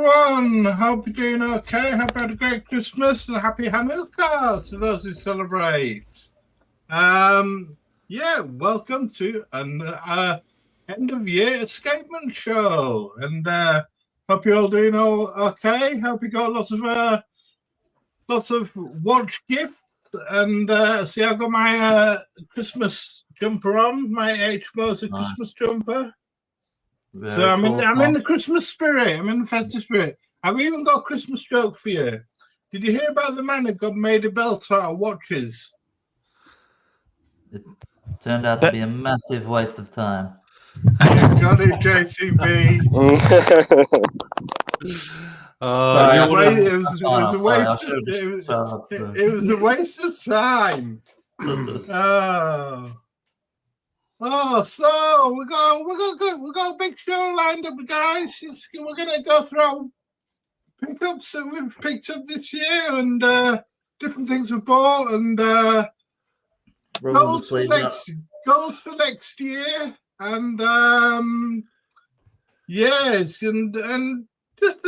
everyone. Hope you're doing okay. Hope you had a great Christmas and a happy Hanukkah to those who celebrate. Welcome to an end of year escapement show. And hope you're all doing okay. Hope you got lots of watch gifts. And see, I've got my Christmas jumper on, my H. Moser Christmas jumper. So I'm in the Christmas spirit. I'm in the festive spirit. I've even got a Christmas joke for you. Did you hear about the man who got made a belt out of watches? It turned out to be a massive waste of time. Got it, JCB. It was a waste of time. So we got a big show lined up, guys. We're gonna go through pickups that we've picked up this year and different things we bought and goals for next year and and just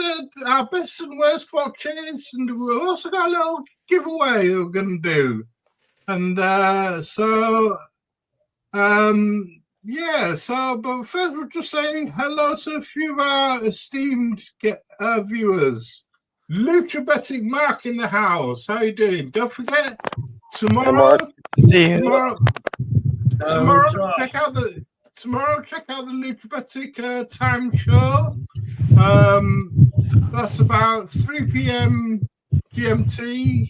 our best and worst watches, and we've also got a little giveaway we're gonna do, and but first we're just saying hello to a few of our esteemed viewers. Lucha Betting Mark in the house. How you doing? Don't forget tomorrow. Check out the Lucha Betting time show. That's about 3 p.m. GMT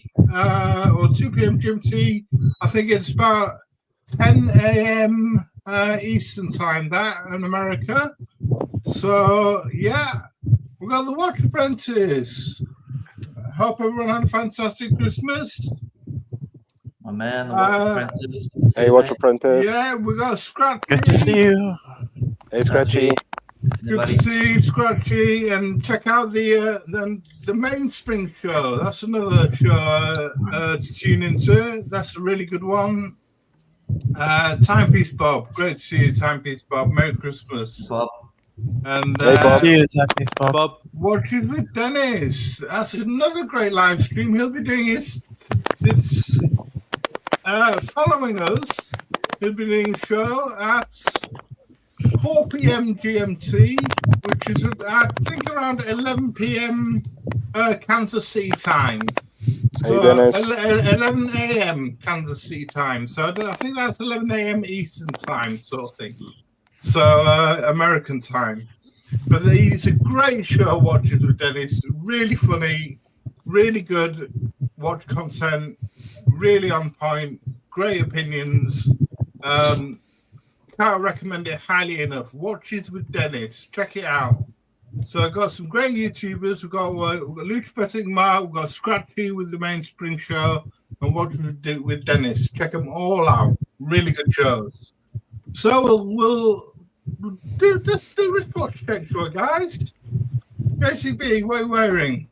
or 2 p.m. GMT. I think it's about 10 a.m. Eastern time, that in America. So, yeah, we've got the Watch Apprentice. Hope everyone had a fantastic Christmas. My man, the Watch Apprentice. Hey, Watch Apprentice. Yeah, we got Scratchy. Good to see you. Hey, Scratchy. Good to see you, Scratchy, and check out the Mainspring show. That's another show to tune into. That's a really good one. Timepiece Bob, great to see you, Timepiece Bob. Merry Christmas, Bob. And Hey, Bob. See you, Timepiece Bob. Watches with Dennis. That's another great live stream. He'll be doing his following us. He'll be doing a show at 4 p.m. GMT, which is I think around 11 p.m. Kansas City time. So 11 a.m. Kansas City time. So I think that's 11 a.m. Eastern time, sort of thing. So American time. But it's a great show, Watches with Dennis. Really funny, really good watch content, really on point, great opinions. Can't recommend it highly enough. Watches with Dennis. Check it out. So I've got some great YouTubers. We've got Lucha Betting Mark, we've got Scratchy with the Mainspring show, and Watches with Dennis. Check them all out. Really good shows. So we'll do wristwatch check, shall we, guys? JCB, what are you wearing?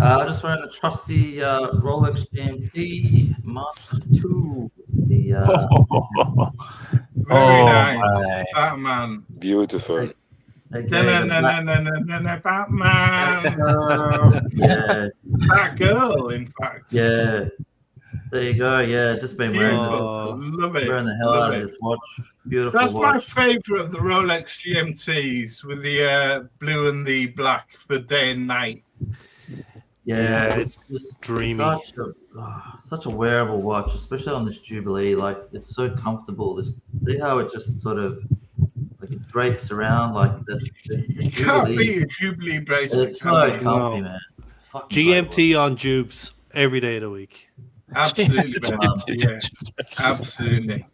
I'm just wearing a trusty Rolex GMT Mark II. Very nice. Batman. Beautiful. Batman. That girl, in fact. Yeah. There you go. Yeah, just been wearing love it. Wearing the hell out of this watch. Beautiful. That's watch. my favorite of the Rolex GMTs with the blue and the black for day and night. Yeah, it's just dreamy. Such a wearable watch, especially on this Jubilee. Like, it's so comfortable. See how it just sort of like it drapes around like the You can't beat a Jubilee bracelet. It's so comfy, man. Fucking GMT on Jubes every day of the week. Absolutely, man. Yeah, absolutely.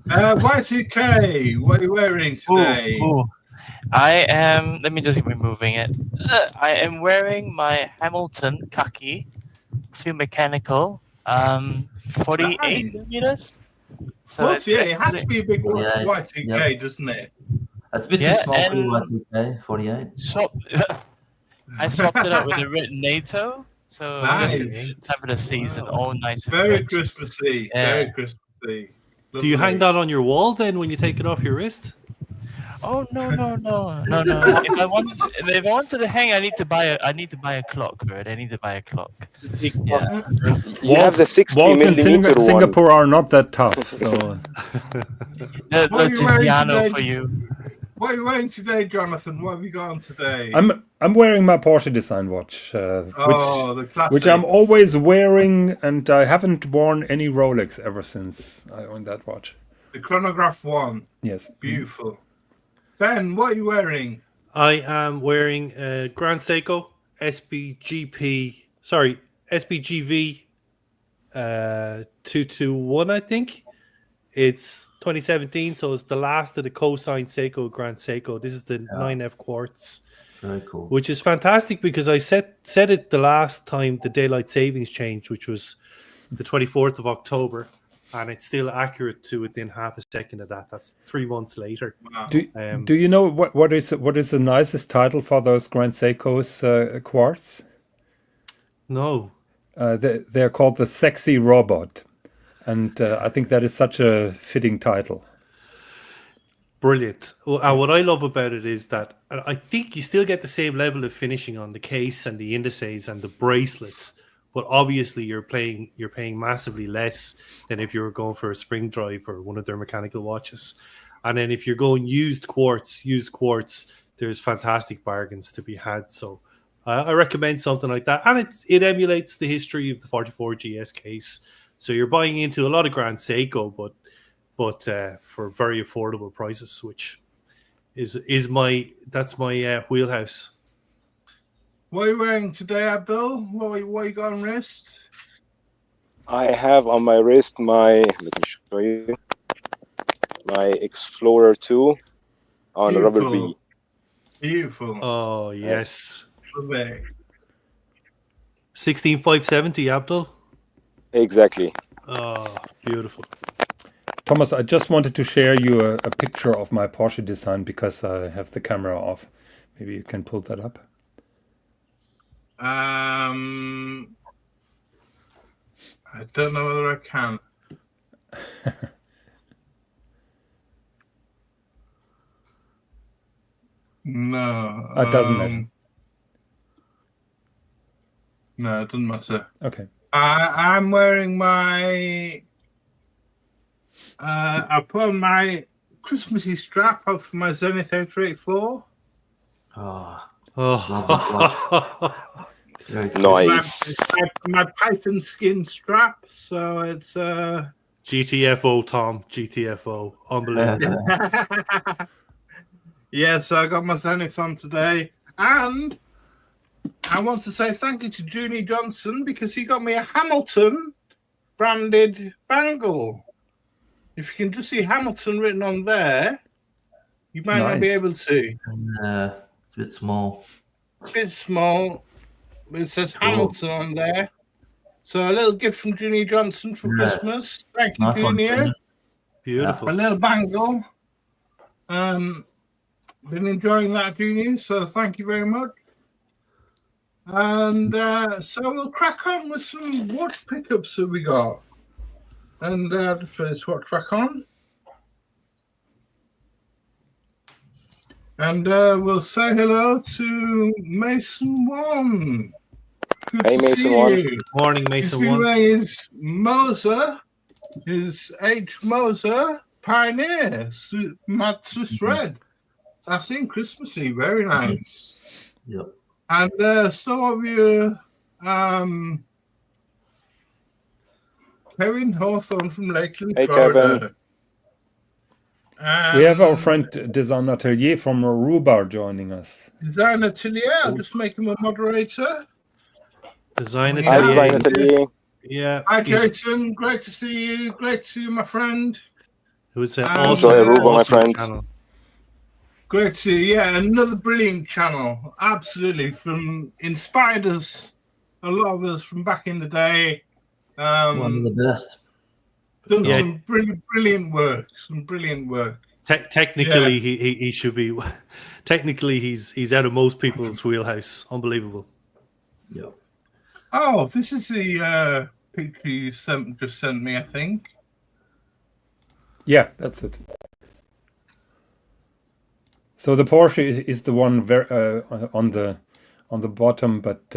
Y2K, what are you wearing today? Ooh. I am. Let me just keep moving it. I am wearing my Hamilton khaki, full mechanical, 48 millimeters. So 48. It has to be a big watch for Y2K, doesn't it? That's a bit too small for Y2K. 48. I swapped it up with a red NATO. So nice. Time of the season, all nice. Very Christmassy. Yeah. Very Christmassy. Do you hang that on your wall then when you take it off your wrist? Oh no. If I wanted to hang, I need to buy a clock, right? I need to buy a clock. Yeah. You have the 60 Walls in millimeter one. Singapore are not that tough, so The What are you wearing Tiziano today? for you. What are you wearing today, Jonathan? What have you got on today? I'm wearing my Porsche design watch, the classic. which I'm always wearing, and I haven't worn any Rolex ever since I owned that watch. The chronograph one. Yes. Beautiful. Ben, what are you wearing? I am wearing a Grand Seiko SBGV 221, I think. It's 2017, so it's the last of the co-signed Seiko Grand Seiko. This is the 9F quartz, Very cool. which is fantastic because I said it the last time the daylight savings changed, which was the 24th of October, and it's still accurate to within half a second of that. That's 3 months later. Wow. Do you know what is the nicest title for those Grand Seikos quartz? No. They're called the Sexy Robot, and I think that is such a fitting title. Brilliant. And what I love about it is that I think you still get the same level of finishing on the case and the indices and the bracelets, but obviously you're paying massively less than if you were going for a spring drive or one of their mechanical watches. And then if you're going used quartz, there's fantastic bargains to be had. So I recommend something like that, and it emulates the history of the 44 GS case. So you're buying into a lot of Grand Seiko, but for very affordable prices, which is my wheelhouse. What are you wearing today, Abdul? What you got on wrist? I have on my wrist let me show you, my Explorer 2 on Beautiful. rubber B. Beautiful. Oh yes, Lovely. 16570, Abdul. Exactly. Oh, beautiful. Thomas, I just wanted to share you a picture of my Porsche design because I have the camera off. Maybe you can pull that up. I don't know whether I can. No. It doesn't matter. No, it doesn't matter. Okay. I'm wearing my. I put on my Christmassy strap of my Zenith A384. Oh, Very cool. Nice. It's my python skin strap, so it's GTFO, Tom. GTFO. Unbelievable. Yeah, so I got my Zenith on today, and I want to say thank you to Junie Johnson because he got me a Hamilton branded bangle. If you can just see Hamilton written on there, you might not be Nice. able to. It's a bit small. A bit small, but it says Hamilton on there. So a little gift from Junie Johnson for Yeah. Christmas. Thank you, Nice one, Junior. Junior. Beautiful. A little bangle. Been enjoying that, Junior, so thank you very much. And so we'll crack on with some watch pickups that we got. And just put this watch back on. And we'll say hello to Mason One. Good Hey, to Mason see One. you. Morning, He's Mason been One. wearing his Moser, his H Moser Pioneer, matte Swiss red. That's in Christmassy, very nice. Yep. And some of you, Kevin Hawthorne from Lakeland, Hey, Florida. We have our friend Design Atelier from Aruba joining us. Design Atelier, I'll just make him a moderator. Design Hi, Hi, Design Atelier. Atelier. Yeah. Hi, he's- Jason. Great to see you. Great to see you, my friend. It was an Enjoy awesome, Aruba, my awesome friends. channel. Great to see you. Yeah, another brilliant channel. Absolutely. Inspired us, a lot of us from back in the day. One of the best. Done Yeah. some brilliant work. Some brilliant work. Technically, he should be. Technically, he's out of most people's wheelhouse. Unbelievable. Yep. Oh, this is the picture you just sent me, I think. Yeah, that's it. So the Porsche is the one on the bottom, but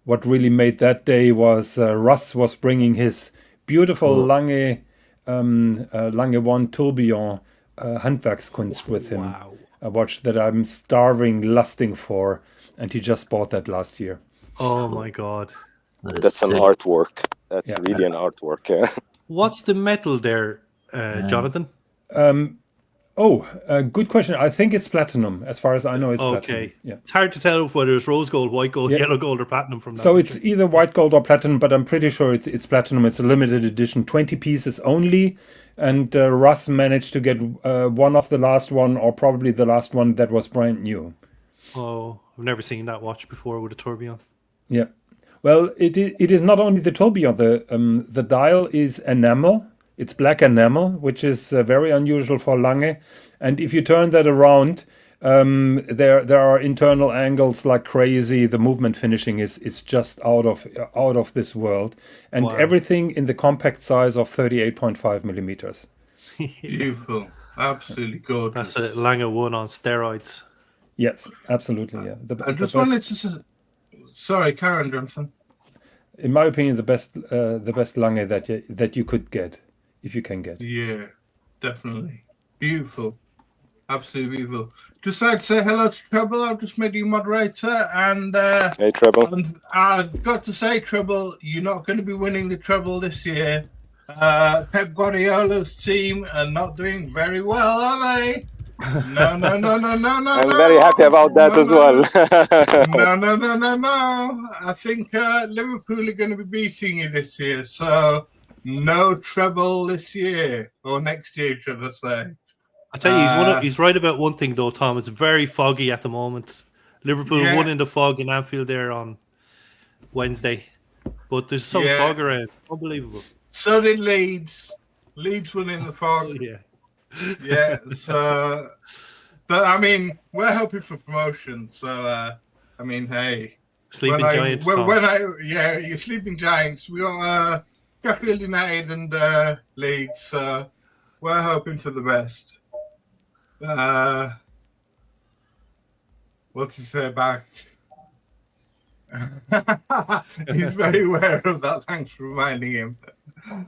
what really made that day was Russ was bringing his beautiful Lange 1 Tourbillon Handwerkskunst with him. Wow. A watch that I'm lusting for, and he just bought that last year. Oh my god. That's an sick. artwork. That's Yeah. really an artwork. Yeah. What's the metal there, Jonathan? Good question. I think it's platinum. As far as I know, it's platinum. Okay. Yeah. It's hard to tell whether it's rose gold, white gold, Yeah. yellow gold, or platinum from that. So picture. it's either white gold or platinum, but I'm pretty sure it's platinum. It's a limited edition, 20 pieces only. And Russ managed to get one of the last one, or probably the last one that was brand new. Oh, I've never seen that watch before with a tourbillon. Yeah. Well, it is not only the tourbillon. The dial is enamel. It's black enamel, which is very unusual for Lange. And if you turn that around, there are internal angles like crazy. The movement finishing is just out of this world. And Wow. everything in the compact size of 38.5 millimeters. Beautiful. Absolutely gorgeous. That's a Lange 1 on steroids. Yes, absolutely. Yeah. I just wanted to... Sorry, Karen, Jonathan. In my opinion, the best Lange that you could get, if you can get. Yeah, definitely. Beautiful. Absolutely beautiful. Just like to say hello to Treble. I've just made you moderator, and Hey, Treble. and I've got to say, Treble, you're not going to be winning the treble this year. Pep Guardiola's team are not doing very well, are they? No. I'm very happy about that as well. No. I think Liverpool are going to be beating you this year, so no treble this year, or next year, should I say. I tell you, he's right about one thing though, Tom. It's very foggy at the moment. Liverpool won in the fog in Anfield there on Wednesday, but there's some fog around. Unbelievable. So did Leeds. Leeds won in the fog. Yeah. So, but I mean, we're hoping for promotion. So, I mean, hey, Sleeping Giants. You're Sleeping Giants. We got Sheffield United and Leeds. So we're hoping for the best. What's he say back? He's very aware of that. Thanks for reminding him.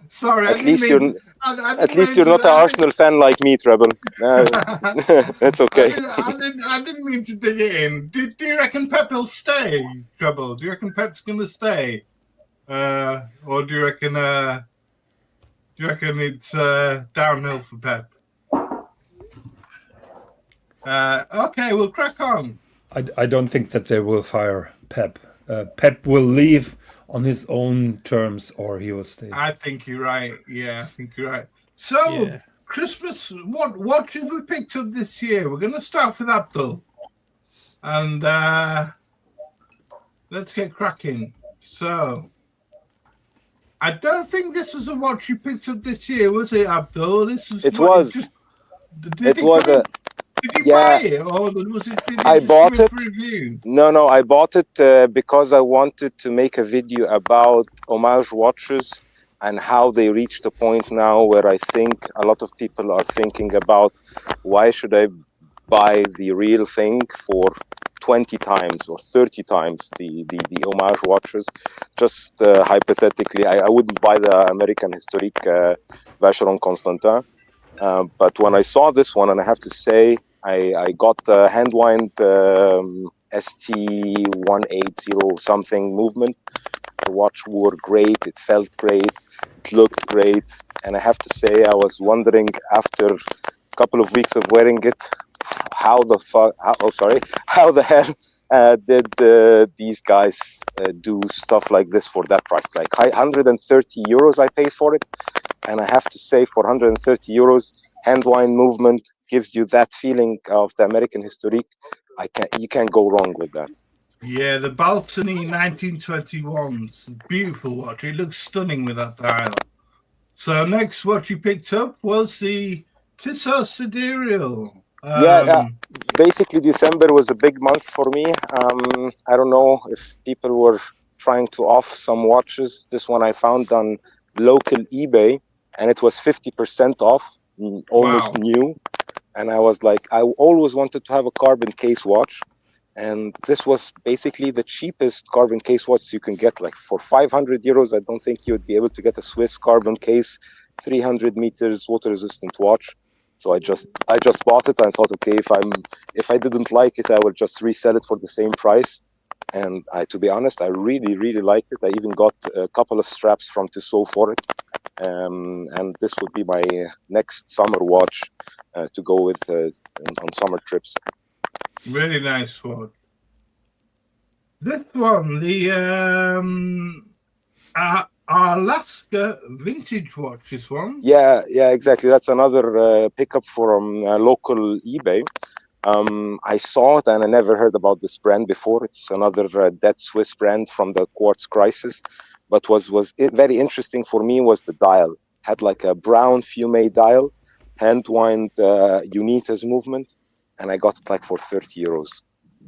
Sorry, At least you're not an Arsenal fan like me, Treble. That's okay. I didn't mean to dig it in. Do you reckon Pep will stay, Treble? Do you reckon Pep's going to stay, or do you reckon it's downhill for Pep? Okay, we'll crack on. I don't think that they will fire Pep. Pep will leave on his own terms, or he will stay. I think you're right. Yeah, I think you're right. So, Christmas, what watches we picked up this year? We're going to start with Abdul. And let's get cracking. So, I don't think this was a watch you picked up this year, was it, Abdul? It was. Did you buy it, or was it? I bought it. Review? No, I bought it because I wanted to make a video about homage watches and how they reached a point now where I think a lot of people are thinking about why should I buy the real thing for 20 times or 30 times the homage watches. Just hypothetically, I wouldn't buy the American Historique Vacheron Constantin. But when I saw this one, and I have to say, I got the hand-wind ST180 something movement. The watch wore great, it felt great, it looked great. And I have to say, I was wondering after a couple of weeks of wearing it, how the hell did these guys do stuff like this for that price? Like 130 euros I paid for it. And I have to say, for 130 euros, hand-wind movement gives you that feeling of the American Historique. You can't go wrong with that. Yeah, the Baltony 1921's beautiful watch. It looks stunning with that dial. So next watch you picked up was the Tissot Sidereal. Basically December was a big month for me. I don't know if people were trying to off some watches. This one I found on local eBay, and it was 50% off, almost new. and I was like, I always wanted to have a carbon case watch, and this was basically the cheapest carbon case watch you can get. Like for 500 euros, I don't think you would be able to get a Swiss carbon case, 300 meters water resistant watch. So I just bought it and thought, okay, if I didn't like it, I would just resell it for the same price. And to be honest, I really, really liked it. I even got a couple of straps from Tissot for it. And this would be my next summer watch to go with on summer trips. Really nice one. This one, the Alaska vintage watch, this one. Yeah, exactly. That's another pickup from local eBay. I saw it and I never heard about this brand before. It's another dead Swiss brand from the quartz crisis. But was very interesting for me was the dial. Had like a brown fume dial, hand-wind Unitas movement, and I got it like for 30 euros.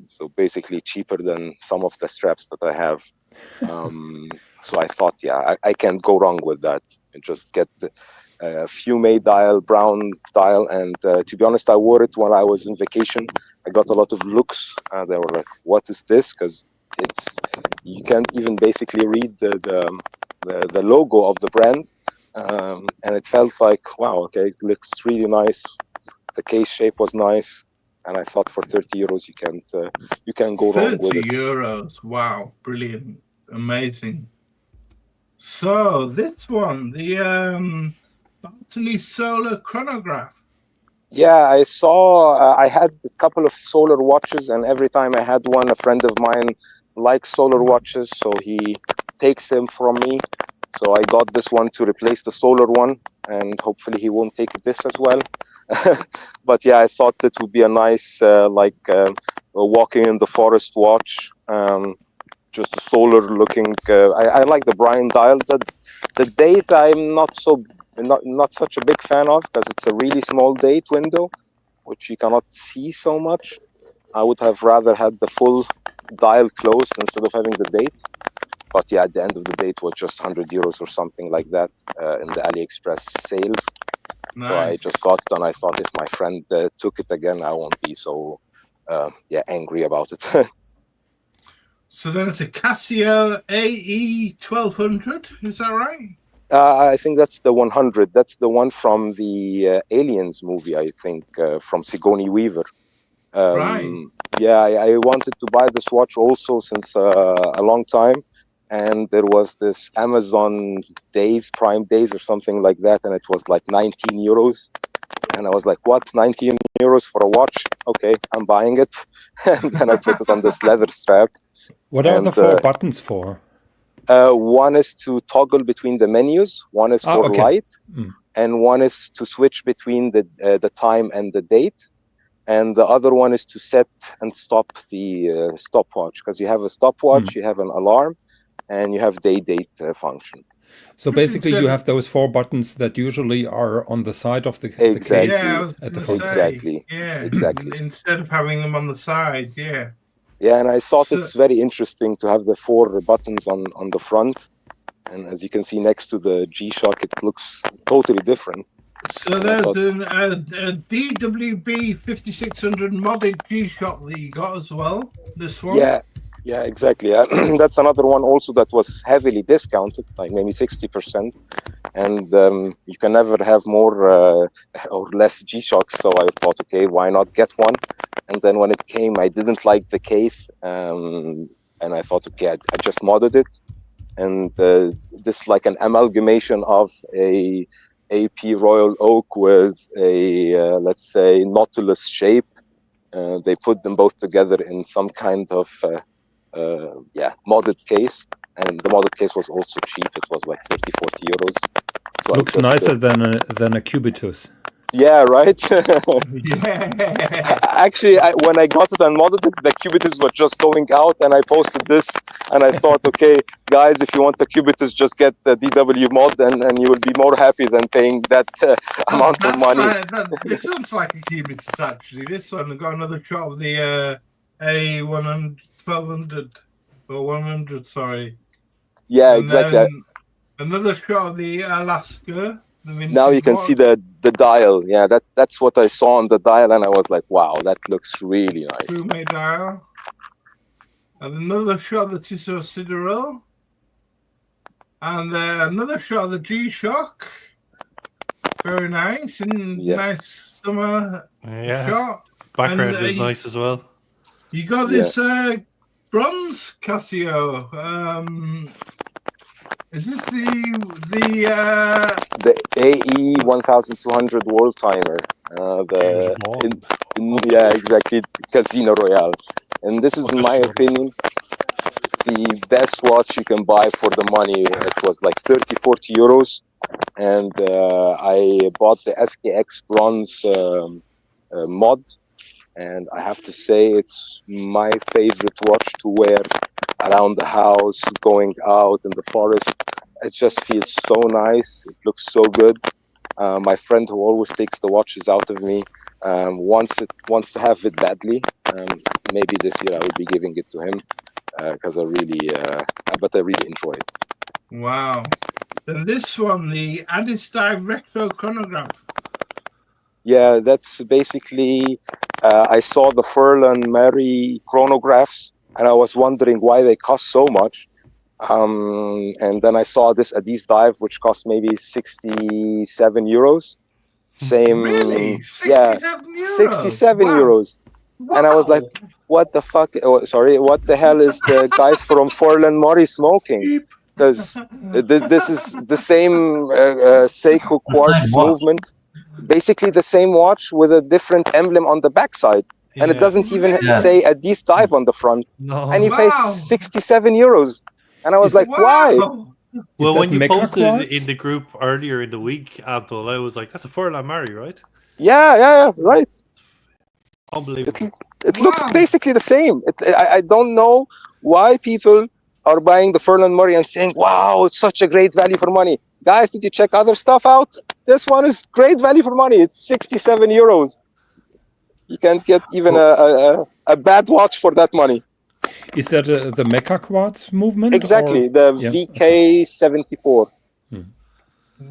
So basically cheaper than some of the straps that I have. So I thought, yeah, I can't go wrong with that. And just get the fume dial, brown dial, and to be honest, I wore it when I was on vacation. I got a lot of looks. They were like, "What is this?" Because you can't even basically read the logo of the brand, and it felt like, wow, okay, it looks really nice. The case shape was nice, and I thought for 30 euros you can go wrong with it. 30 euros, wow, brilliant, amazing. So this one, the Bartoni Solar Chronograph. Yeah, I saw. I had a couple of solar watches, and every time I had one, a friend of mine likes solar watches, so he takes them from me. So I got this one to replace the solar one, and hopefully he won't take this as well. But yeah, I thought it would be a nice, walking in the forest watch. Just a solar looking. I like the Brian dial. The date I'm not such a big fan of, because it's a really small date window, which you cannot see so much. I would have rather had the full dial closed instead of having the date. But yeah, at the end of the day, it was just 100 euros or something like that in the AliExpress sales. Nice. So I just got it, and I thought if my friend took it again, I won't be so angry about it. So then it's a Casio AE 1200, is that right? I think that's the 100. That's the one from the Aliens movie, I think, from Sigourney Weaver. Right. Yeah, I wanted to buy this watch also since a long time. And there was this Amazon Days, Prime Days or something like that. And it was like 19 euros. And I was like, what, 19 euros for a watch? Okay, I'm buying it. And then I put it on this leather strap. What are the 4 buttons for? One is to toggle between the menus. One is for light, and one is to switch between the time and the date. And the other one is to set and stop the stopwatch, because you have a stopwatch, you have an alarm, and you have date function. So basically, you have those 4 buttons that usually are on the side of the case. Yeah, at the front. Exactly. Yeah, exactly. Instead of having them on the side, yeah. Yeah, and I thought it's very interesting to have the 4 buttons on the front. And as you can see next to the G-Shock, it looks totally different. So there's a DWB 5600 modded G-Shock that you got as well, this one. Yeah, exactly. That's another one also that was heavily discounted, like maybe 60%. And you can never have more or less G-Shocks. So I thought, okay, why not get one? And then when it came, I didn't like the case. And I thought, okay, I just modded it. And this like an amalgamation of a AP Royal Oak with a, let's say, Nautilus shape. They put them both together in some kind of modded case, and the modded case was also cheap. It was like 30-40 euros. So looks nicer than a Cubitus. Yeah, right. Yeah. Actually, when I got it and modded it, the Cubitus was just going out, and I posted this, and I thought, okay, guys, if you want the Cubitus, just get the DW mod, and you will be more happy than paying that amount of money. This looks like a Cubitus, actually. This one, I've got another shot of the A100, 1200, or 100, sorry. Yeah, exactly. Another shot of the Alaska. Now you can see the dial. Yeah, that's what I saw on the dial, and I was like, wow, that looks really nice. Fume dial. And another shot that is a Sidereal. And another shot of the G-Shock. Very nice. And nice summer shot. Background and, is nice as well. You got this bronze Casio. Is this the AE 1200 world timer? Yeah, exactly, Casino Royale. And this is, in my opinion, the best watch you can buy for the money. It was like 30-40 euros, and I bought the SKX bronze mod, and I have to say it's my favorite watch to wear around the house, going out in the forest. It just feels so nice. It looks so good. My friend who always takes the watches out of me wants to have it badly. Maybe this year I will be giving it to him because I really enjoy it. Wow. Then this one, the Addis Dive Retro Chronograph. Yeah, that's basically, I saw the Furlan Mary chronographs, and I was wondering why they cost so much. And then I saw this Addis Dive, which cost maybe 67 euros. Same. Really? 67 euros? 67 euros. Wow. And I was like, what the fuck? Oh, sorry, what the hell is the guys from Furlan Mori smoking? Because this is the same Seiko quartz movement. Basically the same watch with a different emblem on the backside. And it doesn't even say Addis Dive on the front. No. And you pay 67 euros. And I was like, why? Well, when you posted it in the group earlier in the week, Abdul, I was like, that's a Furlan Mary, right? Yeah, right. Unbelievable. It looks basically the same. I don't know why people are buying the Furlan Murray and saying, wow, it's such a great value for money. Guys, did you check other stuff out? This one is great value for money. It's 67 euros. You can't get even a bad watch for that money. Is that the Mecha Quartz movement? Exactly, the VK74.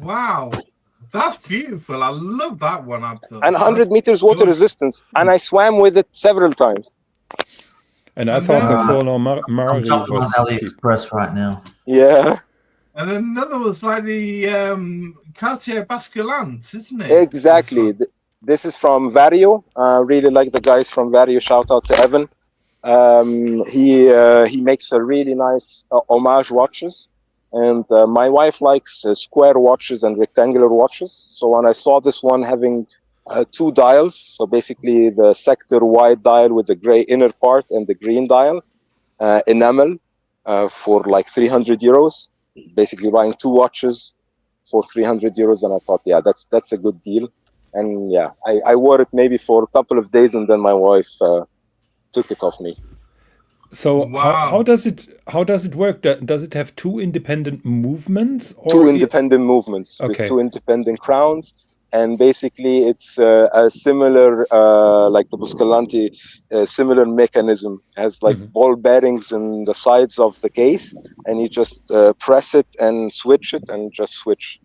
Wow. That's beautiful. I love that one, Abdul. And 100 meters water resistance. And I swam with it several times. And I thought the Furlan Mary I'm jumping on was AliExpress right now. Yeah. And then another was like the Cartier Basculante, isn't it? Exactly. This is from Vario. Really like the guys from Vario. Shout out to Evan. He makes a really nice homage watches. And my wife likes square watches and rectangular watches. So when I saw this one having two dials, so basically the sector white dial with the gray inner part and the green dial, enamel for like 300 euros, basically buying two watches for 300 euros. And I thought, yeah, that's a good deal. And yeah, I wore it maybe for a couple of days, and then my wife took it off me. So how does it work? Does it have two independent movements? Or two independent movements with two independent crowns, and basically it's a similar, like the Buscalante, similar mechanism. It has like ball bearings in the sides of the case, and you just press it and switch it, and just switch.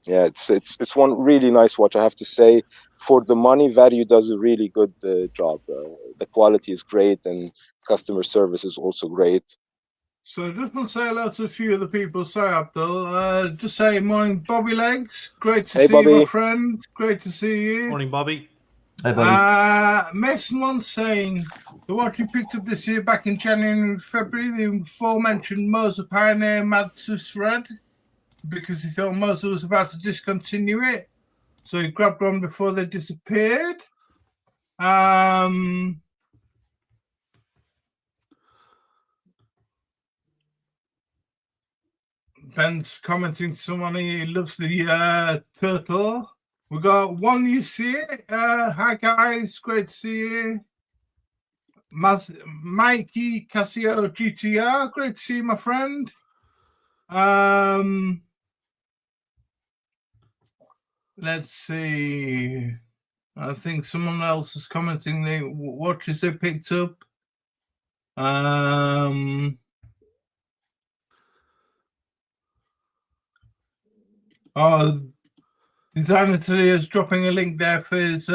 Yeah, it's one really nice watch, I have to say. For the money, Vario does a really good job. The quality is great, and customer service is also great. So just want to say hello to a few of the people. Sorry, Abdul. Just say morning, Bobby Legs. Great to see Bobby. you, my friend. Great to see you. Morning, Bobby. Hey, buddy. Mason One's saying the watch you picked up this year back in January and February, the aforementioned Moser Pioneer Madsus Red, because he thought Moser was about to discontinue it. So he grabbed one before they disappeared. Ben's commenting to someone he loves the turtle. We got one you see it. Hi guys, great to see you. Mikey Casio GTR, great to see you, my friend. Let's see. I think someone else is commenting the watches they picked up. Oh, Designer today is dropping a link there for his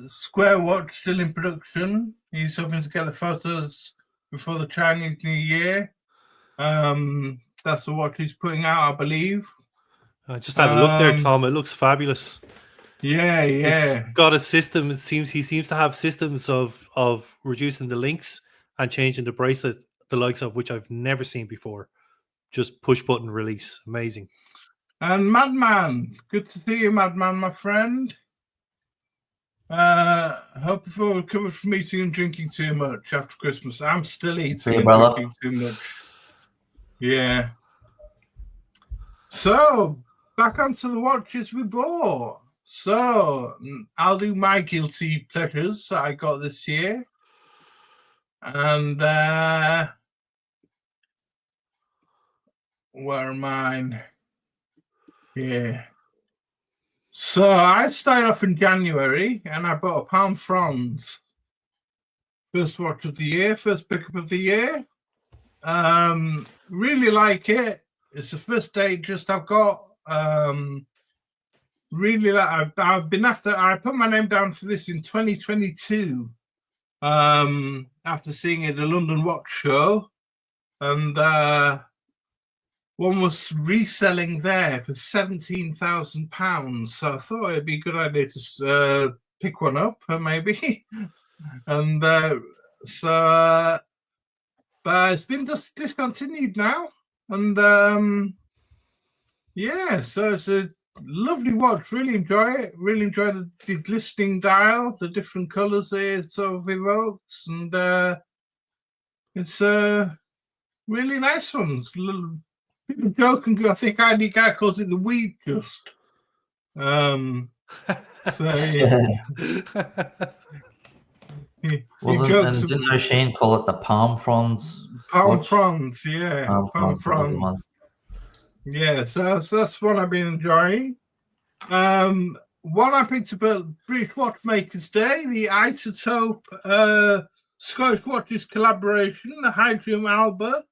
square watch still in production. He's hoping to get the photos before the Chinese New Year. That's the watch he's putting out, I believe. I just had a look there, Tom. It looks fabulous. Yeah. It's got a system. He seems to have systems of reducing the links and changing the bracelet, the likes of which I've never seen before. Just push button release. Amazing. And Madman, good to see you, Madman, my friend. Hope you've all recovered from eating and drinking too much after Christmas. I'm still eating and drinking too much. Yeah. So, back onto the watches we bought. So, I'll do my guilty pleasures that I got this year. And, where are mine? Yeah. So I started off in January and I bought a Palm Franz. First watch of the year, first pickup of the year. Really like it. It's the first day just I've got. Really like. I've been after. I put my name down for this in 2022. After seeing it at the London Watch Show, and one was reselling there for £17,000. So I thought it'd be a good idea to pick one up, maybe. And but it's been discontinued now. And yeah, so it's a lovely watch. Really enjoy it. Really enjoy the glistening dial, the different colours it sort of evokes, and it's a really nice one. It's a little. People joke and go, I think ID Guy calls it the weed just. So yeah. Didn't Shane call it the Palm Franz? Palm Franz, yeah. Palm Franz. Yeah, so that's one I've been enjoying. One I picked up at British Watchmakers Day, the Isotope Scottish Watches collaboration, the Hydrium Alba.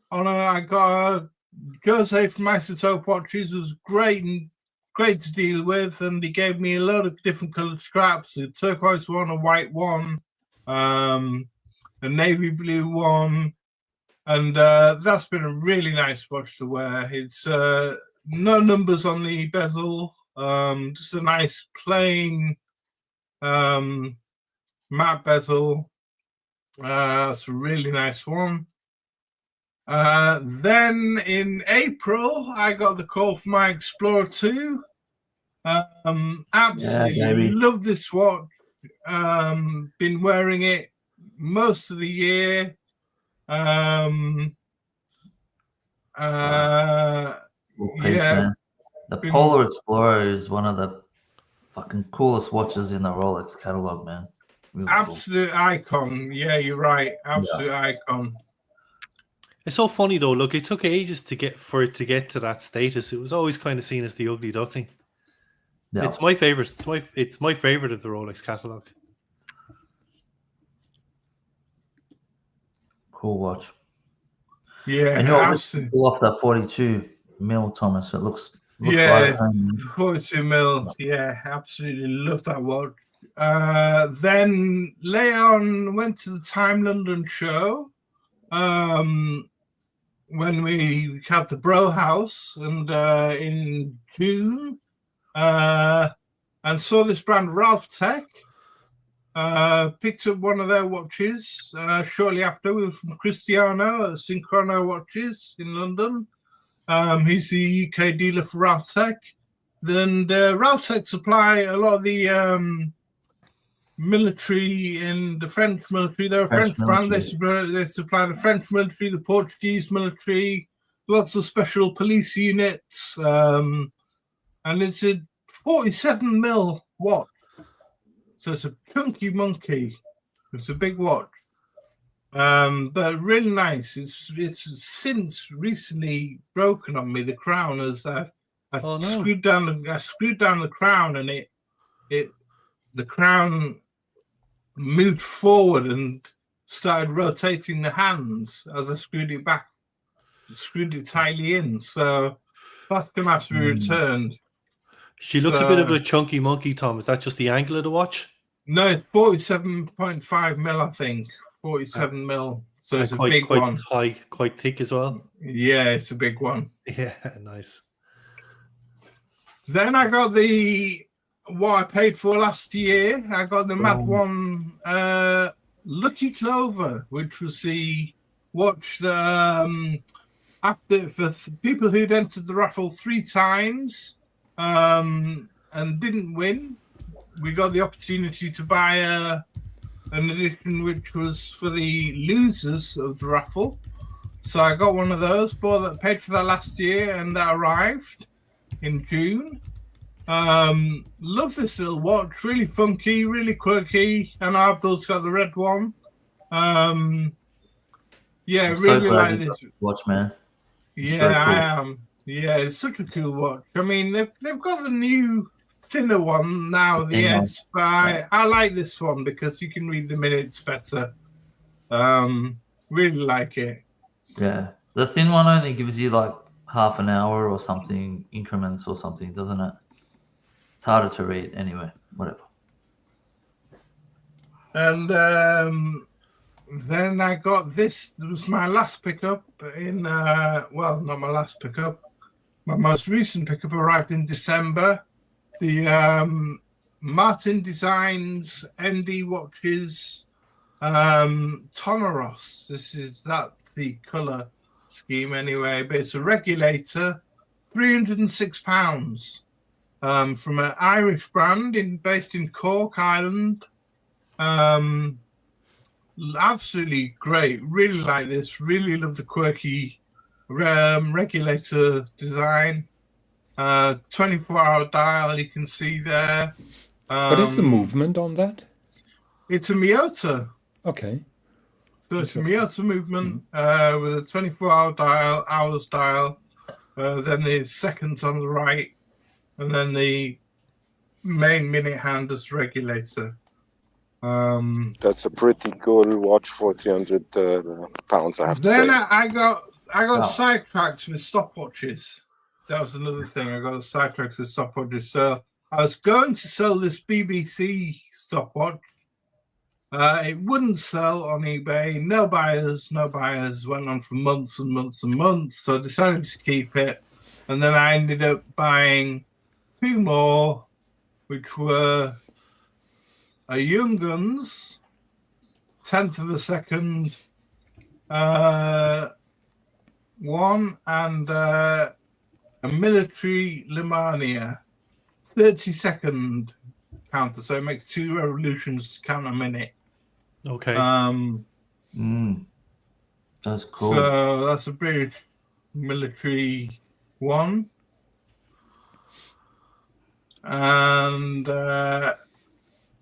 I got Jose from Isotope Watches, was great to deal with, and he gave me a lot of different coloured straps: a turquoise one, a white one, a navy blue one, and that's been a really nice watch to wear. It's no numbers on the bezel, just a nice plain matte bezel. It's a really nice one. Then in April, I got the call for my Explorer 2. Absolutely love this watch. Been wearing it most of the year. Yeah. The Polar Explorer is one of the fucking coolest watches in the Rolex catalog, man. Really absolute cool. Icon. Yeah, you're right. Absolute icon. It's so funny though. Look, it took ages to get to that status. It was always kind of seen as the ugly duckling. Yeah. It's my favorite. It's my favorite of the Rolex catalog. Cool watch. Yeah, and you're absolutely off that 42 mil, Thomas. It looks yeah, 42 mil. Yeah, absolutely love that watch. Then Leon went to the Time London show. When we had the Bro House and in June, and saw this brand Ralph Tech. Picked up one of their watches shortly after. We were from Cristiano at Synchrono Watches in London. He's the UK dealer for Ralph Tech. Then Ralph Tech supply a lot of the military and the French military. They're a French brand. They supply the French military, the Portuguese military, lots of special police units, and it's a 47 mil watch. So it's a chunky monkey. It's a big watch, but really nice. It's since recently broken on me. The crown as I screwed down the crown, and the crown moved forward and started rotating the hands as I screwed it back, screwed it tightly in. So That's going to have to be returned. She looks a bit of a chunky monkey, Tom. Is that just the angle of the watch? No, it's 47.5 mil, I think. 47 mil. So it's a big one. High, quite thick as well. Yeah, it's a big one. Yeah, nice. Then I got what I paid for last year. I got the Mat 1 Lucky Clover, which was the watch that for people who'd entered the raffle 3 times and didn't win, we got the opportunity to buy an edition which was for the losers of the raffle. So I got one of those, paid for that last year, and that arrived in June. Love this little watch, really funky, really quirky, and Abdul's got the red one. Yeah, I'm really so glad like you this got the watch, man. Yeah, so cool. I am. Yeah, it's such a cool watch. I mean, they've got the new thinner one now, the Thin one. S, but I like this one because you can read the minutes better. Really like it. Yeah, the thin one only gives you like half an hour or something, increments or something, doesn't it? It's harder to read anyway. Whatever. And then I got this. It was my last pickup well, not my last pickup. My most recent pickup arrived in December. The Martin Designs ND watches Tonoros. That's the color scheme anyway, but it's a regulator, £306 from an Irish brand based in Cork, Ireland. Absolutely great. Really like this. Really love the quirky regulator design. 24-hour dial, you can see there. What is the movement on that? It's a Miyota. Okay. So it's a Miyota movement with a 24-hour dial, hours dial, then the seconds on the right, and then the main minute hand as regulator. That's a pretty good watch for 300 pounds, I have to say. Then I got sidetracked with stopwatches. That was another thing. I got sidetracked with stopwatches. So I was going to sell this BBC stopwatch. It wouldn't sell on eBay. No buyers. Went on for months and months and months. So I decided to keep it. And then I ended up buying 2 more, which were a Young Guns, 10th of a second, one, and a military Lemania, 30-second counter. So it makes 2 revolutions to count a minute. Okay. That's cool. So that's a British military one. And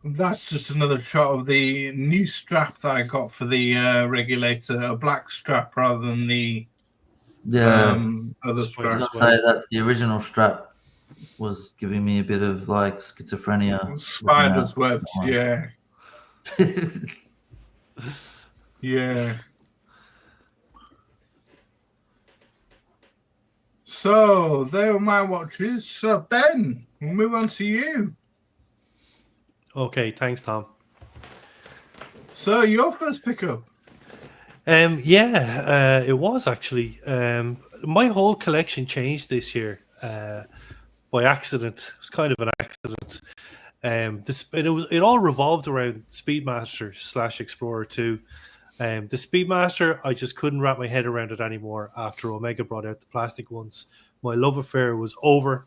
that's just another shot of the new strap that I got for the regulator, a black strap rather than the other I was strap. going to say that the original strap was giving me a bit of like schizophrenia. Spider's webs, yeah. Yeah. So they were my watches. So Ben, we'll move on to you. Okay, thanks, Tom. So your first pickup. It was actually. My whole collection changed this year by accident. It was kind of an accident. It all revolved around Speedmaster / Explorer 2. The Speedmaster, I just couldn't wrap my head around it anymore after Omega brought out the plastic ones. My love affair was over.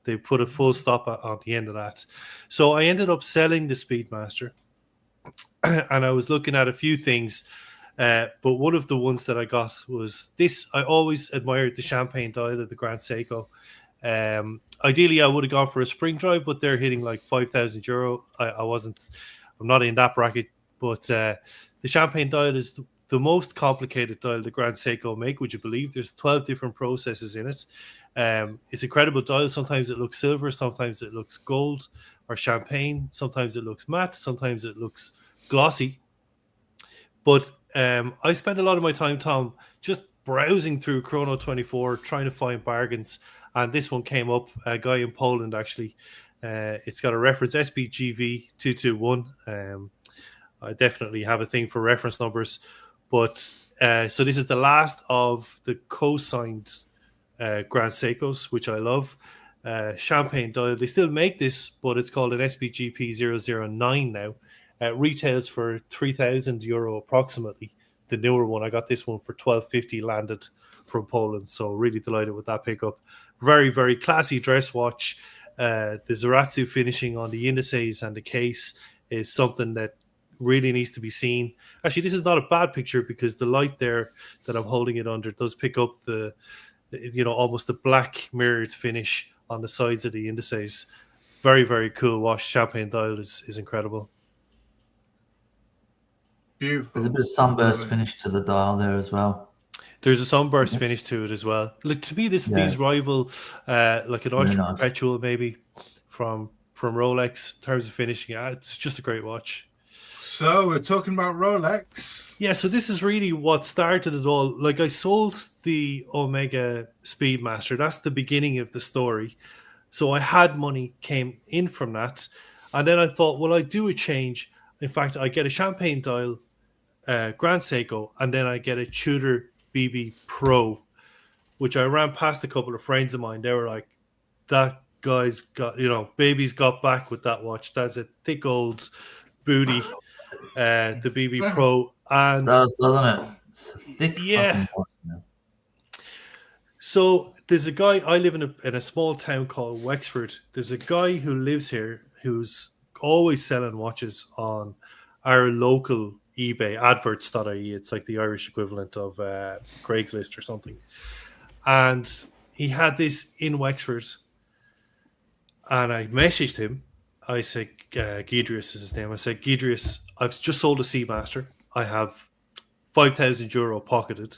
They put a full stop on the end of that. So I ended up selling the Speedmaster. And I was looking at a few things. But one of the ones that I got was this. I always admired the champagne dial of the Grand Seiko. Ideally, I would have gone for a spring drive, but they're hitting like €5,000. I'm not in that bracket. But the champagne dial is the most complicated dial the Grand Seiko make, would you believe? There's 12 different processes in it. It's a credible dial. Sometimes it looks silver, sometimes it looks gold or champagne, sometimes it looks matte, sometimes it looks glossy. But I spend a lot of my time, Tom, just browsing through Chrono 24, trying to find bargains. And this one came up, a guy in Poland actually. It's got a reference SBGV 221. I definitely have a thing for reference numbers, but so this is the last of the co-signed Grand Seikos, which I love. Champagne dial. They still make this, but it's called an SBGP 009 now. Retails for €3,000 approximately. The newer one, I got this one for $1,250 landed from Poland. So really delighted with that pickup. Very, very classy dress watch. The Zaratsu finishing on the indices and the case is something that really needs to be seen. Actually, this is not a bad picture because the light there that I'm holding it under does pick up the almost the black mirrored finish on the sides of the indices. Very, very cool watch. Champagne dial is incredible. Beautiful. There's a bit of sunburst finish to the dial there as well. There's a sunburst finish to it as well. Like, to me, these rival like an Ultra Perpetual maybe from Rolex in terms of finishing. It's just a great watch. So we're talking about Rolex. Yeah, so this is really what started it all. Like, I sold the Omega Speedmaster. That's the beginning of the story. So I had money came in from that. And then I thought, well, I do a change. In fact, I get a Champagne dial, Grand Seiko, and then I get a Tudor BB Pro, which I ran past a couple of friends of mine. They were like, that guy's got, baby's got back with that watch. That's a thick old booty, the BB Pro. And doesn't it? It's a thick fucking watch, man. So there's a guy, I live in a small town called Wexford. There's a guy who lives here who's always selling watches on our local eBay, adverts.ie. It's like the Irish equivalent of Craigslist or something. And he had this in Wexford. And I messaged him. I said, Gidrius is his name. I said, Gidrius, I've just sold a Seamaster. I have €5,000 pocketed.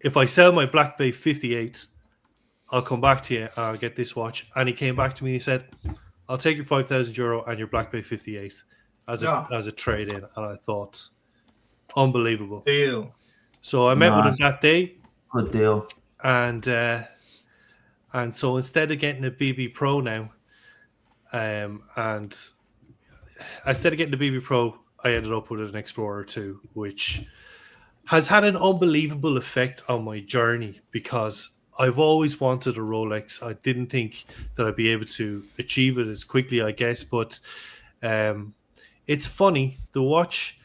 If I sell my Black Bay 58, I'll come back to you and I'll get this watch. And he came back to me and he said, I'll take your €5,000 and your Black Bay 58 as a trade-in. And I thought, unbelievable. Deal. So I met with him that day. Good deal. And so instead of getting a BB Pro now, and instead of getting the BB Pro, I ended up with an Explorer 2, which has had an unbelievable effect on my journey because I've always wanted a Rolex. I didn't think that I'd be able to achieve it as quickly, I guess, but it's funny. The watch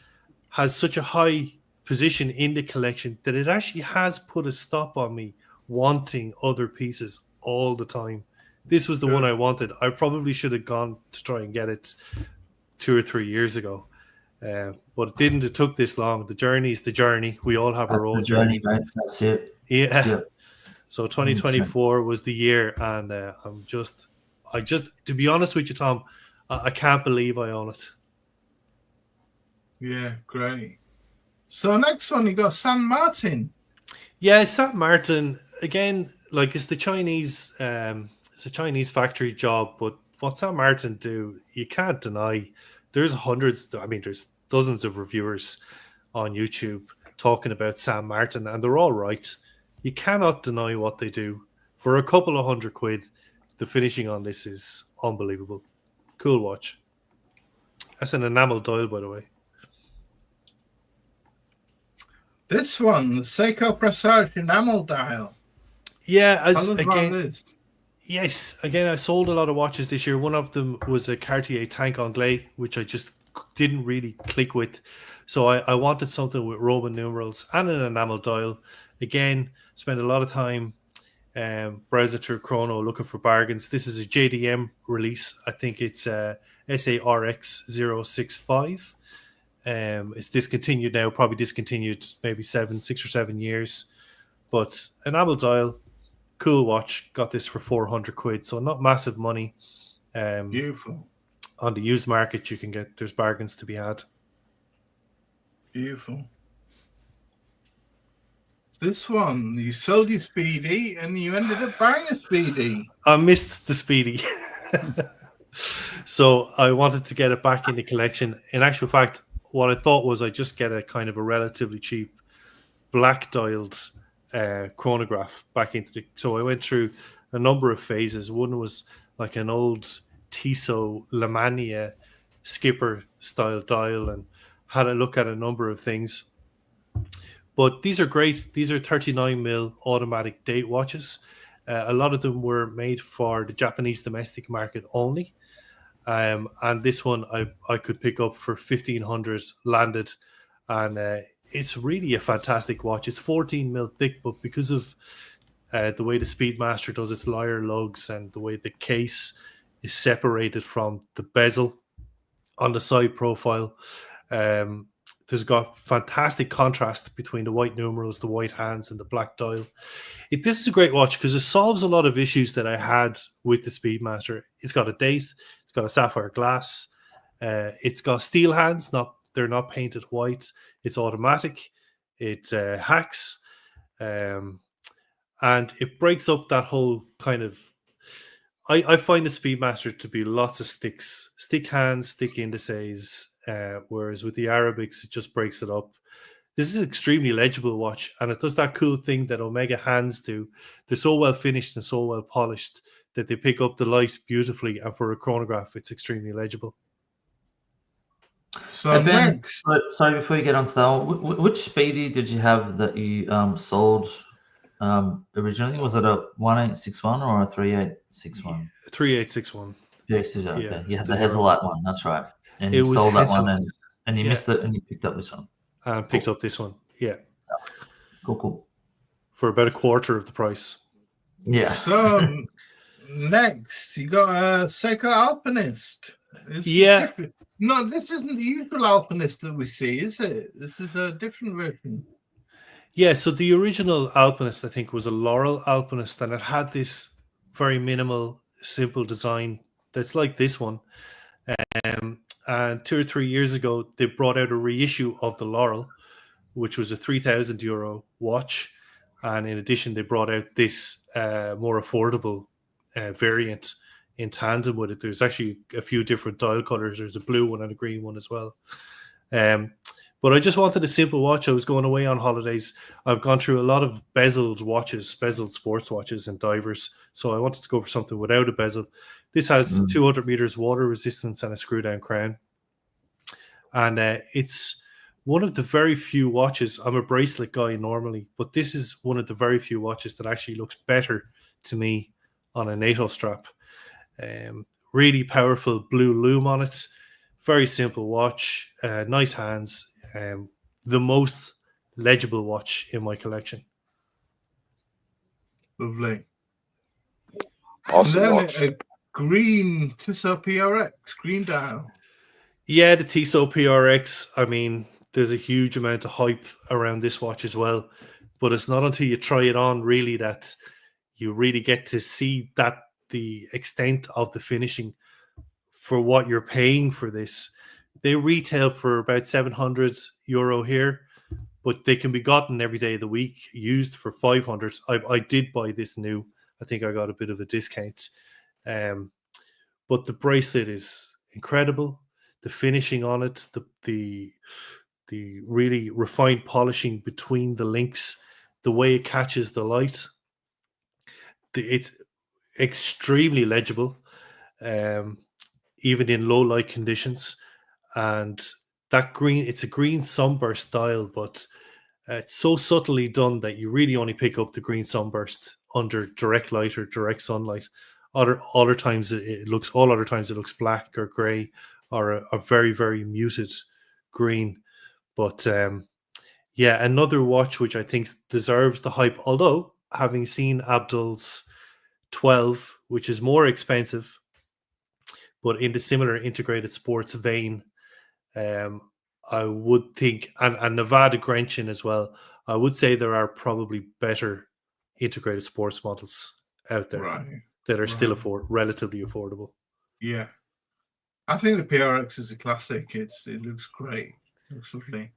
has such a high position in the collection that it actually has put a stop on me wanting other pieces all the time. This was the one I wanted. I probably should have gone to try and get it 2 or 3 years ago. But it didn't. It took this long. The journey is the journey. We all have our own journey, mate. That's it. Yeah. So 2024 was the year, and I just, to be honest with you, Tom, I can't believe I own it. Yeah, great. So next one, you got San Martin. Yeah, San Martin again. Like, it's the Chinese. It's a Chinese factory job, but what San Martin do, you can't deny. There's hundreds. I mean, there's dozens of reviewers on YouTube talking about San Martin, and they're all right. You cannot deny what they do. For a couple of £100, the finishing on this is unbelievable. Cool watch. That's an enamel dial, by the way. This one, the Seiko Presage enamel dial. Yeah, again, I sold a lot of watches this year. One of them was a Cartier Tank Anglais, which I just didn't really click with. So I wanted something with Roman numerals and an enamel dial. Again, spent a lot of time browsing through Chrono looking for bargains. This is a JDM release. I think it's SARX 065. It's discontinued now, probably discontinued maybe 6 or 7 years. But enamel dial, cool watch. Got this for £400, so not massive money. Beautiful. On the used market, there's bargains to be had. Beautiful. This one, you sold your Speedy and you ended up buying a Speedy. I missed the Speedy. So I wanted to get it back in the collection. In actual fact, what I thought was I'd just get a kind of a relatively cheap black dialed chronograph back into the. So I went through a number of phases. One was like an old Tissot Lemania skipper style dial, and had a look at a number of things. But these are great. These are 39mm automatic date watches. A lot of them were made for the Japanese domestic market only. And this one I could pick up for 1,500 landed. And it's really a fantastic watch. It's 14mm thick, but because of the way the Speedmaster does its lyre lugs and the way the case is separated from the bezel on the side profile, there's got fantastic contrast between the white numerals, the white hands, and the black dial. This is a great watch because it solves a lot of issues that I had with the Speedmaster. It's got a date, it's got a sapphire glass, it's got steel hands, they're not painted white, it's automatic, it hacks, and it breaks up that whole kind of... I find the Speedmaster to be lots of sticks, stick hands, stick indices, whereas with the Arabics, it just breaks it up. This is an extremely legible watch, and it does that cool thing that Omega hands do. They're so well finished and so well polished that they pick up the light beautifully, and for a chronograph, it's extremally legible. So Ben, next, sorry, before you get onto that one, which Speedy did you have that you sold originally? Was it a 1861 or a 3861? 3861. Yes, okay. Yeah, You had the Hazelite one, that's right. And It you was sold that Hazelite. one, and you missed it, and you picked up this one. And picked up this one, yeah, Cool. for about a quarter of the price. Yeah. so next you got a Seiko Alpinist. It's Yeah. different. No, this isn't the usual Alpinist that we see, is it? This is a different version. Yeah, so the original Alpinist, I think, was a Laurel Alpinist, and it had this very minimal, simple design that's like this one. And 2 or 3 years ago, they brought out a reissue of the Laurel, which was a €3,000 watch. And in addition, they brought out this more affordable variant in tandem with it. There's actually a few different dial colors. There's a blue one and a green one as well. But I just wanted a simple watch. I was going away on holidays. I've gone through a lot of bezeled watches, bezeled sports watches and divers. So I wanted to go for something without a bezel. This has 200 meters water resistance and a screw down crown. And it's one of the very few watches. I'm a bracelet guy normally, but this is one of the very few watches that actually looks better to me on a NATO strap. Really powerful blue lume on it. Very simple watch. Nice hands. The most legible watch in my collection. Lovely. Awesome And then watch. a green Tissot PRX, green dial. Yeah, the Tissot PRX. I mean, there's a huge amount of hype around this watch as well. But it's not until you try it on really that you really get to see that the extent of the finishing for what you're paying for this. They retail for about €700 here, but they can be gotten every day of the week, used for 500. I did buy this new. I think I got a bit of a discount. But the bracelet is incredible. The finishing on it, the really refined polishing between the links, the way it catches the light. It's extremely legible, even in low light conditions. And that green, it's a green sunburst dial, but it's so subtly done that you really only pick up the green sunburst under direct light or direct sunlight. Other times it looks black or grey or a very, very muted green. But yeah, another watch which I think deserves the hype, although having seen Abdul's 12, which is more expensive, but in the similar integrated sports vein, I would think, and Nevada Grenchen as well, I would say there are probably better integrated sports models out there that are still relatively affordable. Yeah. I think the PRX is a classic. It looks great. It looks lovely.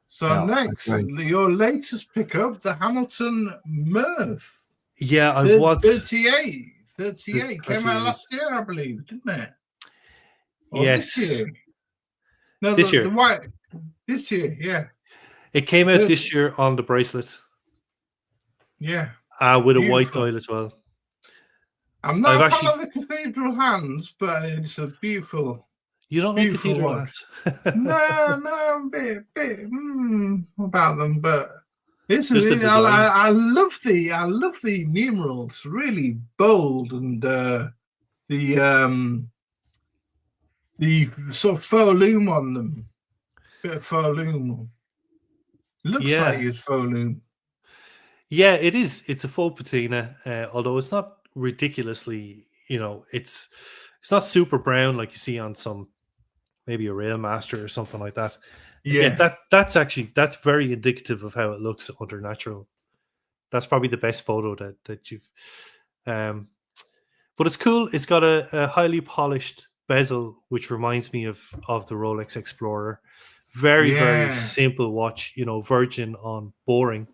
So next, your latest pickup, the Hamilton Murph. Yeah, I've watched 38. 38 came out last year, I believe, didn't it? Or yes. This year. No, this year. The white. This year, yeah. It came out this year on the bracelet. Yeah. With a white dial as well. I'm not a fan of the cathedral hands, but it's a beautiful. You don't like Beautiful cathedral watch. hands? No, I'm a bit about them, but it's Just the design. I love the numerals, really bold, and the sort of faux loom on them, bit of faux loom. Looks like it's faux loom. Yeah, it is. It's a faux patina, although it's not ridiculously. It's not super brown like you see on some. Maybe a Rail Master or something like that. Yeah, that's very indicative of how it looks under natural. That's probably the best photo that you've. But it's cool. It's got a highly polished bezel, which reminds me of the Rolex Explorer. Very simple watch. Virgin on boring.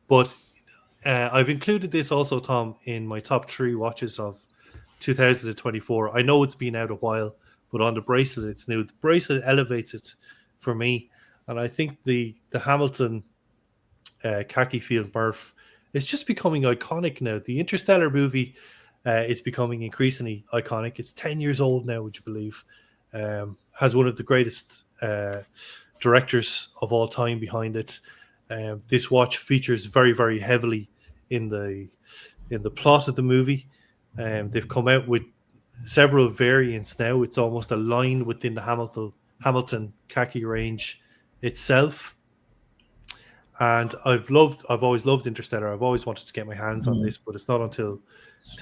But I've included this also, Tom, in my top 3 watches of 2024. I know it's been out a while. But on the bracelet, it's new. The bracelet elevates it for me. And I think the Hamilton khaki field Murph is just becoming iconic now. The Interstellar movie is becoming increasingly iconic. It's 10 years old now, would you believe? Has one of the greatest directors of all time behind it. This watch features very, very heavily in the plot of the movie. They've come out with several variants now. It's almost a line within the Hamilton khaki range itself. And I've always loved Interstellar. I've always wanted to get my hands on this, but it's not until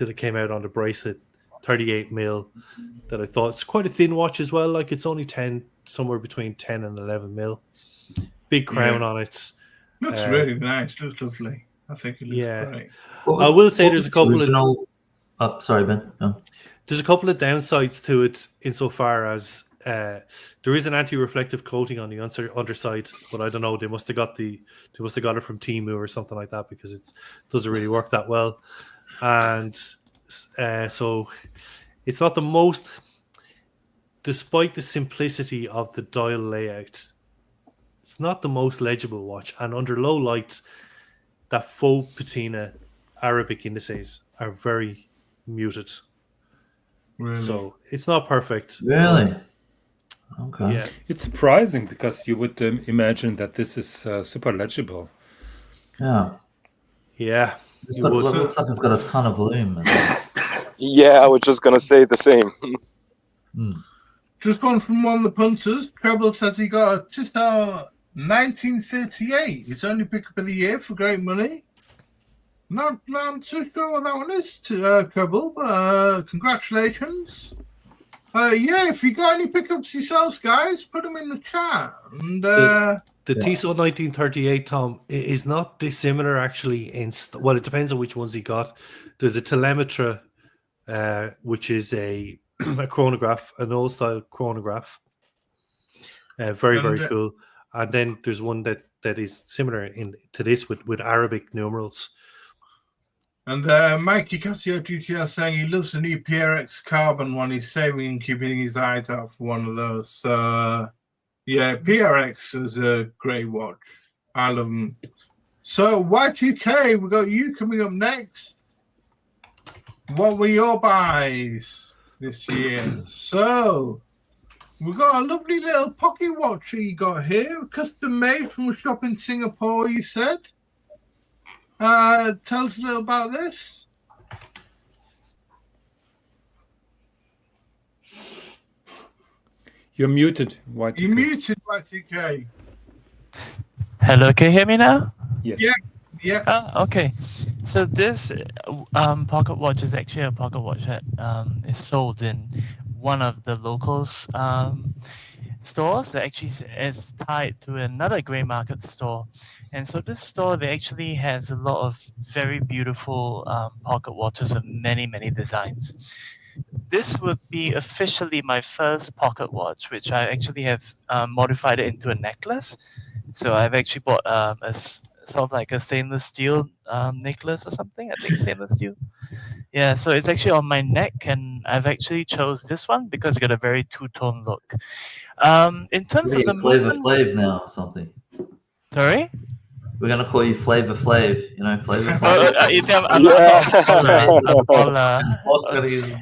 it came out on the bracelet, 38 mil, that I thought it's quite a thin watch as well. Like it's only somewhere between 10 and 11 mil. Big crown on it. Looks really nice. Looks lovely. I think it looks great. I will say there's a couple of. Sorry, Ben. No. There's a couple of downsides to it insofar as there is an anti-reflective coating on the underside, but I don't know. They must have got it from Temu or something like that, because it doesn't really work that well, and so it's not the most. Despite the simplicity of the dial layout, it's not the most legible watch, and under low lights, that faux patina Arabic indices are very muted. Really? So it's not perfect. Really? Okay. Yeah. It's surprising because you would imagine that this is super legible. Yeah. Yeah. It looks like it's got a ton of volume. Yeah, I was just going to say the same. Just gone from one of the punters. Treble says he got a Tissot 1938. It's only pickup of the year for great money. Not too sure what that one is, Treble, but congratulations. If you got any pickups yourselves, guys, put them in the chat. And the Tissot 1938, Tom, is not dissimilar actually. Well, it depends on which ones he got. There's a Telemetra, which is a chronograph, an old style chronograph. Very cool. And then there's one that is similar to this with Arabic numerals. And Mikey Casio GTR saying he loves the new PRX Carbon one. He's saving and keeping his eyes out for one of those. So, PRX is a great watch. I love them. So, Y2K, we got you coming up next. What were your buys this year? So, we've got a lovely little pocket watch that you got here, custom made from a shop in Singapore, you said. Tell us a little about this. You're muted, Y2K. You're muted, Y2K. Hello, can you hear me now? Yes. Yeah. Okay. So this pocket watch is actually a pocket watch that is sold in one of the locals stores that actually is tied to another grey market store. And so this store, they actually has a lot of very beautiful pocket watches of many, many designs. This would be officially my first pocket watch, which I actually have modified it into a necklace. So I've actually bought a sort of like a stainless steel necklace or something. I think stainless steel. Yeah, so it's actually on my neck, and I've actually chose this one because it's got a very two-tone look. In terms of the Flavor movement, Flav now or something. sorry. We're gonna call you Flavor Flav. You know, Flavor Oh, Flav. you think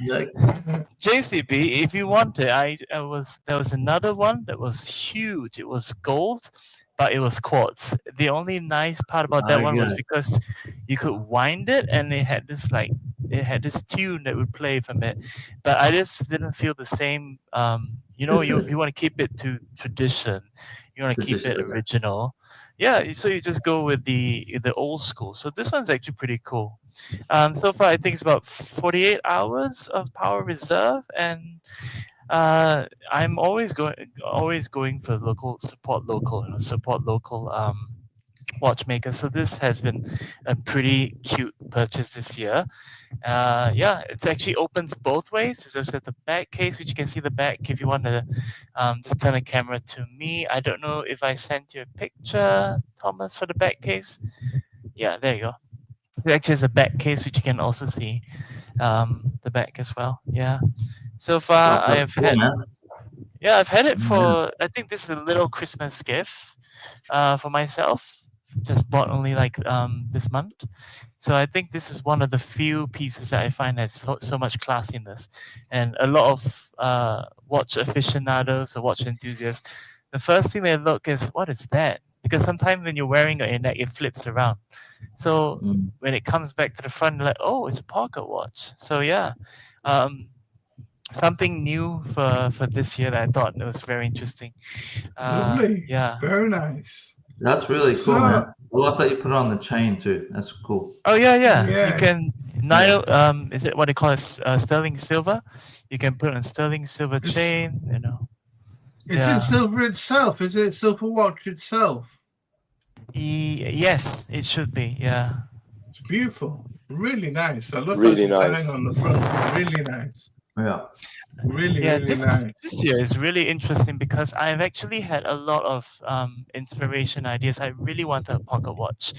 Yeah. JCB, if you want it, there was another one that was huge. It was gold, but it was quartz. The only nice part about that one was Okay. because you could wind it, and it had this tune that would play from it. But I just didn't feel the same. You want to keep it to tradition. You want to keep it Tradition, okay. original. Yeah, so you just go with the old school. So this one's actually pretty cool. So far, I think it's about 48 hours of power reserve, and I'm always going for support local watchmakers. So this has been a pretty cute purchase this year. Yeah, it actually opens both ways. There's also the back case, which you can see the back if you want to just turn the camera to me. I don't know if I sent you a picture, Thomas, for the back case. Yeah, there you go. It actually has a back case, which you can also see the back as well. Yeah. So far, I have had. Yeah, I've had it for. I think this is a little Christmas gift for myself. Just bought only like this month. So I think this is one of the few pieces that I find has so much classiness, and a lot of watch aficionados or watch enthusiasts. The first thing they look is, what is that? Because sometimes when you're wearing it on your neck, it flips around. So when it comes back to the front, like, oh, it's a pocket watch. So yeah, something new for this year that I thought was very interesting. Lovely. Yeah. Very nice. That's really cool, man. I love that you put it on the chain too. That's cool. Oh yeah. Yeah. You can is it what they call it? Sterling silver. You can put it on sterling silver chain. You know. Is it silver itself? Is it silver watch itself? Yes, it should be. Yeah. It's beautiful. Really nice. I love Really that design nice. on the front. Really nice. Yeah. Really This nice. this year is really interesting because I've actually had a lot of inspiration ideas. I really wanted a pocket watch,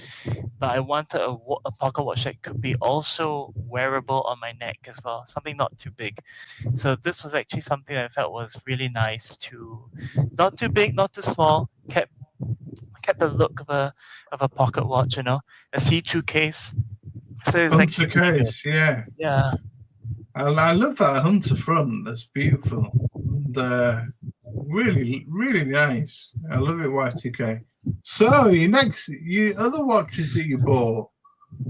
but I wanted a pocket watch that could be also wearable on my neck as well, something not too big. So this was actually something that I felt was really nice to, not too big, not too small, kept the look of a pocket watch, you know, a see-through case. So it's Hunter actually case, yeah. Yeah. I love that Hunter front. That's beautiful. And, really, really nice. I love it, Y2K. So, your other watches that you bought.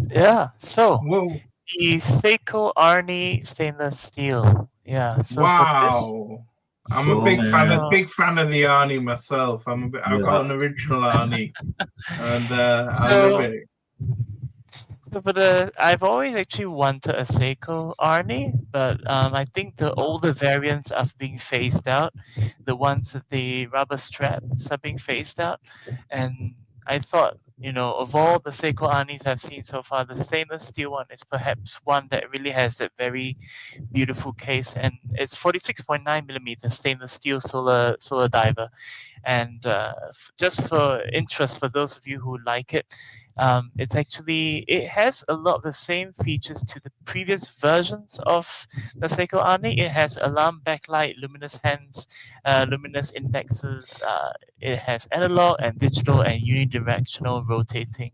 Yeah. So Whoa. the Seiko Arni stainless steel. Yeah. So Wow. I'm a big fan of the Arnie myself. I've got an original Arnie, and I love it. So I've always actually wanted a Seiko Arnie, but I think the older variants are being phased out. The ones with the rubber straps are being phased out, and I thought, you know, of all the Seiko Arnis I've seen so far, the stainless steel one is perhaps one that really has that very beautiful case, and it's 46.9 millimeter stainless steel solar diver. And just for interest, for those of you who like it, it has a lot of the same features to the previous versions of the Seiko Arni. It has alarm backlight, luminous hands, luminous indexes. It has analog and digital and unidirectional rotating.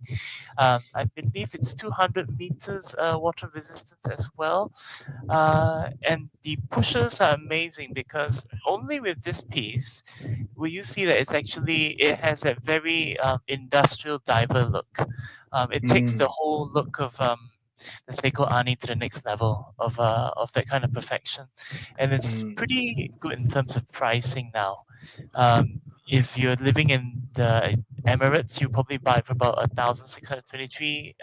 I believe it's 200 meters water resistance as well. And the pushers are amazing because only with this piece will you see that it has a very industrial diver look. It takes the whole look of the Seiko Arni to the next level of that kind of perfection, and it's pretty good in terms of pricing now. If you're living in the Emirates, you probably buy it for about 1,623.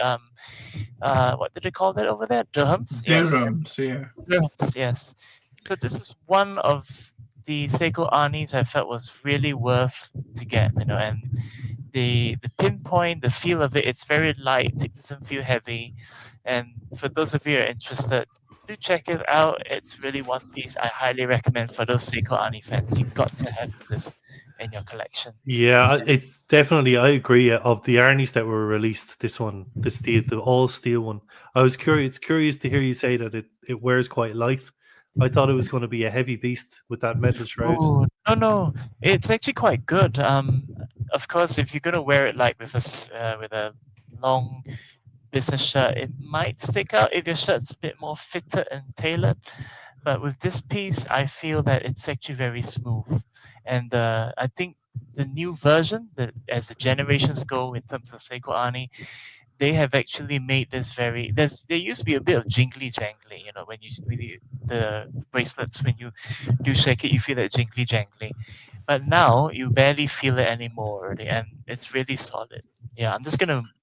What did they call that over there? Dirhams. Dirhams, yeah. Dirhams, yes. So this is one of the Seiko Arnis I felt was really worth to get, you know, and the pinpoint, the feel of it's very light, it doesn't feel heavy. And for those of you who are interested, do check it out. It's really one piece I highly recommend for those Seiko Arni fans. You've got to have this in your collection. Yeah, it's definitely, I agree. Of the Arnis that were released, this one, the all steel one, I was curious to hear you say that it wears quite light. I thought it was going to be a heavy beast with that metal shroud. Oh, no, it's actually quite good. of course, if you're gonna wear it like with with a long business shirt, it might stick out if your shirt's a bit more fitted and tailored. But with this piece, I feel that it's actually very smooth, and I think the new version, as the generations go in terms of Seiko Ani, they have actually made this very. There used to be a bit of jingly jangly, you know, when the bracelets, when you do shake it, you feel it jingly jangly, but now you barely feel it anymore, already, and it's really solid. Yeah,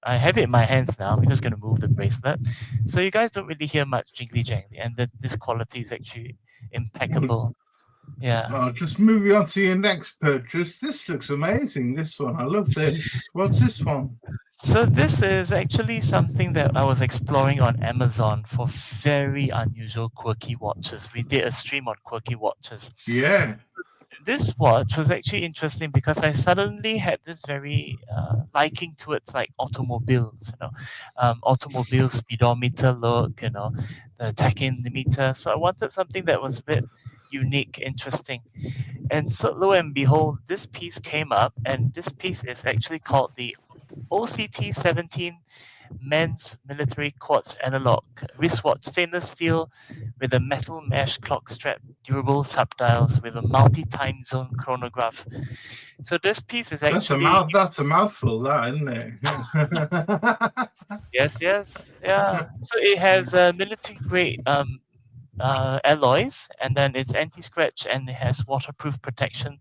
I have it in my hands now. I'm just gonna move the bracelet, so you guys don't really hear much jingly jangly, and this quality is actually impeccable. Yeah. Well, just moving on to your next purchase. This looks amazing. This one, I love this. What's this one? So this is actually something that I was exploring on Amazon for very unusual quirky watches. We did a stream on quirky watches. Yeah. This watch was actually interesting because I suddenly had this very liking towards like automobiles, automobile speedometer look, the tachymeter. So I wanted something that was a bit unique, interesting. And so lo and behold, this piece came up, and this piece is actually called the OCT 17 men's military quartz analog wristwatch, stainless steel with a metal mesh clock strap, durable subdials with a multi-time zone chronograph. So this piece is actually that's a mouthful, that, isn't it? yes, yeah. So it has military grade alloys, and then it's anti-scratch, and it has waterproof protection.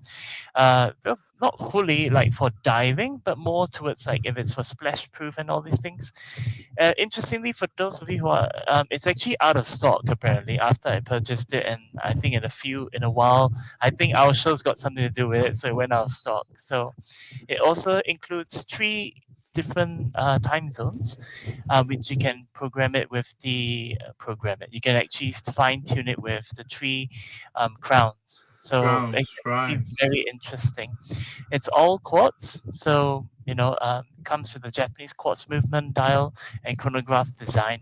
Well, not fully like for diving, but more towards like if it's for splash proof and all these things. Interestingly, for those of you who are, it's actually out of stock apparently after I purchased it, and I think in a while, I think our show's got something to do with it, so it went out of stock. So it also includes 3 different time zones, which you can program it with you can actually fine tune it with the 3 crowns. So it's right. very interesting. It's all quartz, so comes with the Japanese quartz movement, dial, and chronograph design.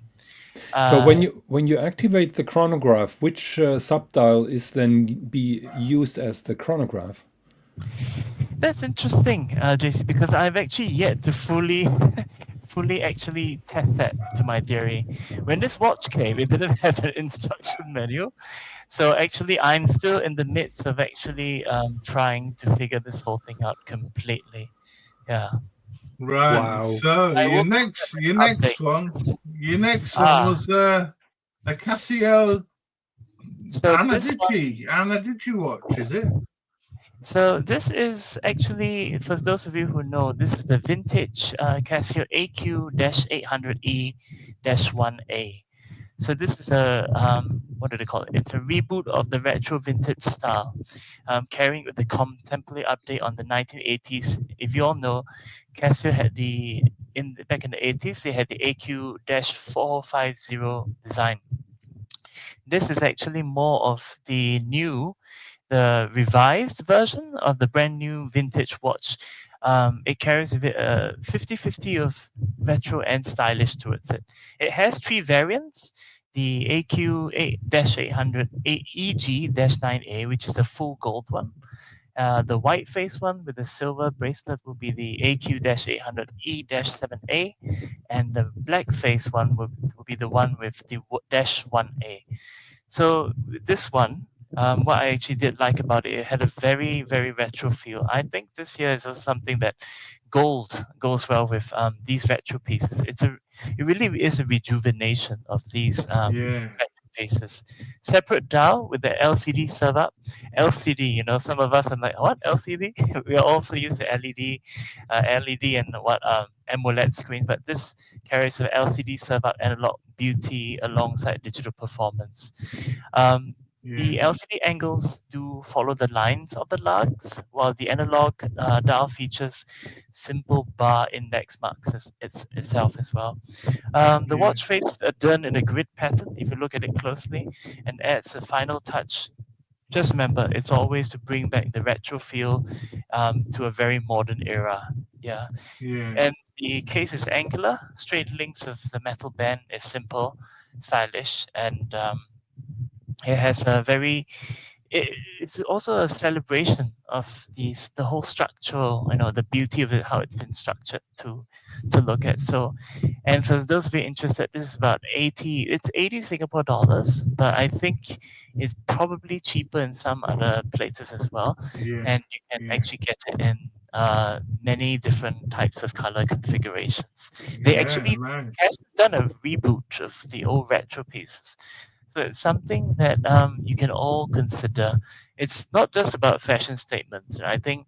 So when you activate the chronograph, which subdial is then be used as the chronograph? That's interesting, JC, because I've actually yet to fully actually test that to my theory. When this watch came, it didn't have an instruction manual. So actually, I'm still in the midst of actually trying to figure this whole thing out completely. Yeah. Right. Wow. So your next one was a Casio Anadici watch, is it? So this is actually, for those of you who know, this is the vintage Casio AQ-800E-1A. So this is a, what do they call it? It's a reboot of the retro vintage style, carrying with the contemporary update on the 1980s. If you all know, Casio had back in the 80s, they had the AQ-450 design. This is actually more of the revised version of the brand new vintage watch. It carries with it a 50-50 of retro and stylish towards it. It has 3 variants. The AQ-800 EG-9A, which is the full gold one. The white face one with the silver bracelet will be the AQ-800 E-7A, and the black face one will be the one with the -1A. So this one, what I actually did like about it, it had a very, very retro feel. I think this year is also something that gold goes well with these retro pieces. It really is a rejuvenation of these retro pieces. Separate dial with the LCD serve up. LCD, some of us are like, what, LCD? We also use the LED and AMOLED screen, but this carries an LCD serve up analog beauty alongside digital performance. The LCD angles do follow the lines of the lugs, while the analog dial features simple bar index marks itself as well. The watch face are done in a grid pattern, if you look at it closely, and adds a final touch. Just remember, it's always to bring back the retro feel to a very modern era. Yeah. And the case is angular, straight links with the metal band is simple, stylish, and it has a very it's also a celebration of the whole structural, the beauty of it, how it's been structured to look at. So, and for those of you interested, this is about 80 Singapore dollars, but I think it's probably cheaper in some other places as well. Yeah. And you can actually get it in many different types of color configurations. They actually nice. has done a reboot of the old retro pieces. So it's something that you can all consider. It's not just about fashion statements. I think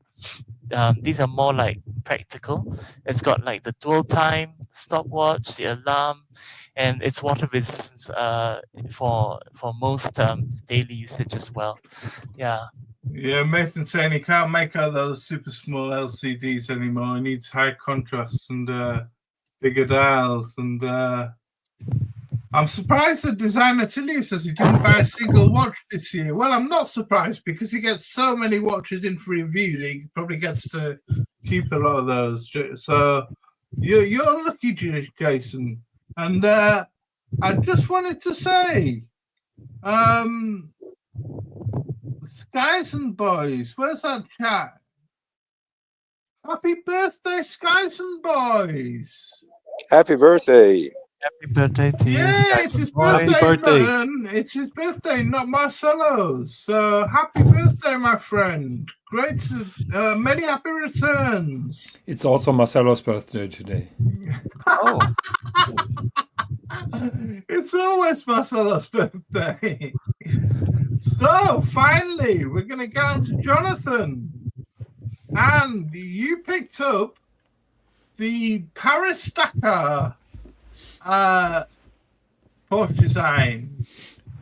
these are more like practical. It's got like the dwell time, stopwatch, the alarm, and it's water resistance for most daily usage as well. Yeah. Yeah, Nathan saying he can't make out those super small LCDs anymore. He needs high contrast and bigger dials. And I'm surprised the designer Tilly says he didn't buy a single watch this year. Well, I'm not surprised because he gets so many watches in for review that he probably gets to keep a lot of those. So you're lucky, Jason. And I just wanted to say, Skies and Boys, where's that chat? Happy birthday, Skies and Boys! Happy birthday! Happy birthday to you. Yeah, it's his birthday. It's his birthday, not Marcelo's. So happy birthday, my friend. Great, many happy returns. It's also Marcelo's birthday today. Oh. It's always Marcelo's birthday. So finally, we're going to get on to Jonathan. And you picked up the Paris Dakar Porsche design.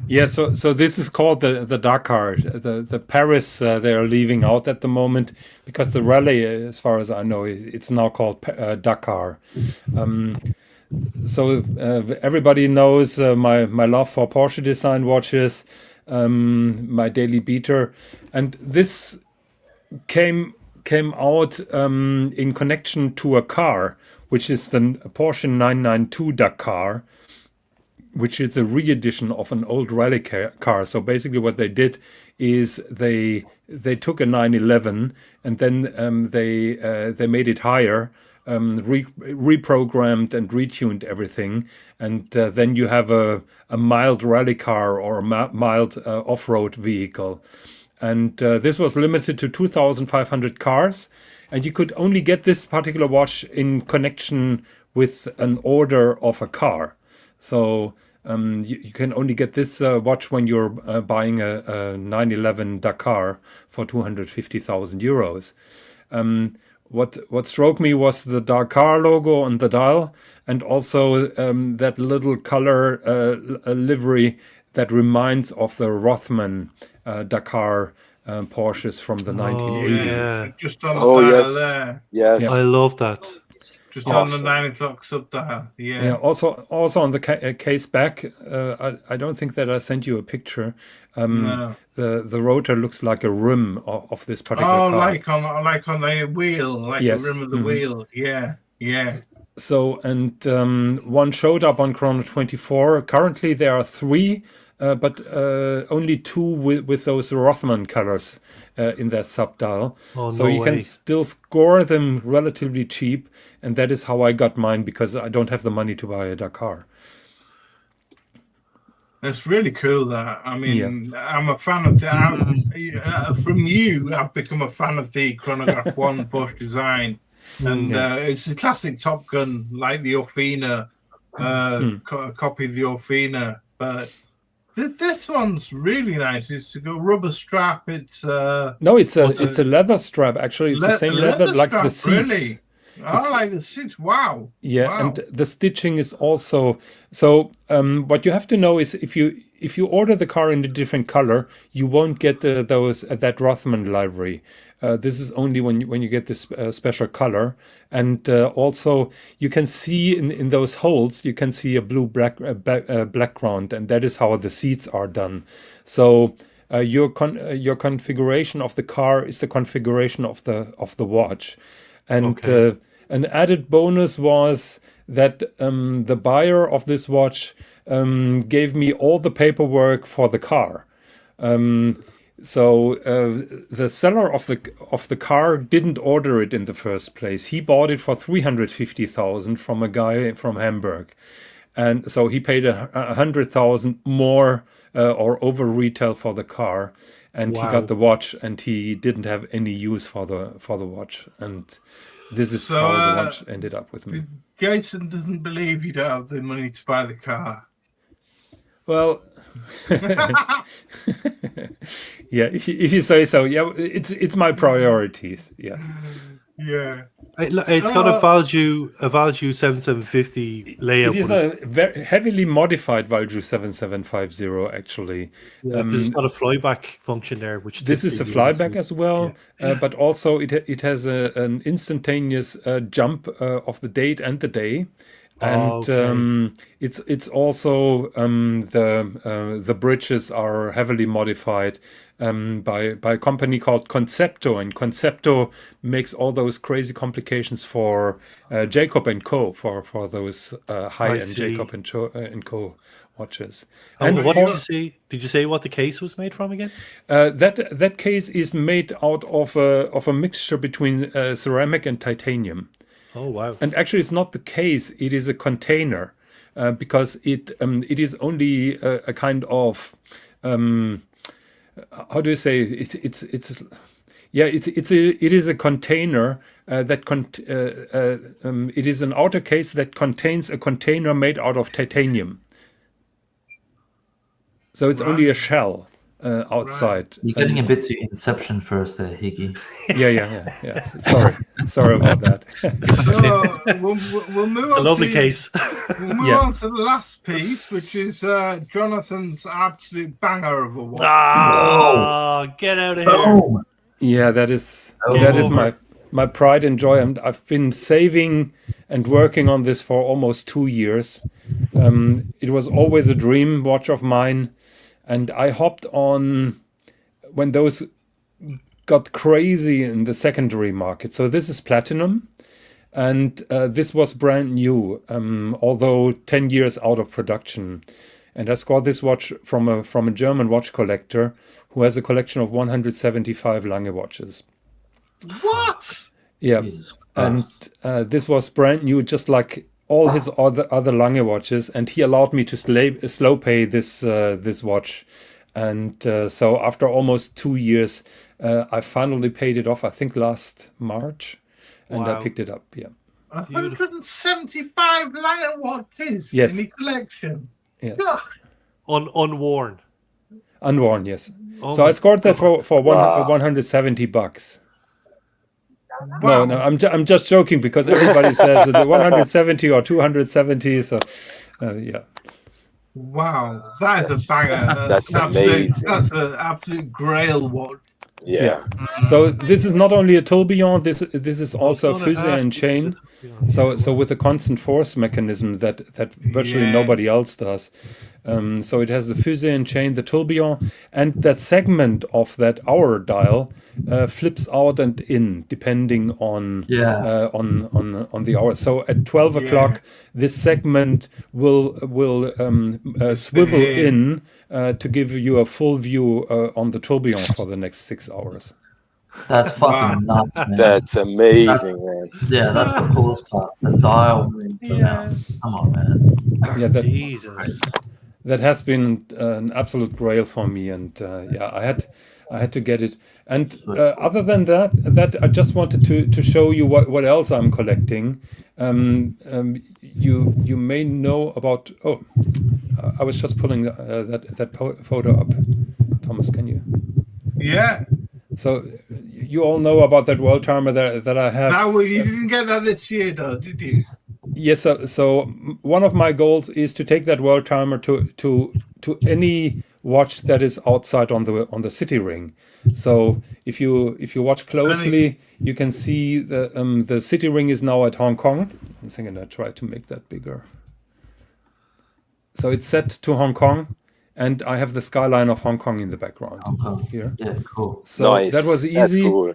Yeah, so this is called the Dakar. The Paris they are leaving out at the moment because the rally, as far as I know, it's now called Dakar. So everybody knows my love for Porsche design watches, my daily beater, and this came out in connection to a car, which is the Porsche 992 Dakar, which is a re-edition of an old rally car. So basically what they did is they took a 911 and then they made it higher, reprogrammed and retuned everything, and then you have a mild rally car or a mild off-road vehicle. And this was limited to 2,500 cars, and you could only get this particular watch in connection with an order of a car. So you can only get this watch when you're buying a 911 Dakar for 250,000 euros. What struck me was the Dakar logo on the dial, and also that little color livery that reminds of the Rothman Dakar Porsches from the 1980s. Yeah. Just on the dial yes. there. Yes. I love that. Just on the 9 o'clock sub dial. Yeah. Yeah. Also on the case back, I don't think that I sent you a picture. No. The rotor looks like a rim of this particular car. like on the wheel, like Yes. the rim of the wheel. Yeah. Yeah. So, and one showed up on Chrono 24. Currently, there are 3, but only 2 with those Rothman colors in their subdial. Oh, so no you way. can still score them relatively cheap, and that is how I got mine, because I don't have the money to buy a Dakar. It's really cool that. I mean, I'm a fan of from you, I've become a fan of the Chronograph 1 Porsche design. And it's a classic Top Gun, like the Orfina, copy of the Orfina. But this one's really nice. It's a rubber strap. It's no, it's a leather strap. Actually, it's the same leather like the seats. Really? I like the seats. Wow. Yeah, wow. and the stitching is also so. What you have to know is if you order the car in a different color, you won't get that Rothman livery. This is only when you get this special color, and also you can see in those holes you can see a blue background, and that is how the seats are done. So your configuration of the car is the configuration of the watch, and an added bonus was that the buyer of this watch gave me all the paperwork for the car. So the seller of the car didn't order it in the first place. He bought it for 350,000 from a guy from Hamburg, and so he paid 100,000 more or over retail for the car, and he got the watch, and he didn't have any use for the watch, and this is how the watch ended up with me. Jason doesn't believe you don't have the money to buy the car. Well, yeah, if you say so, yeah, it's my priorities. Yeah, Yeah. It's got a Valju 7750 layout. it is a very heavily modified Valju 7750 actually. It's got a flyback function there, which This is a flyback as well, but also it has an instantaneous jump of the date and the day. And it's also the bridges are heavily modified by a company called Concepto, and Concepto makes all those crazy complications for Jacob and Co. for those high-end Jacob and Co. watches. And what did you say? Did you say what the case was made from again? That case is made out of a mixture between ceramic and titanium. Oh wow! And actually, it's not the case; it is a container, because it is only a kind of how do you say it? It is a container it is an outer case that contains a container made out of titanium. So it's only a shell outside. You're getting a bit too Inception first there, Higgy. Yeah. Sorry about that. So we'll move It's on a lovely to, case. We'll move on to the last piece, which is Jonathan's absolute banger of a watch. Get out of here! Yeah, that is my pride and joy. And I've been saving and working on this for almost 2 years. It was always a dream watch of mine. And I hopped on when those got crazy in the secondary market. So this is platinum, and this was brand new, although 10 years out of production. And I scored this watch from a German watch collector who has a collection of 175 Lange watches. What? Yeah, and this was brand new, just like all his other Lange watches, and he allowed me to slow pay this watch, and so after almost 2 years, I finally paid it off. I think last March, and I picked it up. Yeah, 175 Lange watches Yes. in the collection. Yes. Unworn. Unworn. Yes. Oh So my I scored that for Wow. $170. Wow. No, I'm just joking because everybody says the 170 or 270. So, yeah. Wow, that is a banger. That's absolute, amazing. that's an absolute grail watch. Yeah. So this is not only a tourbillon. This is also a fusée and chain. So with a constant force mechanism that virtually Yeah. nobody else does. So it has the fusée and chain, the tourbillon, and that segment of that hour dial flips out and in depending on on the hour. So at 12 o'clock, this segment will swivel in to give you a full view on the tourbillon for the next 6 hours. That's fucking nuts, man. That's amazing, man. Yeah, that's the coolest part. The dial moves around. Come on, man. Yeah, Jesus. that has been an absolute grail for me, and I had to get it. And other than that I just wanted to show you what else I'm collecting. You may know about. Oh, I was just pulling that photo up. Thomas, can you? Yeah. So you all know about that world timer that I have. You didn't get that this year, though, did you? Yes, so one of my goals is to take that world timer to any watch that is outside on the city ring. So if you watch closely, you can see the city ring is now at Hong Kong. I'm thinking I try to make that bigger. So it's set to Hong Kong, and I have the skyline of Hong Kong in the background here. Yeah, cool. So Nice. that was That's easy. cool.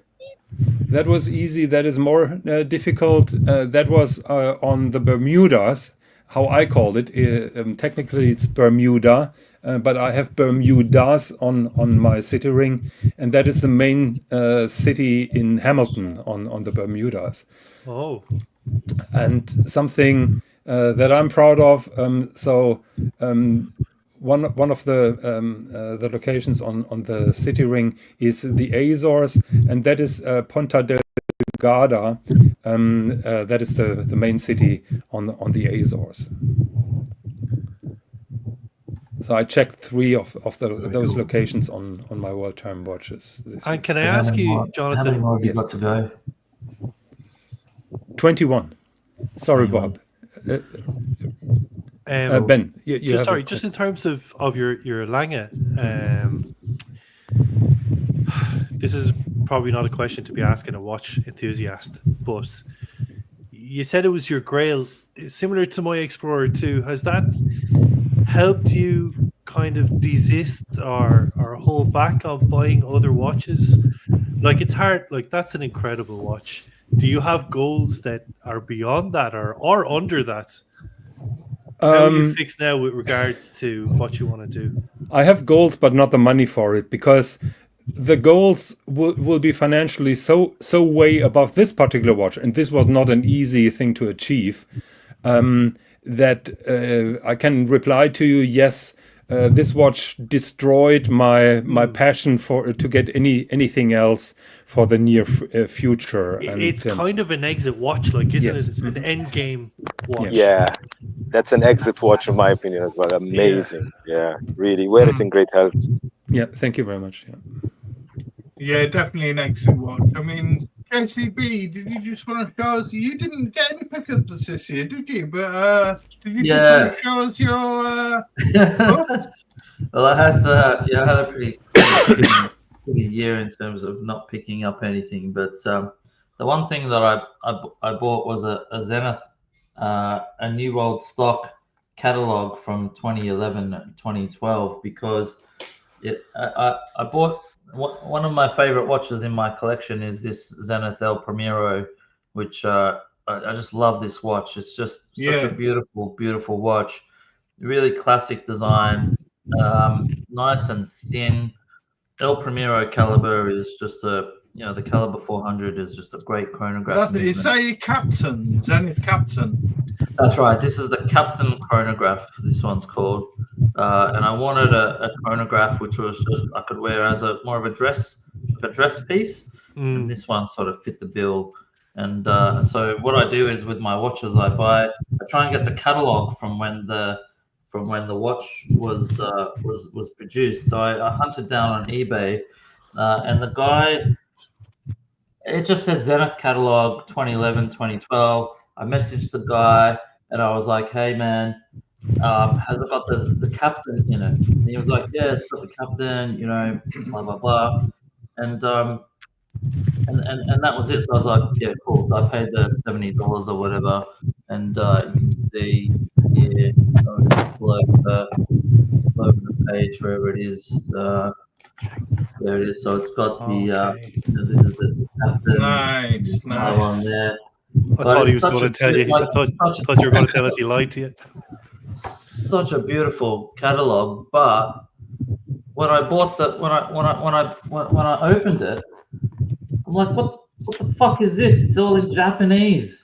That was easy. That is more difficult. That was on the Bermudas. how I called it. Technically, it's Bermuda, but I have Bermudas on my city ring, and that is the main city in Hamilton on the Bermudas. Oh, And something that I'm proud of. One of the locations on the city ring is the Azores, and that is Ponta Delgada. That is the main city on the Azores. So I checked 3 of those locations on my world time watches. and can I ask you, How many Jonathan? more have you Yes. got to go? 21. Sorry, Bob. Ben, you just have sorry, just in terms of your Lange, this is probably not a question to be asking a watch enthusiast, but you said it was your Grail, similar to my Explorer 2. Has that helped you kind of desist or hold back on buying other watches? Like, it's hard. Like, that's an incredible watch. Do you have goals that are beyond that or under that? How are you fixed now with regards to what you want to do? I have goals, but not the money for it, because the goals will be financially so way above this particular watch, and this was not an easy thing to achieve, that I can reply to you, yes, this watch destroyed my passion to get anything else for the near future. And, it's kind of an exit watch, like, isn't yes. it? It's an end game watch. Yeah, that's an exit watch in my opinion as well. Amazing. Yeah, really. Wear it in great health. Yeah, thank you very much. Yeah. Yeah, definitely an exit watch. I mean, KCB, did you just want to show us? You didn't get any pickups this year, did you? But did you just want to show us your? Well, I had a pretty good year in terms of not picking up anything. But the one thing that I bought was a Zenith, a new old stock catalog from 2011 and 2012, because I bought. One of my favorite watches in my collection is this Zenith El Primero, which I just love this watch. It's just such a beautiful watch. Really classic design, nice and thin. El Primero caliber is just the caliber 400 is just a great chronograph. Is that your Captain, Zenith Captain? That's right. This is the Captain chronograph. This one's called, and I wanted a chronograph which was just I could wear as more of a dress piece. And this one sort of fit the bill. And so what I do is with my watches, I try and get the catalog from when the watch was produced. So I hunted down on eBay, and the guy, it just said Zenith catalog 2011, 2012. I messaged the guy and I was like, "Hey man, has it got the Captain in it?" And he was like, "Yeah, it's got the Captain, blah blah blah." And that was it. So I was like, "Yeah, cool." So I paid the $70 or whatever, and you can see here below the page wherever it is. There it is. So it's got this is the Captain. Nice. On there. I thought he was going to tell you. I thought you were going to tell us he lied to you. Such a beautiful catalog, but when I opened it, I'm like, what the fuck is this? It's all in Japanese.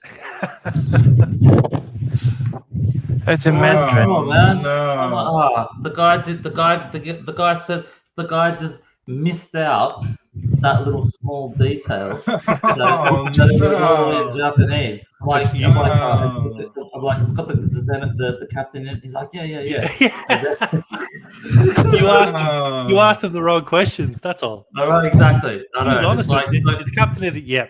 It's in Mandarin. Oh man! No. The guy said the guy just missed out that little small detail that it was all in Japanese. I'm like, it's got the Captain in it. He's like, yeah. You asked him the wrong questions. That's all. All right, exactly. I know. He's honest. Like, Is Captain in it? Yeah.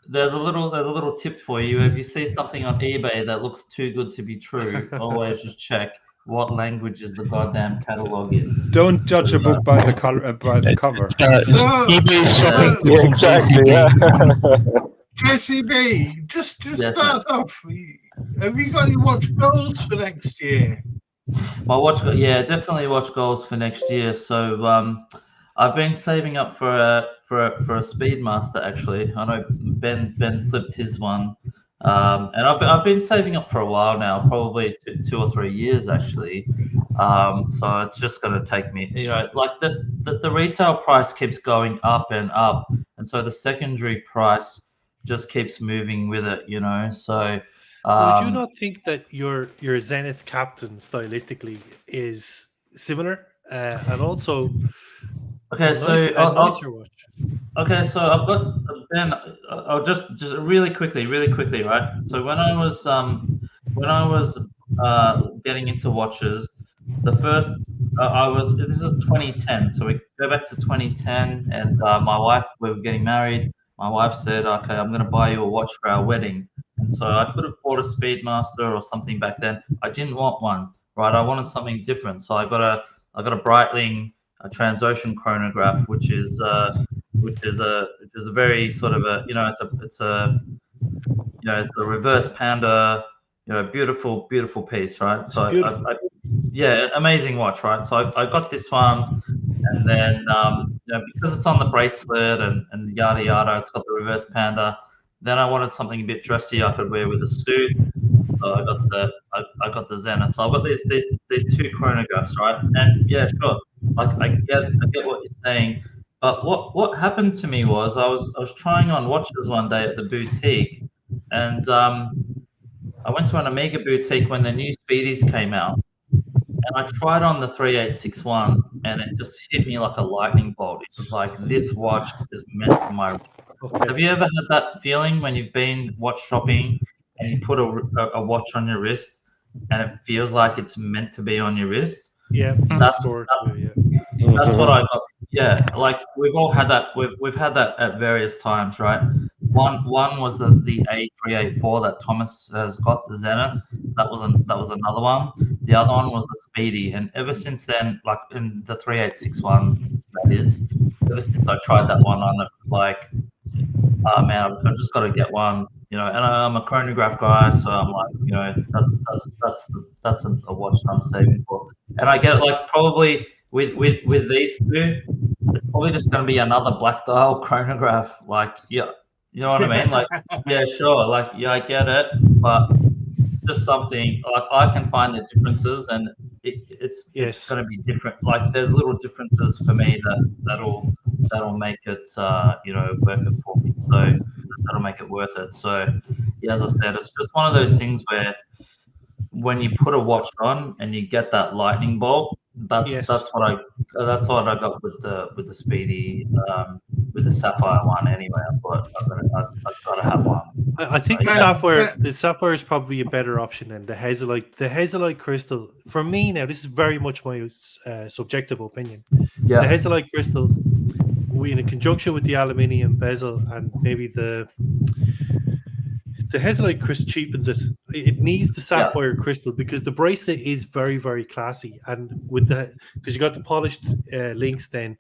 There's a little tip for you. If you see something on eBay that looks too good to be true, always just check what language is the goddamn catalog in. Don't judge a book by the color, by the cover. eBay shopping Yeah, tips and exactly. Yeah. KCB, just Yes, start off. Have you got any watch goals for next year? Definitely watch goals for next year. So I've been saving up for a Speedmaster. Actually, I know Ben flipped his one. And I've been saving up for a while now, probably 2 or 3 years actually. So it's just going to take me, like the retail price keeps going up and up, and so the secondary price just keeps moving with it, So Would you not think that your Zenith Captain stylistically is similar, and also okay, a nicer watch? Okay, so I've got then I'll just really quickly, right? So when I was getting into watches, the first this is 2010. So we go back to 2010, and my wife, we were getting married. My wife said, "Okay, I'm going to buy you a watch for our wedding." And so I could have bought a Speedmaster or something back then. I didn't want one, right? I wanted something different. So I got a Breitling, a Transocean chronograph, which is a very sort of it's a reverse panda, beautiful piece, right? It's So beautiful. yeah, amazing watch, right? So I got this one, and then because it's on the bracelet and yada yada, it's got the reverse panda. Then I wanted something a bit dressy I could wear with a suit. So I got the Zenith. So I've got these two chronographs, right? And yeah, sure, like I get what you're saying. But what happened to me was I was trying on watches one day at the boutique, and I went to an Omega boutique when the new Speedies came out, and I tried on the 3861, and it just hit me like a lightning bolt. It was like, this watch is meant for my. Okay. Have you ever had that feeling when you've been watch shopping and you put a watch on your wrist and it feels like it's meant to be on your wrist? Yeah, That's what I got. Yeah, like we've all had that. We've had that at various times, right? One was the A384 that Thomas has got, the Zenith. That was another one. The other one was the Speedy, and ever since then, like in the 3861, that is, ever since I tried that one on it, like, oh man, I've just got to get one, And I'm a chronograph guy, so I'm like, that's a watch that I'm saving for, and I get like probably with these two, it's probably just going to be another black dial chronograph, like, yeah, you know what I mean? Like, yeah, sure, like, yeah, I get it, but just something like I can find the differences, and it's going to be different. Like, there's little differences for me that'll make it worth it for me. So that'll make it worth it. So yeah, as I said, it's just one of those things where when you put a watch on and you get that lightning bolt, that's what I got with the Speedy, with the Sapphire one. Anyway, I thought I've got to have one. I think the sapphire is probably a better option than the Hazelite. The Hazelite crystal, for me now, this is very much my subjective opinion. Yeah. The Hazelite crystal, in conjunction with the aluminium bezel and maybe the Hazelite crystal cheapens it. It needs the sapphire crystal because the bracelet is very, very classy, and because you got the polished links, then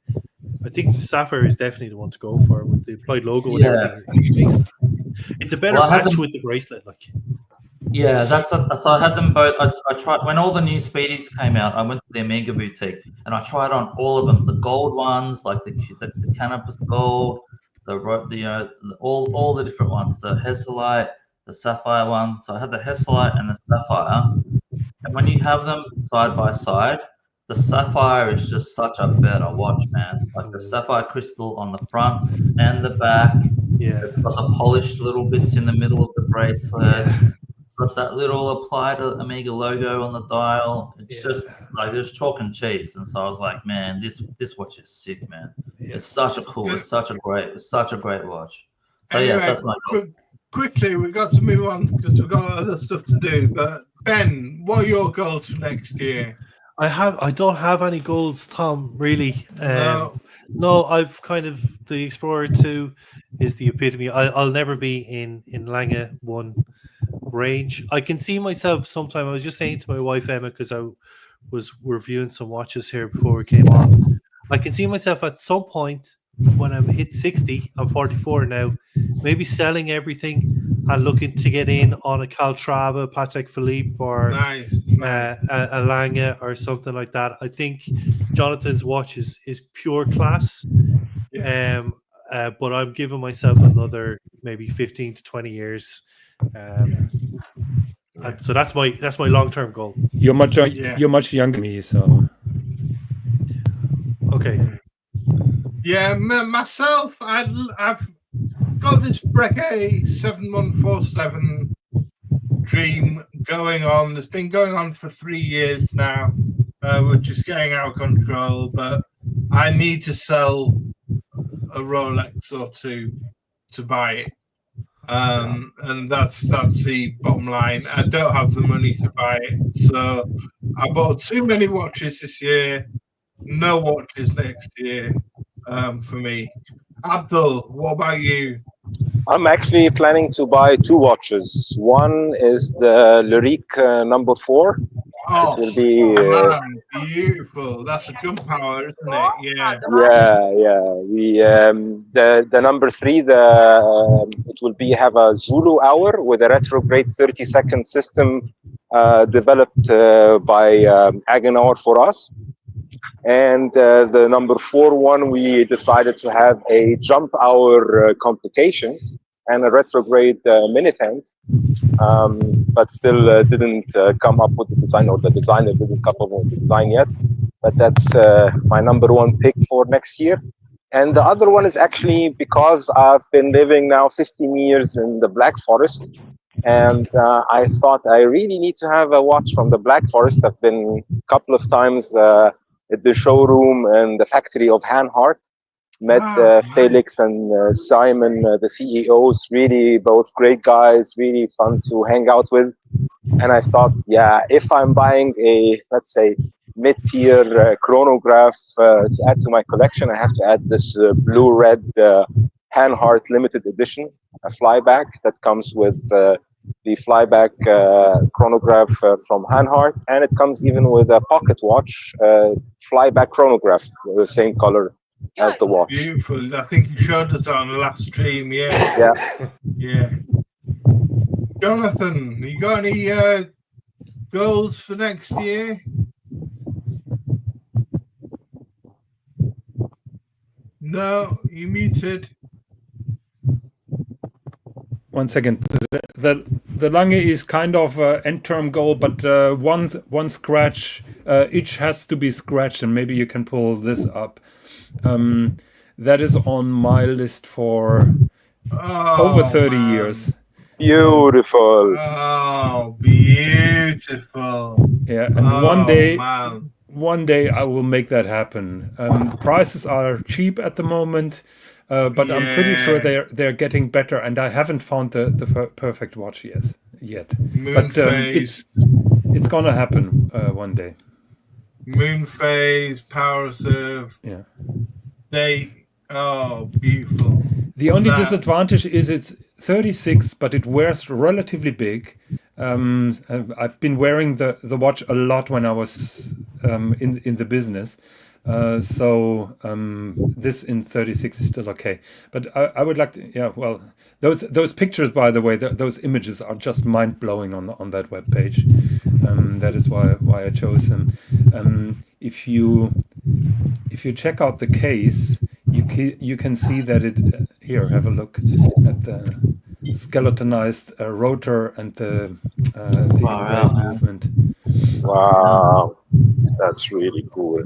I think the sapphire is definitely the one to go for with the applied logo and everything. It's a better match with the bracelet, like. Yeah, so I had them both. I tried when all the new Speedies came out. I went to the Omega boutique and I tried on all of them. The gold ones, like the Canopus gold, all the different ones. The Hesalite, the Sapphire one. So I had the Hesalite and the Sapphire. And when you have them side by side, the Sapphire is just such a better watch, man. Like the Sapphire crystal on the front and the back. Yeah. It's got the polished little bits in the middle of the bracelet. Yeah. Got that little applied Omega logo on the dial. It's just like there's chalk and cheese. And so I was like, man, this watch is sick, man. Yeah. It's such a great watch. So anyway, that's my quickly, we've got to move on because we've got other stuff to do. But Ben, what are your goals for next year? I don't have any goals, Tom, really. No, I've kind of, the Explorer 2 is the epitome. I'll never be in Lange 1 range. I can see myself sometime. I was just saying to my wife Emma, because I was reviewing some watches here before we came on. I can see myself at some point when I'm hit 60, I'm 44 now, maybe selling everything and looking to get in on a Calatrava, Patek Philippe, or a Lange or something like that. I think Jonathan's watch is pure class. But I'm giving myself another maybe 15 to 20 years So that's my long-term goal. You're much Yeah. you're much younger than me, so Okay. Yeah, myself, I've got this Breguet 7147 dream going on. It's been going on for 3 years now, which is getting out of control. But I need to sell a Rolex or two to buy it, and that's the bottom line. I don't have the money to buy it, so I bought too many watches this year. No watches next year for me. Abdul, what about you? I'm actually planning to buy 2 watches. One is the Lyrique number 4. Oh, It will be man, beautiful. That's a gunpowder, isn't it? Yeah. We the number 3. It will be have a Zulu hour with a retrograde 30-second system developed by Agenauer for us. And the number 4 one, we decided to have a jump hour complication and a retrograde minute hand, but still didn't come up with the design, or the designer didn't come up with the design yet. But that's my number 1 pick for next year. And the other one is actually because I've been living now 15 years in the Black Forest, and I thought I really need to have a watch from the Black Forest. I've been a couple of times at the showroom and the factory of Hanhart, met Felix and Simon, the CEOs, really both great guys, really fun to hang out with. And I thought, yeah, if I'm buying a, let's say, mid-tier chronograph to add to my collection, I have to add this blue-red Hanhart limited edition, a flyback that comes with the flyback chronograph from Hanhart, and it comes even with a pocket watch flyback chronograph, the same color as the watch. Beautiful. I think you showed us on the last stream. Yeah. Yeah. Yeah. Jonathan, you got any goals for next year? No, you muted. 1 second. The Lange is kind of an end-term goal, but one scratch, each has to be scratched, and maybe you can pull this up. That is on my list for over 30 years. Beautiful. Oh, beautiful. Yeah, and one day I will make that happen. The prices are cheap at the moment, but I'm pretty sure they're getting better, and I haven't found the perfect watch yet. But it's gonna happen one day. Moon phase, power reserve. Yeah. Beautiful. The only disadvantage is it's 36, but it wears relatively big. I've been wearing the watch a lot when I was in the business. So this in 36 is still okay. But I would like to, those pictures, by the way, those images are just mind-blowing on that web page. That is why I chose them. If you check out the case, you can see that it here. Have a look at the skeletonized rotor and the engraved movement. Wow, that's really cool.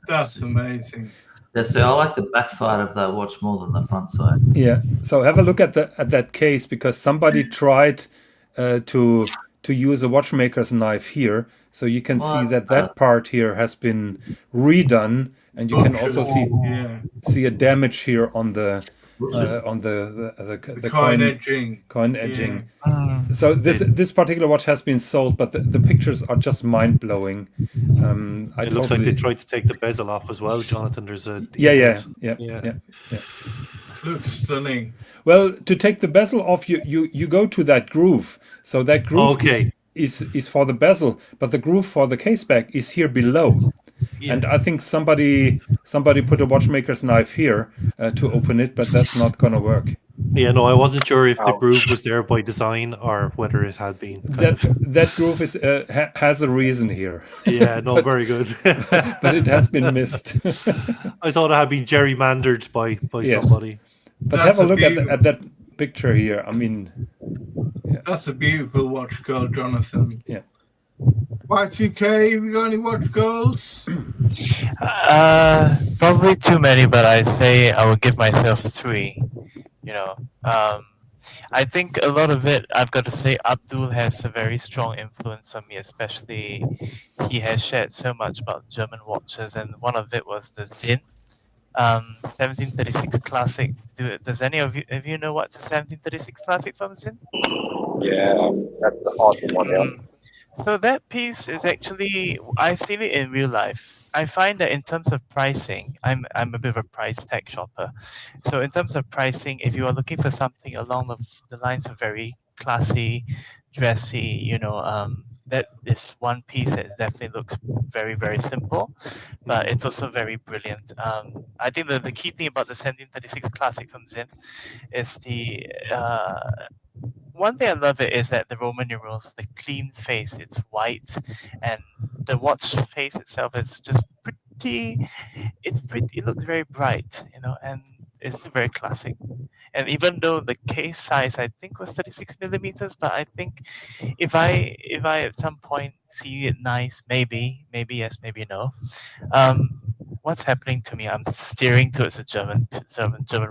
That's amazing. Yeah, so I like the back side of that watch more than the front side. Yeah. So have a look at that case, because somebody tried to use a watchmaker's knife here. So you can see that part here has been redone, and you can also see a damage here on the coin edging. Yeah. So this particular watch has been sold, but the pictures are just mind blowing. It looks like they tried to take the bezel off as well, Jonathan. There's a yeah. Looks stunning. Well, to take the bezel off, you go to that groove. So that groove is for the bezel, but the groove for the case back is here below. Yeah. And I think somebody put a watchmaker's knife here to open it, but that's not going to work. Yeah, no, I wasn't sure if the groove was there by design or whether it had been. That groove is has a reason here. Yeah, no, very good. But it has been missed. I thought it had been gerrymandered by somebody. But have a look at that picture here. I mean, That's a beautiful watch goal, Jonathan. Yeah. Y2K, have you got any watch goals? Probably too many, but I say I will give myself 3. I think a lot of it, I've got to say, Abdul has a very strong influence on me, especially he has shared so much about German watches, and one of it was the Zinn 1736 Classic. Does any of you know what's a 1736 Classic from Zinn? Yeah, that's the awesome one. Yeah. So that piece is actually, I've seen it in real life. I find that in terms of pricing, I'm a bit of a price tag shopper. So in terms of pricing, if you are looking for something along the lines of very classy, dressy, that is one piece that definitely looks very, very simple, but it's also very brilliant. I think the key thing about the 1736 Classic from Zinn is the one thing I love it is that the Roman numerals, the clean face, it's white, and the watch face itself is just pretty. It's pretty. It looks very bright, and it's very classic. And even though the case size I think was 36 millimeters, but I think if I at some point see it nice, maybe yes, maybe no. What's happening to me? I'm steering towards the German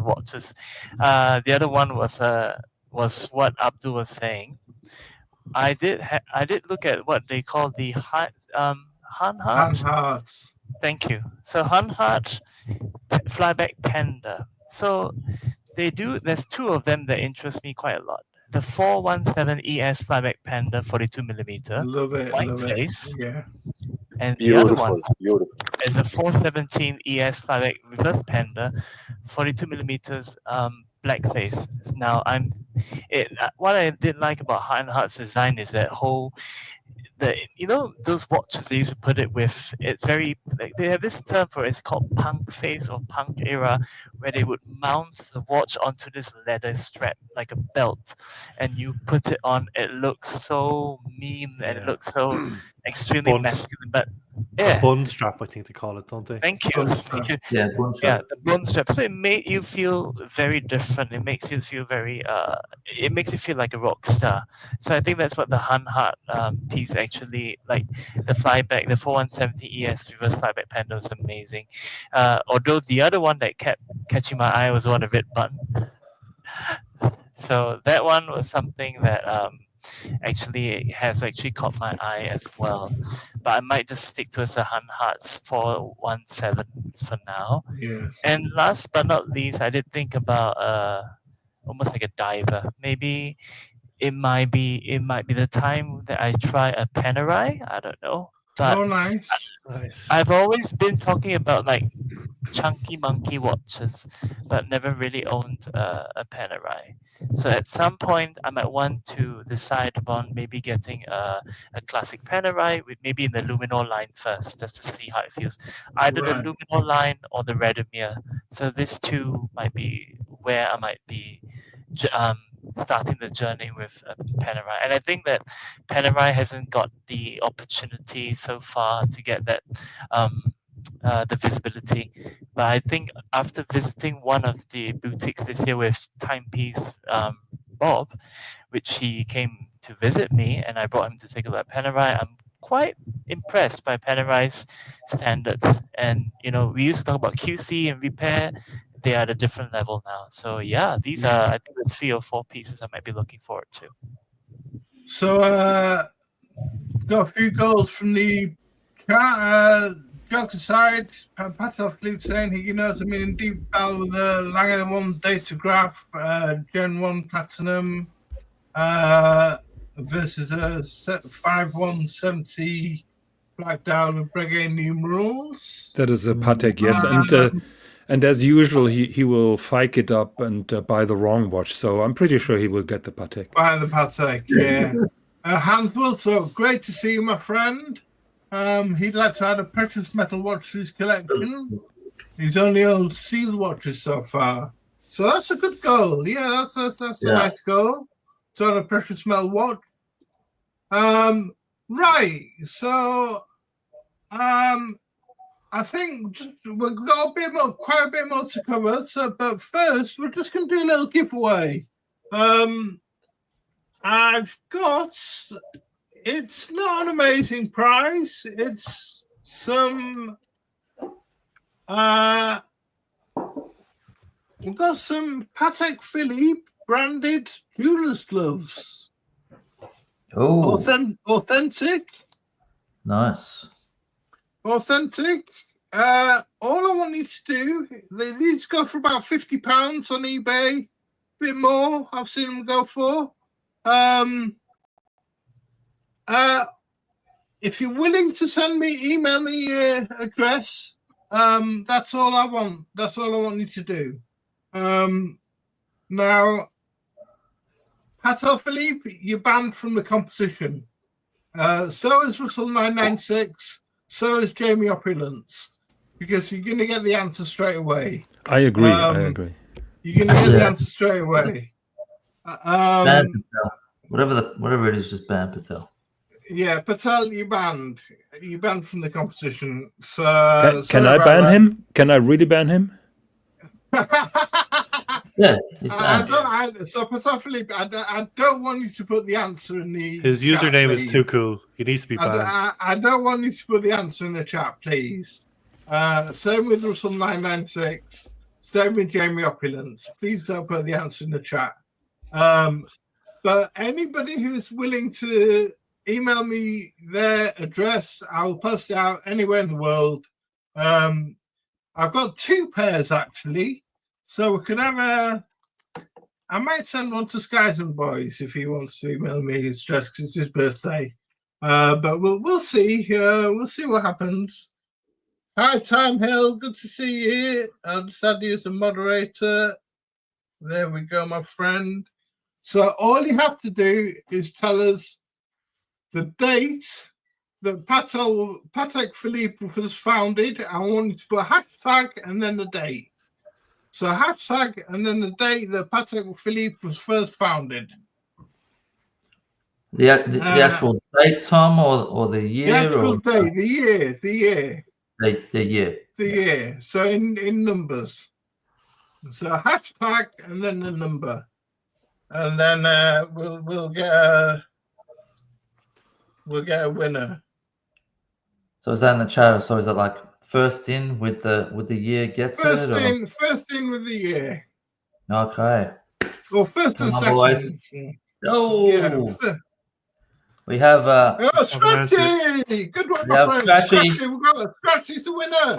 watches. The other one was what Abdul was saying. I did look at what they call the Hanhart. Hanhart. Thank you. So Hanhart flyback panda. So there's 2 of them that interest me quite a lot. The 417 ES flyback panda 42 millimeter. Love it. White Love face. It. Yeah. And the other Beautiful, one beautiful. is a 417 ES flyback reverse panda 42 millimeters black face. Now what I did like about Hanhart's design is that those watches they used to put it with, it's very like they have this term for it, it's called punk face or punk era, where they would mount the watch onto this leather strap like a belt, and you put it on, it looks so mean and it looks so extremely masculine, but a bun strap, I think they call it, don't they? Thank you. Yeah, The bun strap. So it made you feel very different. It makes you feel very. It makes you feel like a rock star. So I think that's what the Hanhart piece actually like. The flyback, the 4170 ES reverse flyback panda was amazing. Although the other one that kept catching my eye was one of it button. So that one was something that actually has caught my eye as well, but I might just stick to a Hanhart's 417 for now. Yes. And last but not least, I did think about almost like a diver. Maybe it might be the time that I try a Panerai. I don't know, but nice. I've always been talking about like chunky monkey watches, but never really owned a Panerai. So at some point, I might want to decide upon maybe getting a classic Panerai with maybe in the Luminor line first, just to see how it feels. Either the Luminor line or the Radomir. So these 2 might be where I might be starting the journey with a Panerai. And I think that Panerai hasn't got the opportunity so far to get that the visibility, but I think after visiting one of the boutiques this year with Timepiece Bob, which he came to visit me and I brought him to take a look at Panerai, I'm quite impressed by Panerai's standards. And we used to talk about QC and repair, they are at a different level now. So yeah, these are I think the 3 or 4 pieces I might be looking forward to. So got a few goals from the chat. Jokes aside, Patek Philippe saying he knows in deep battle with the Lange 1 Datograph Gen 1 Platinum versus a 5170 Black Dial with Breguet numerals. That is a Patek, yes. And as usual, he will fike it up and buy the wrong watch. So I'm pretty sure he will get the Patek. Buy the Patek, yeah. Hans Wilson, great to see you, my friend. He'd like to add a precious metal watch to his collection. He's only owned sealed watches so far. So that's a good goal. Yeah, that's a nice goal. To add a precious metal watch. Right. So I think we've got quite a bit more to cover. So, but first, we're just going to do a little giveaway. I've got. It's not an amazing price. It's some. We've got some Patek Philippe branded jeweler's gloves. Oh, Authentic. nice. Authentic. All I want you to do, these go for about £50 on eBay. Bit more. I've seen them go for. If you're willing to email me your address. That's all I want. That's all I want you to do. Now, Patek Philippe, you're banned from the competition. So is Russell 996. So is Jamie Opulence. Because you're going to get the answer straight away. I agree. I agree. You're going to get the answer straight away. Ban Patel. Whatever it is, just ban Patel. Yeah, Patel, you're banned. You're banned from the competition. So can I ban him? Can I really ban him? Yeah, he's banned. So Patek Philippe, I don't want you to put the answer in the His chat, username please. is too cool. He needs to be banned. I don't want you to put the answer in the chat, please. Same with Russell 996. Same with Jamie Opulence. Please don't put the answer in the chat. But anybody who's willing to email me their address, I'll post it out anywhere in the world. I've got 2 pairs actually, so we could have I might send one to Skies and Boys if he wants to email me his address because it's his birthday. But we'll see. We'll see what happens. Hi, Time Hill. Good to see you. I'll just add you as a moderator. There we go, my friend. So all you have to do is tell us the date that Patek Philippe was founded. I want you to put a hashtag and then the date. So hashtag and then the date that Patek Philippe was first founded. The actual date, Tom, or the year? The actual date, the year. The year. The year. So in numbers. So hashtag and then the number. And then we'll get a winner. So is that in the chat? So is it like first in with the year gets First it? First in with the year. Okay. Or first and second. Oh. Yeah. We have oh, Scratchy! Good one, my friend. Scratchy. We've got Scratchy's the winner.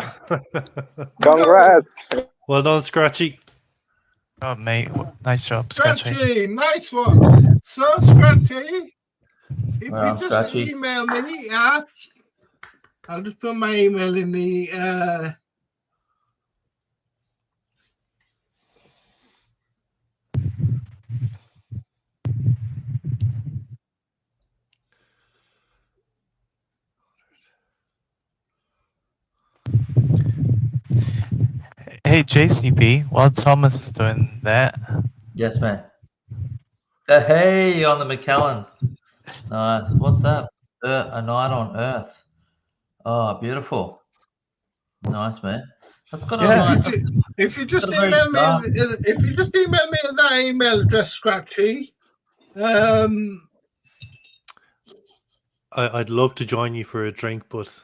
Congrats. Well done, Scratchy. Oh, mate. Nice job, Scratchy. Nice one. So, Scratchy, if you just Scratchy. email me at... I'll just put my email in the... Hey, JCP, while Thomas is doing that. yes, man. Hey, on the McKellen. Nice. What's that? A night on Earth. Oh, beautiful. Nice, man. That's got If you just email me at that email address, Scratchy. I'd love to join you for a drink, but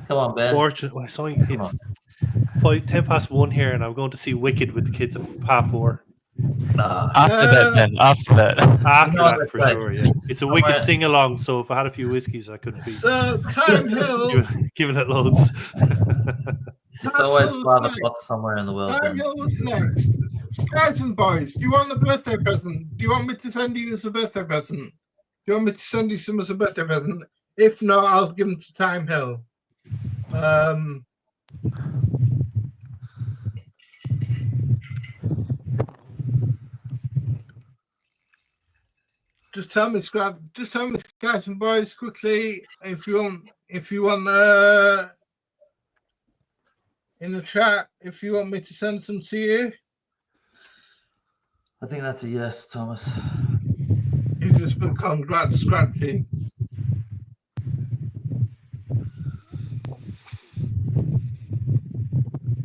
come on, Ben. Fortunately, it's 1:10 here, and I'm going to see Wicked with the kids at 4:30. After that, After that, for sure. Yeah, it's a Wicked sing along. So if I had a few whiskeys, I could be Time Hill giving it loads. It's always 5 o'clock somewhere in the world. Time Hill was next. Skies and Boys, do you want the birthday present? Do you want me to send you as a birthday present? Do you want me to send you some as a birthday present? If not, I'll give them to Time Hill. Just tell me, Skies and Boys, quickly, if you want in the chat, if you want me to send some to you. I think that's a yes, Thomas. You just put congrats, Scratchy.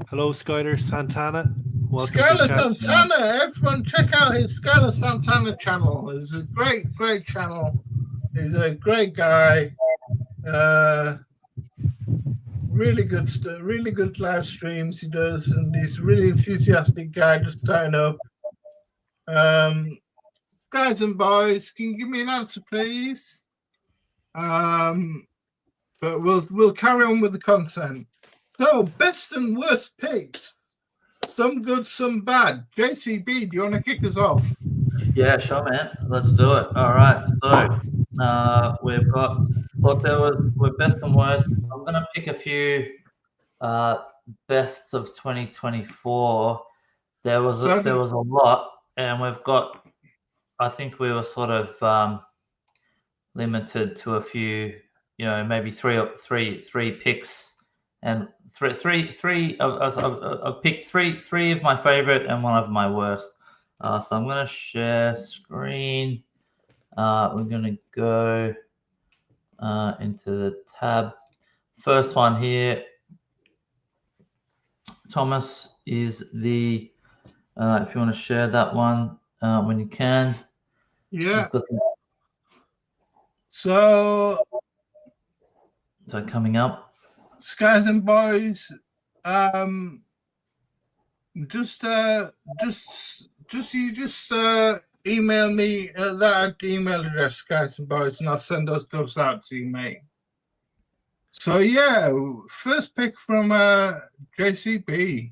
Hello, Skyler Santana. Welcome to Skylar the chat. Santana, everyone check out his Skylar Santana channel. It's a great channel. He's a great guy. Really good stuff, really good live streams he does, and he's a really enthusiastic guy just starting up. Guys and boys, can you give me an answer, please? But we'll carry on with the content. So, best and worst picks. Some good, some bad. JCB, do you want to kick us off? Yeah, sure, man. Let's do it. All right. So we've got, look, we're best and worst. I'm going to pick a few bests of 2024. There was a lot, and we've got, I think we were sort of limited to a few, you know, maybe three picks, and three. I've picked three of my favorite and one of my worst. So I'm going to share screen. We're going to go into the tab. First one here, Thomas, is the, if you want to share that one when you can. Yeah. So coming up. Skies and boys, just email me that email address, Skies and boys, and I'll send those stuffs out to you, mate. So yeah, first pick from JCB.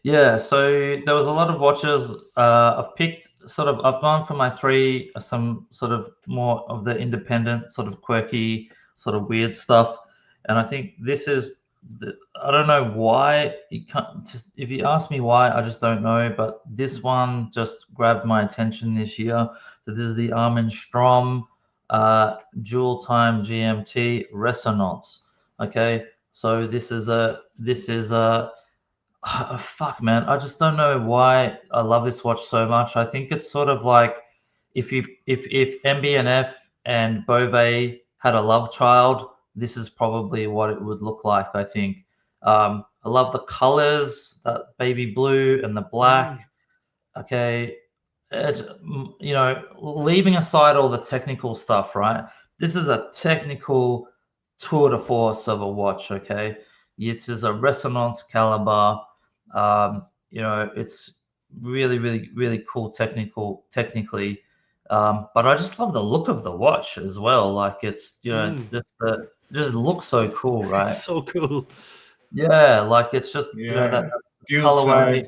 Yeah, so there was a lot of watches. I've picked I've gone for my three, some sort of more of the independent, sort of quirky, sort of weird stuff. And I think this is, I don't know why, if you ask me why, I just don't know. But this one just grabbed my attention this year. So this is the Armin Strom dual time GMT Resonance. Okay, so this is fuck, man, I just don't know why I love this watch so much. I think it's sort of like if MB&F and Beauvais had a love child, this is probably what it would look like, I think. I love the colors, that baby blue and the black. Okay, it's, you know, leaving aside all the technical stuff, right? This is a technical tour de force of a watch, okay? It is a resonance caliber. You know, it's really cool technically. But I just love the look of the watch as well. Like, it's, you know, just looks so cool, right? It's so cool. Yeah, like it's just, you know, that colorway.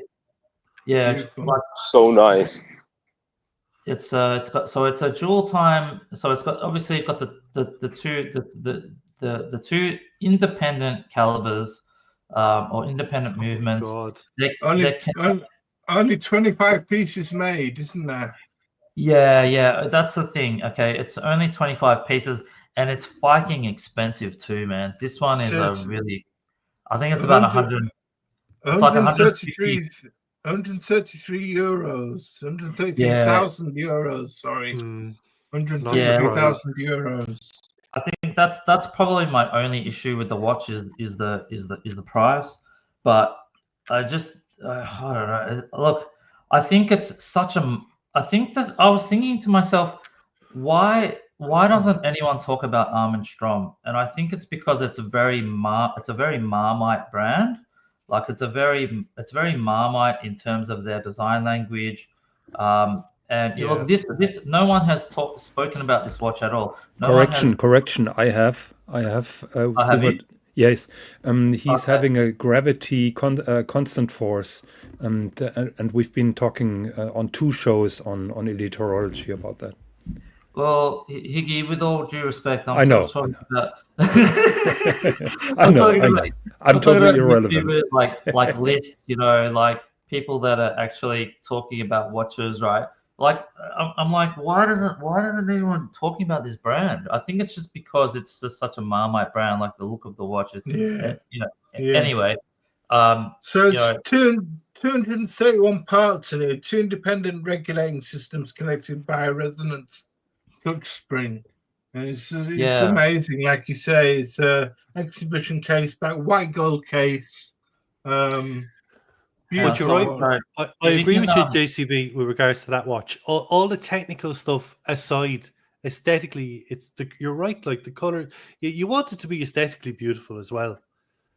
Yeah, it's like, so nice. it's a dual time. So it's got, obviously got the two independent calibers, or independent movements. God. Only 25 pieces made, isn't there? Yeah, that's the thing. Okay, it's only 25 pieces, and it's fucking expensive too, man. This one is I think it's about 100. It's like 133 euros, 133,000 euros. Sorry, 133,000 euros. I think that's probably my only issue with the watch is the price. But I just I don't know. Look, I think it's such a. I think that I was thinking to myself, why doesn't anyone talk about Armin Strom? And I think it's because it's a very Marmite brand. Like it's very Marmite in terms of their design language. And you look, this no one has spoken about this watch at all. Correction. I have. Yes, he's having a gravity constant force, and we've been talking on 2 shows on Elite Horology about that. Well, Higgy, with all due respect, I know. I'm totally irrelevant. With, like lists, you know, like people that are actually talking about watches, right? Like, I'm like, why doesn't anyone talking about this brand? I think it's just because it's just such a Marmite brand, like the look of the watch. Anyway, so it's 231 parts in it, 2 independent regulating systems connected by a resonance touch spring. And it's amazing, like you say. It's a exhibition case, back white gold case. But you're right. Beautiful. I agree with you, JCB, with regards to that watch. All the technical stuff aside, aesthetically, you're right. Like the color, you want it to be aesthetically beautiful as well.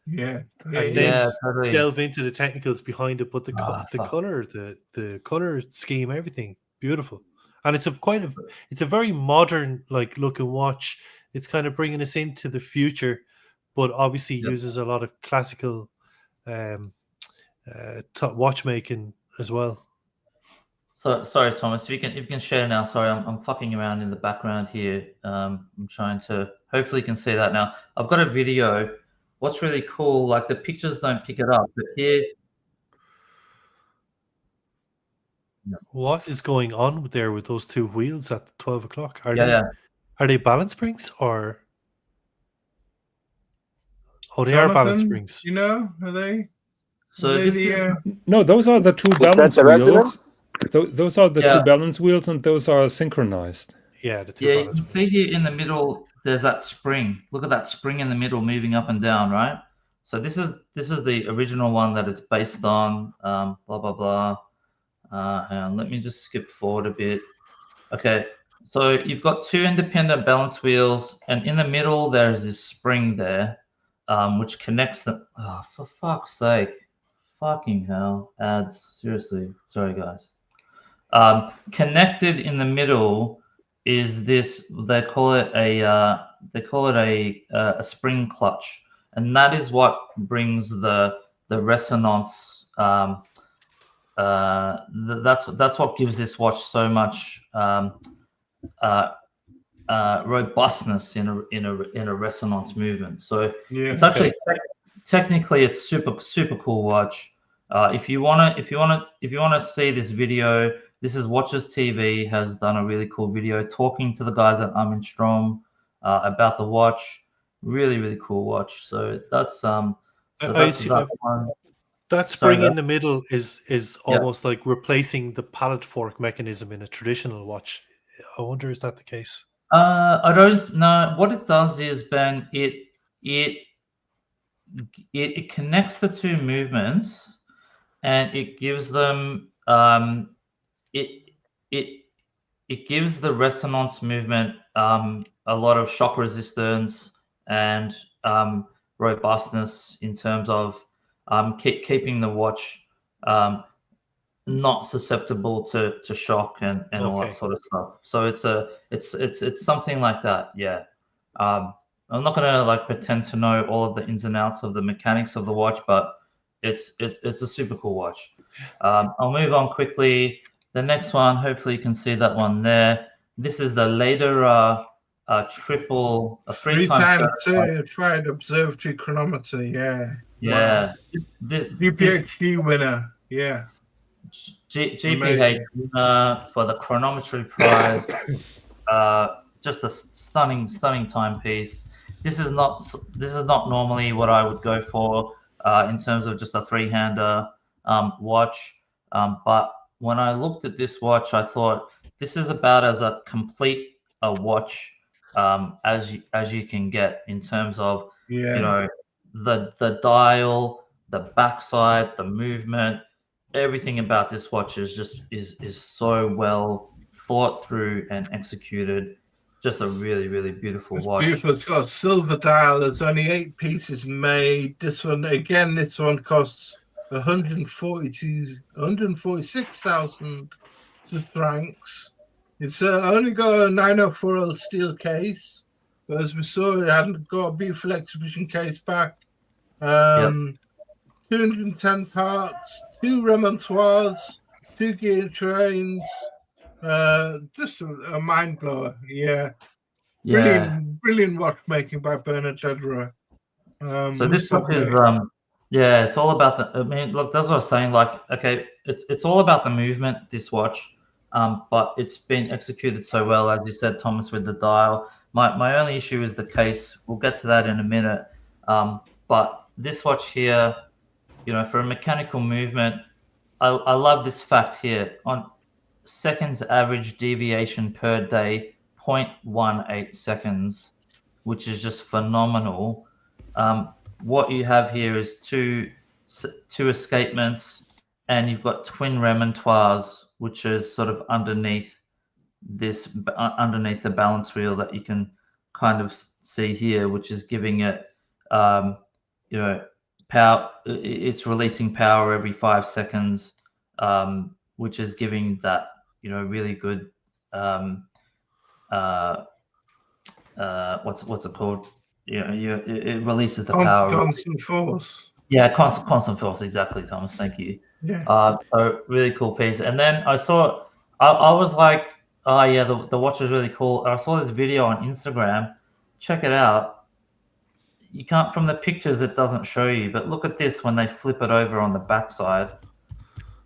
Yeah. And then delve into the technicals behind it. But the color, the color scheme, everything beautiful. And it's a very modern like looking watch. It's kind of bringing us into the future, but obviously uses a lot of classical watchmaking as well. So sorry, Thomas. If you can share now. Sorry, I'm fucking around in the background here. I'm trying to. Hopefully, you can see that now. I've got a video. What's really cool, like the pictures don't pick it up, but here. What is going on there with those two wheels at 12 o'clock? Are they balance springs or? Oh, they are balance springs. You know, are they? So no, those are the two balance wheels. Those are the two balance wheels, and those are synchronized. Yeah, the two you balance can see here in the middle. There's that spring. Look at that spring in the middle, moving up and down, right? So this is the original one that it's based on. Blah blah blah. And let me just skip forward a bit. Okay, so you've got two independent balance wheels, and in the middle there's this spring there, which connects them. Oh, for fuck's sake! Fucking hell, ads. Seriously, sorry guys. Connected in the middle is this. They call it a spring clutch, and that is what brings the resonance. That's what gives this watch so much robustness in a resonance movement. So it's actually technically it's super cool watch. If you wanna see this video, this is Watches TV has done a really cool video talking to the guys at Strom about the watch. Really cool watch. So that's that one. That spring in the middle is almost like replacing the pallet fork mechanism in a traditional watch. I wonder, is that the case? I don't know. What it does is, Ben, it connects the two movements, and it gives them it gives the resonance movement a lot of shock resistance and robustness in terms of keeping the watch not susceptible to shock and all that sort of stuff. So it's something like that. Yeah. I'm not gonna like pretend to know all of the ins and outs of the mechanics of the watch, but it's a super cool watch. I'll move on quickly. The next one, hopefully you can see that one there. This is the later triple, a 3x certified observatory chronometer. Yeah. GPHG winner. Yeah. GPH winner for the chronometry prize. Just a stunning timepiece. This is not normally what I would go for in terms of just a three-hander watch. But when I looked at this watch, I thought this is about as a complete a watch as you can get in terms of you know the dial, the backside, the movement, everything about this watch is so well thought through and executed. Just a really beautiful watch. Beautiful. It's got a silver dial. There's only 8 pieces made. This one costs 146,000 francs. It's only got a 904L steel case, but as we saw, it hadn't got a beautiful exhibition case back. 210 parts, 2 remontoirs, 2 gear trains. Just a mind blower. Brilliant watchmaking by Bernard Lederer. So this watch is it's all about the. I mean, look, that's what I was saying. Like, okay, it's all about the movement. This watch, but it's been executed so well, as you said, Thomas, with the dial. My only issue is the case. We'll get to that in a minute. But this watch here, you know, for a mechanical movement, I love this fact here on seconds average deviation per day, 0.18 seconds, which is just phenomenal. What you have here is two escapements and you've got twin remontoires, which is sort of underneath this, underneath the balance wheel that you can kind of see here, which is giving it, you know, power. It's releasing power every 5 seconds, which is giving that, you know, really good, what's it called? It releases the power. Constant force. Yeah, constant force, exactly, Thomas. Thank you. Yeah. So really cool piece. And then I saw, I was like, oh yeah, the watch is really cool. I saw this video on Instagram. Check it out. You can't, from the pictures, it doesn't show you, but look at this when they flip it over on the backside.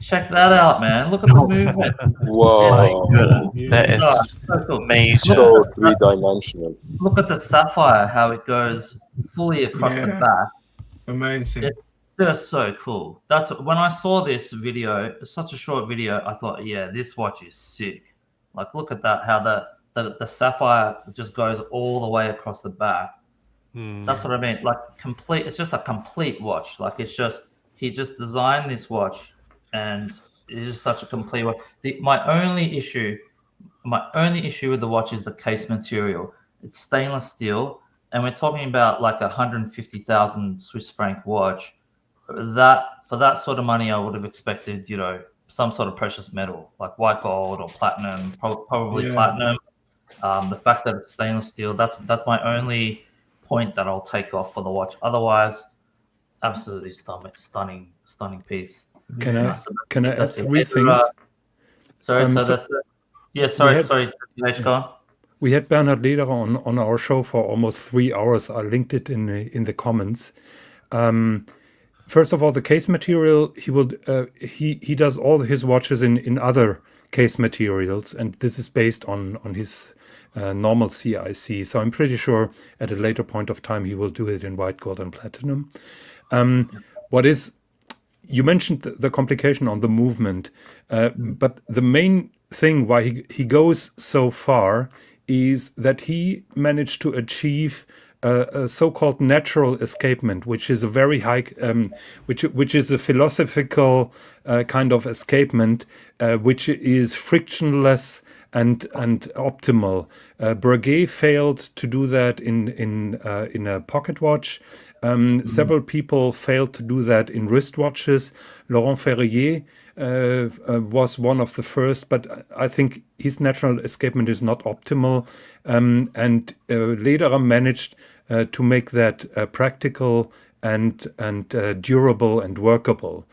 Check that out, man. Look at the movement. Whoa. Good. That is so cool. amazing. So three-dimensional. Look at the sapphire, how it goes fully across the back. Amazing. It's just so cool. That's when I saw this video, such a short video, I thought, yeah, this watch is sick. Like, look at that, how the sapphire just goes all the way across the back. That's what I mean. Like, complete. It's just a complete watch. Like, it's just, he just designed this watch, and it's just such a complete watch. My only issue with the watch is the case material. It's stainless steel, and we're talking about like 150,000 Swiss franc watch. For that sort of money, I would have expected, you know, some sort of precious metal like white gold or platinum, probably platinum. The fact that it's stainless steel, that's my only point that I'll take off for the watch. Otherwise, absolutely stunning piece. Can I add three things? Sorry, We had Bernhard Lederer on our show for almost 3 hours. I linked it in the comments. First of all, the case material, he does all his watches in other case materials, and this is based on his normal CIC. So I'm pretty sure at a later point of time he will do it in white gold and platinum. You mentioned the complication on the movement, but the main thing why he goes so far is that he managed to achieve a so-called natural escapement, which is a very high, which is a philosophical kind of escapement, which is frictionless and optimal. Breguet failed to do that in a pocket watch. Several people failed to do that in wristwatches. Laurent Ferrier was one of the first, but I think his natural escapement is not optimal. And Lederer managed to make that practical and durable and workable.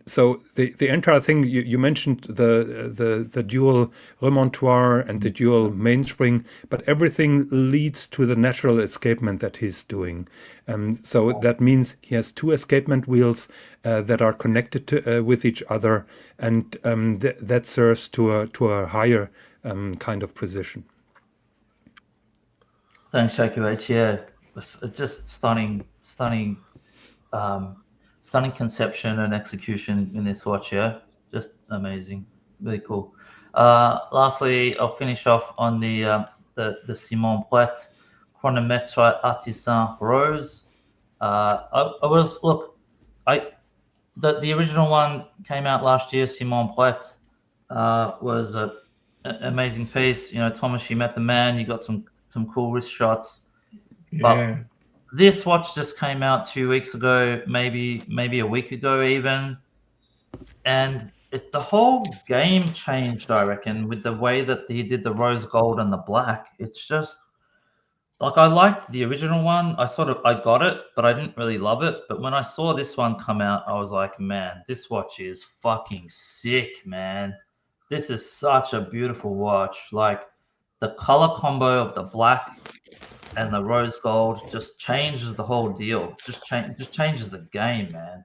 So the entire thing, you mentioned the dual remontoire and the dual mainspring, but everything leads to the natural escapement that he's doing. So that means he has two escapement wheels that are connected with each other, and that serves to a higher kind of precision. Thanks, Shaku H. Yeah, it's just stunning conception and execution in this watch. Yeah, just amazing, really cool. Lastly, I'll finish off on the Simon Pret Chronomètre Artisan Rose. The original one came out last year. Simon Pret was an amazing piece. You know, Thomas, you met the man. You got some cool wrist shots. Yeah. But this watch just came out 2 weeks ago, maybe a week ago even, and the whole game changed, I reckon, with the way that he did the rose gold and the black. It's just like, I liked the original one. I got it, but I didn't really love it. But when I saw this one come out, I was like, man, this watch is fucking sick, man. This is such a beautiful watch. Like, the color combo of the black and the rose gold just changes the whole deal. Just changes the game, man.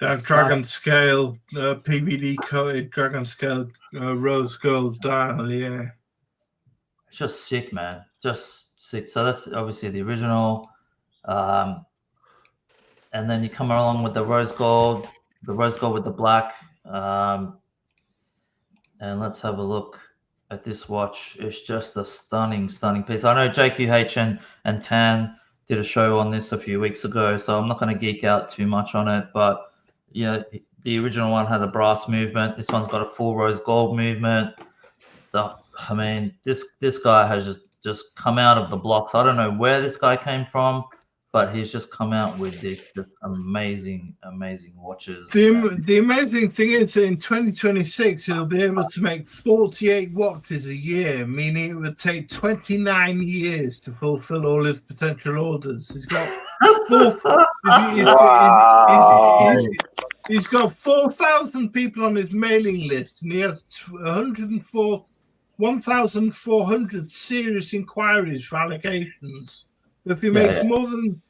That dragon scale, PVD coated dragon scale rose gold dial, yeah. It's just sick, man. Just sick. So that's obviously the original. And then you come along with the rose gold with the black. And let's have a look at this watch. It's just a stunning piece. I know JQH and Tan did a show on this a few weeks ago, so I'm not going to geek out too much on it, but yeah, the original one had a brass movement. This one's got a full rose gold movement. I mean, this guy has just come out of the blocks. I don't know where this guy came from, but he's just come out with this amazing watches. The amazing thing is that in 2026, he'll be able to make 48 watches a year, meaning it would take 29 years to fulfill all his potential orders. He's got he's got 4,000 people on his mailing list, and he has 1,400 serious inquiries for allocations. If he makes more than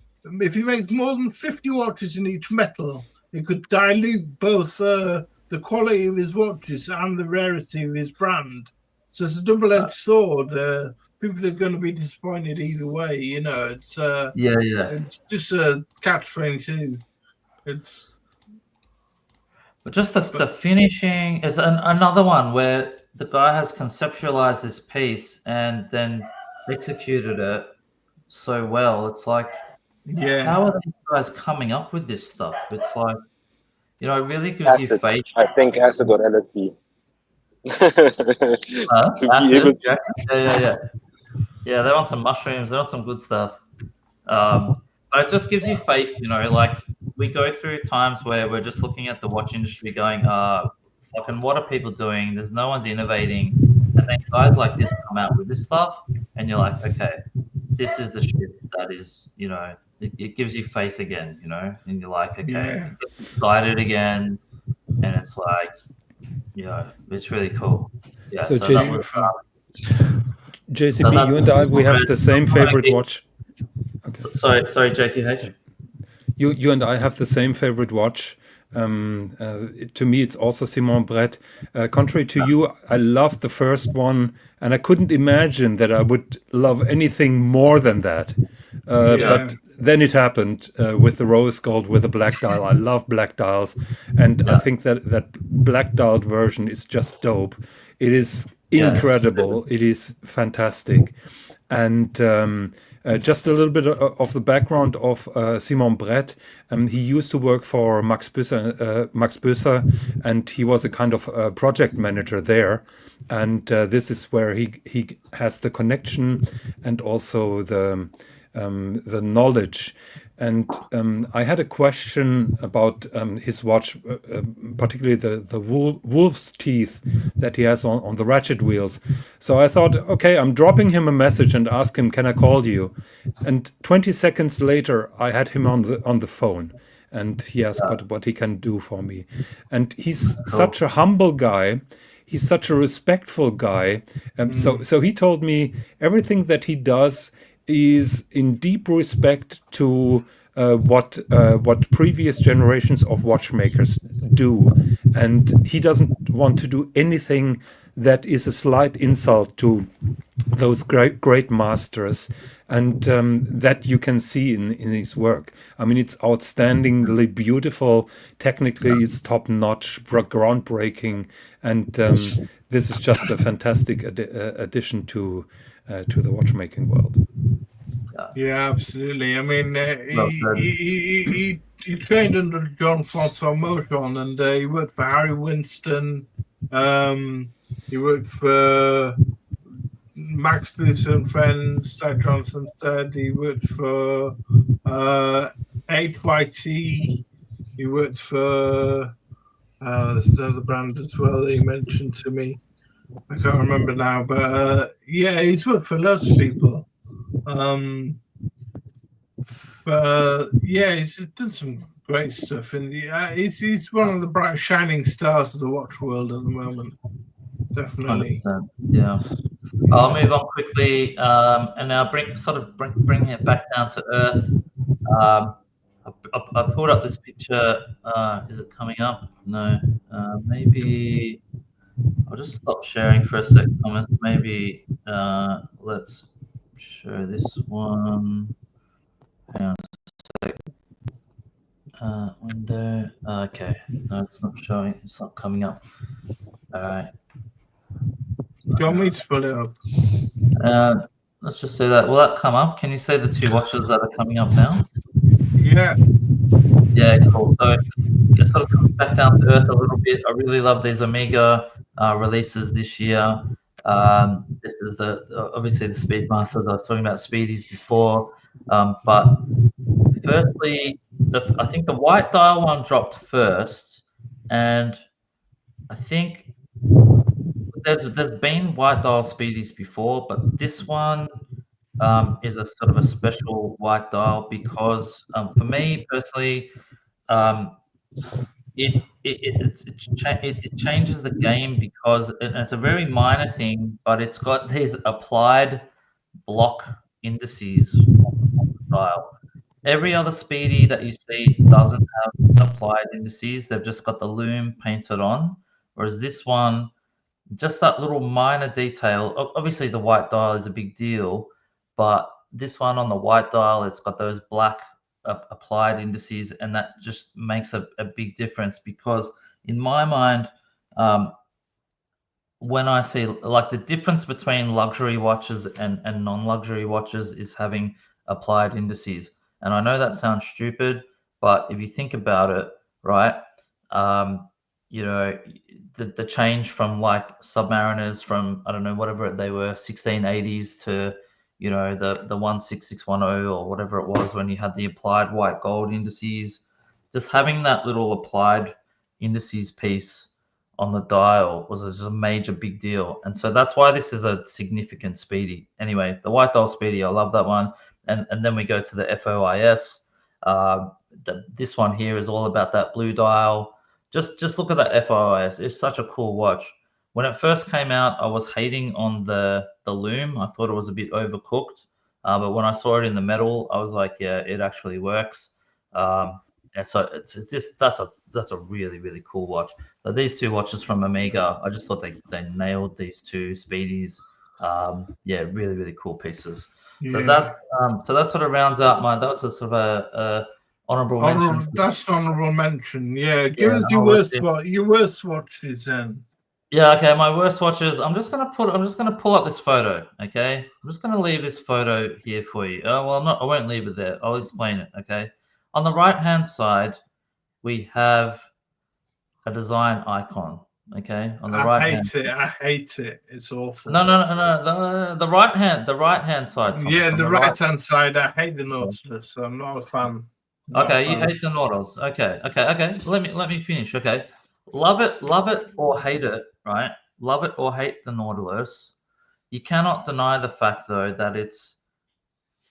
50 watches in each metal, it could dilute both the quality of his watches and the rarity of his brand. So it's a double-edged sword. People are going to be disappointed either way. You know, it's it's just a catch-22. But just the finishing is another one where the guy has conceptualized this piece and then executed it so well. It's like, how are these guys coming up with this stuff? It's like, you know, it really gives you faith. I think acid or LSD. Yeah, they want some mushrooms, they want some good stuff. But it just gives you faith, you know, like we go through times where we're just looking at the watch industry going, fucking what are people doing? There's no one's innovating. And then guys like this come out with this stuff and you're like, okay, this is the shit that is, you know, it gives you faith again, you know, and you're like, okay, excited again. And it's like, you know, it's really cool. Yeah. So JCB, you and I, we have the same favorite watch. Okay. Sorry, JPH. You and I have the same favorite watch. To me, it's also Simon Brett. Contrary to you, I loved the first one, and I couldn't imagine that I would love anything more than that. But then it happened with the rose gold with the black dial. I love black dials, and I think that black dialed version is just dope. It is incredible. It is fantastic, and. Just a little bit of the background of Simon Brett. He used to work for Max Büsser, and he was a kind of project manager there. And this is where he has the connection and also the knowledge. And I had a question about his watch, particularly the wolf's teeth that he has on the ratchet wheels. So I thought, okay, I'm dropping him a message and ask him, can I call you? And 20 seconds later, I had him on the phone, and he asked what he can do for me. And he's such a humble guy. He's such a respectful guy. So he told me everything that he does is in deep respect to what previous generations of watchmakers do, and he doesn't want to do anything that is a slight insult to those great masters, and that you can see in his work. I mean, it's outstandingly beautiful. Technically, it's top notch, groundbreaking, and this is just a fantastic addition to the watchmaking world. Yeah, absolutely. I mean, he trained under John Francois Mojon, and he worked for Harry Winston. He worked for Max Büsser and Friends, like Jonathan said. He worked for 8YT. He worked for there's another brand as well that he mentioned to me. I can't remember now, but he's worked for lots of people. He's done some great stuff, and he's one of the bright shining stars of the watch world at the moment. Definitely. 100%. Yeah. I'll move on quickly, and now bring it back down to earth. I pulled up this picture. Is it coming up? No. Maybe I'll just stop sharing for a sec, Thomas. Maybe let's show this one. Hang on a sec. Window. Okay. No, it's not showing. It's not coming up. All right. Do you want me to pull it up? Let's just say that. Will that come up? Can you say the two watches that are coming up now? Yeah. Yeah, cool. So yeah, sort of coming back down to earth a little bit. I really love these Omega releases this year. This is obviously the Speedmasters. I was talking about Speedies before, but firstly, I think the white dial one dropped first, and I think there's been white dial Speedies before, but this one is a sort of a special white dial because for me personally, um, it changes the game because it's a very minor thing, but it's got these applied block indices on the dial. Every other Speedy that you see doesn't have applied indices. They've just got the loom painted on, whereas this one, just that little minor detail. Obviously, the white dial is a big deal, but this one on the white dial, it's got those black applied indices, and that just makes a big difference because in my mind, when I see like the difference between luxury watches and non-luxury watches is having applied indices. And I know that sounds stupid, but if you think about it, right, you know, the change from like Submariners from, I don't know, whatever they were, 1680s to, you know, the 16610 or whatever it was when you had the applied white gold indices, just having that little applied indices piece on the dial was just a major big deal. And so that's why this is a significant Speedy. Anyway, the white dial Speedy, I love that one. And then we go to the FOIS. This one here is all about that blue dial. Just look at that FOIS. It's such a cool watch. When it first came out, I was hating on the loom. I thought it was a bit overcooked. But when I saw it in the metal, I was like, yeah, it actually works. And so it's just that's a really, really cool watch. So these two watches from Omega, I just thought they nailed these two Speedies. Yeah, really, really cool pieces. So Yeah. that sort of rounds out my. That was a sort of a honorable mention. That's an honorable mention. Yeah, give Yeah, us your worst watches then. Yeah, okay. My worst watches. I'm just gonna pull up this photo. Okay, I'm just gonna leave this photo here for you. Well, I'm not. I won't leave it there. I'll explain it. Okay. On the right hand side, we have a design icon. Okay, on the right hand. I hate it. It's awful. No. The right hand side. Thomas, yeah, the right hand side. I hate the Nautilus. So I'm not a fan. Okay, you hate the Nautilus. Okay. Let me finish. Okay, love it or hate it. Right, love it or hate the Nautilus. You cannot deny the fact though that it's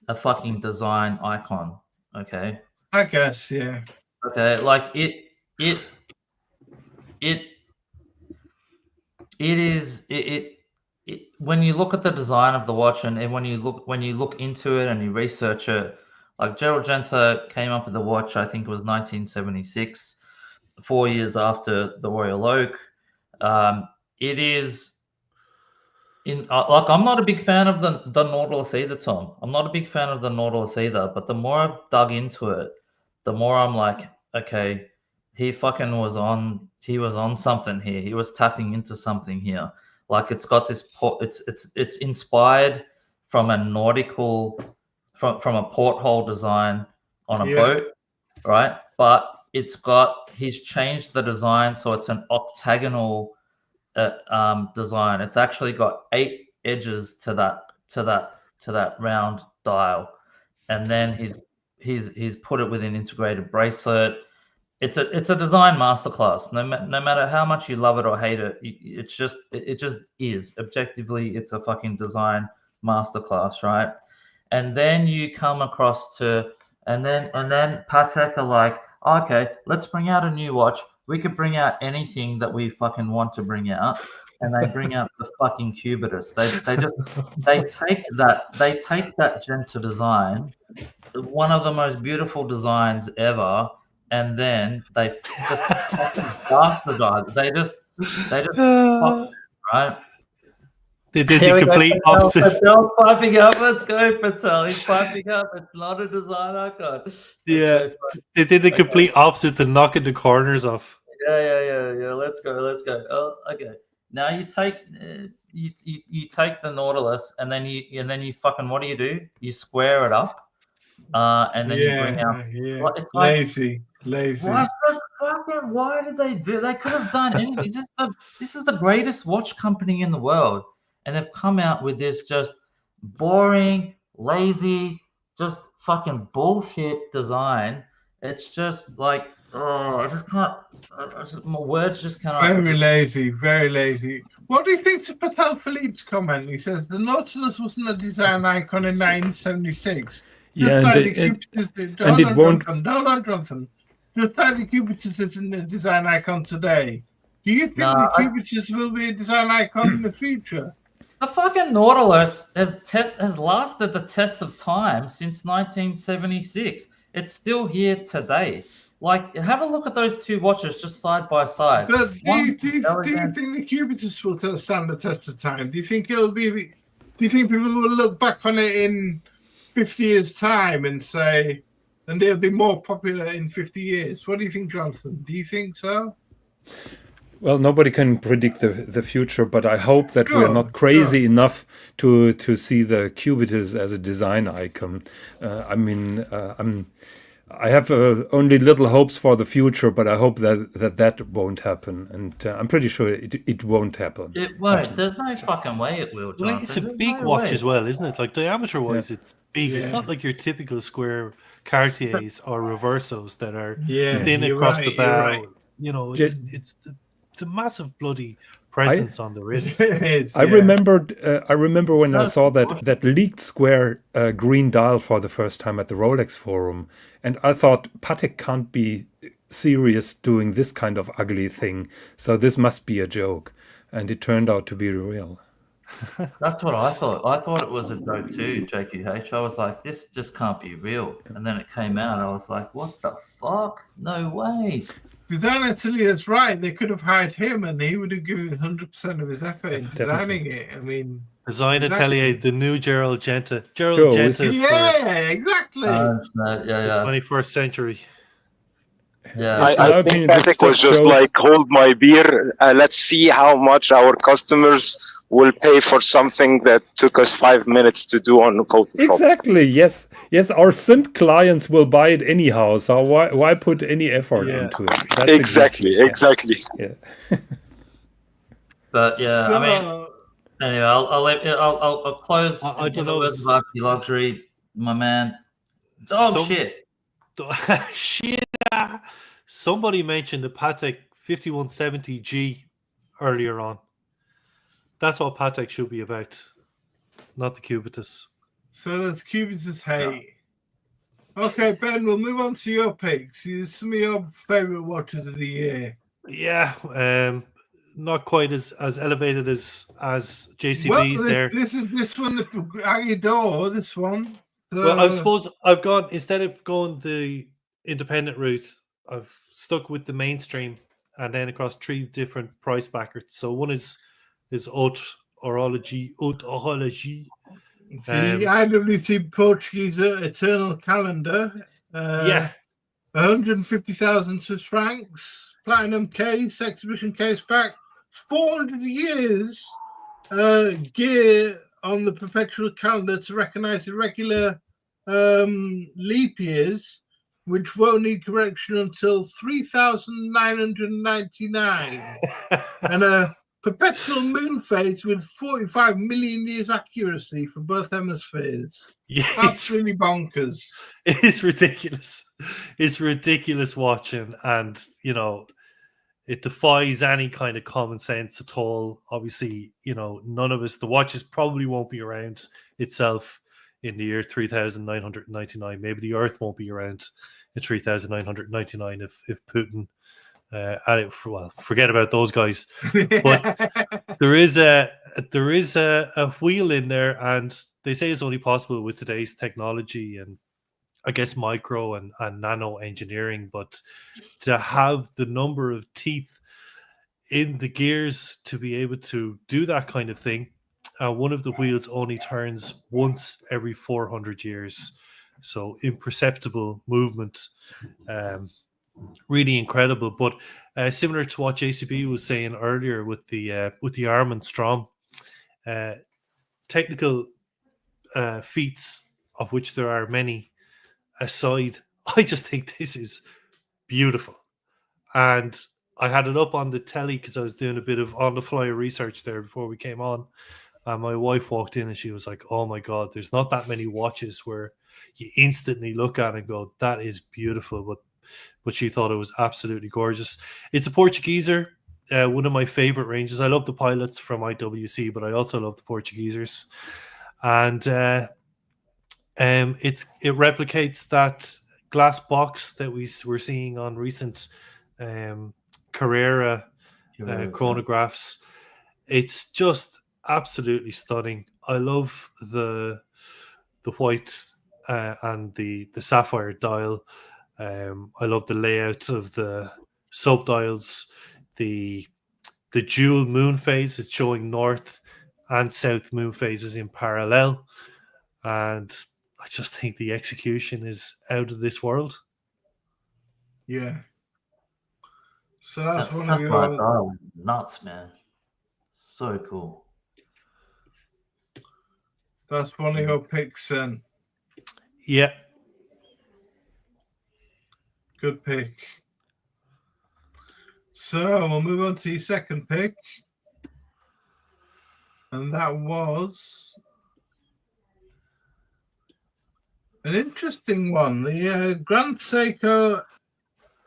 a fucking design icon. Okay. I guess, yeah. Okay, like it is when you look at the design of the watch and when you look into it and you research it, like Gerald Genta came up with the watch, I think it was 1976, 4 years after the Royal Oak. It is like I'm not a big fan of the Nautilus either, Tom. I'm not a big fan of the Nautilus either, but the more I've dug into it, the more I'm like, okay, he was on something here. He was tapping into something here. Like it's got this it's inspired from a nautical from a porthole design on a boat, right? But he's changed the design so it's an octagonal design. It's actually got 8 edges to that round dial, and then he's put it with an integrated bracelet. It's a design masterclass. No matter how much you love it or hate it, it just is objectively. It's a fucking design masterclass, right? And then you come across to and then Patek are like, okay, let's bring out a new watch. We could bring out anything that we fucking want to bring out, and they bring out the fucking Cubitus. They take that Genta design, one of the most beautiful designs ever, and then they just bastardize. They just fuck, right? They did the complete opposite. Patel's piping up. Let's go, Patel. He's piping up. It's not a design icon. Yeah, they did the complete opposite to knocking the corners off. Yeah. Let's go. Oh, okay. Now you take the Nautilus, and then you fucking what do? You square it up, and then you bring out. Yeah. It's like, Lazy. why did they do? They could have done anything. This is the greatest watch company in the world, and they've come out with this just boring, lazy, just fucking bullshit design. It's just like, oh, I just can't. My words just cannot. Very lazy, very lazy. What do you think to Patek Philippe's comment? He says the Nautilus wasn't a design icon in 1976. Yeah, like and it won't. Hold on, Jonathan. Just like the Cubitus isn't a design icon today. Do you think the Cubitus will be a design icon in the future? The fucking Nautilus has lasted the test of time since 1976. It's still here today. Like, have a look at those two watches just side by side. But do you think the Cubitus will stand the test of time? Do you think it'll be? Do you think people will look back on it in 50 years' time and say, and they'll be more popular in 50 years? What do you think, Jonathan? Do you think so? Well, nobody can predict the future, but I hope that we're not crazy enough to see the Cubitus as a design icon. I have only little hopes for the future, but I hope that won't happen, and I'm pretty sure it won't happen. It won't. There's no fucking way it will, Jonathan. Well, it's a big watch as well, isn't it? Like, diameter-wise, it's big. Yeah. It's not like your typical square Cartiers or Reversos that are thin across the bow. Right. You know, it's a massive bloody presence on the wrist. I remember when I saw that leaked square green dial for the first time at the Rolex forum, and I thought Patek can't be serious doing this kind of ugly thing, so this must be a joke, and it turned out to be real. That's what I thought. I thought it was a joke too, JQH. I was like, this just can't be real. And then it came out, I was like, what the fuck? No way. Design Atelier right. They could have hired him, and he would have given 100% of his effort in designing it. I mean, Design Atelier, the new Gerald Genta. Yeah, exactly. The 21st century. Yeah, I think Patek was just like, hold my beer. Let's see how much our customers will pay for something that took us 5 minutes to do on Photoshop. Exactly. Yes. Our simp clients will buy it anyhow. So why put any effort into it? That's exactly. Yeah. But yeah, I mean, anyway, I'll close. I don't know. Luxury, my man. Shit. Shit. Somebody mentioned the Patek 5170G earlier on. That's what Patek should be about, not the Cubitus. So that's Cubitus hate. Yeah. Okay, Ben, we'll move on to your picks. Some of your favorite watches of the year. Yeah, not quite as elevated as JCB's there. This one, the Agidor, this one. Well, I suppose I've gone, instead of going the independent route, I've stuck with the mainstream and then across 3 different price brackets. So one is horology. The IWC Portuguese Eternal Calendar. 150,000 Swiss francs. Platinum case, exhibition case back. 400 years gear on the perpetual calendar to recognize irregular leap years, which won't need correction until 3,999. And a perpetual moon phase with 45 million years accuracy for both hemispheres. Yeah, that's really bonkers. It's ridiculous. It's ridiculous watching, and you know, it defies any kind of common sense at all. Obviously, you know, none of us, the watches probably won't be around itself in the year 3,999. Maybe the Earth won't be around in 3,999 if Putin forget about those guys. But there is a wheel in there, and they say it's only possible with today's technology and I guess micro and nano engineering. But to have the number of teeth in the gears to be able to do that kind of thing, one of the wheels only turns once every 400 years, so imperceptible movement. Really incredible, but similar to what JCB was saying earlier with the arm and Strom, technical feats, of which there are many, aside, I just think this is beautiful. And I had it up on the telly because I was doing a bit of on-the-fly research there before we came on. And my wife walked in and she was like, "Oh my God, there's not that many watches where you instantly look at it and go, that is beautiful." But she thought it was absolutely gorgeous. It's a Portugueser, one of my favorite ranges. I love the pilots from IWC, but I also love the Portuguesers. And it replicates that glass box that we're seeing on recent Carrera chronographs. It's just absolutely stunning. I love the white and the sapphire dial. I love the layout of the sub dials. The dual moon phase is showing north and south moon phases in parallel, and I just think the execution is out of this world. Yeah. So that's one of sapphire your dial, nuts, man. So cool. That's one of your picks, then. Yeah. Good pick. So we'll move on to your second pick. And that was an interesting one. The Grand Seiko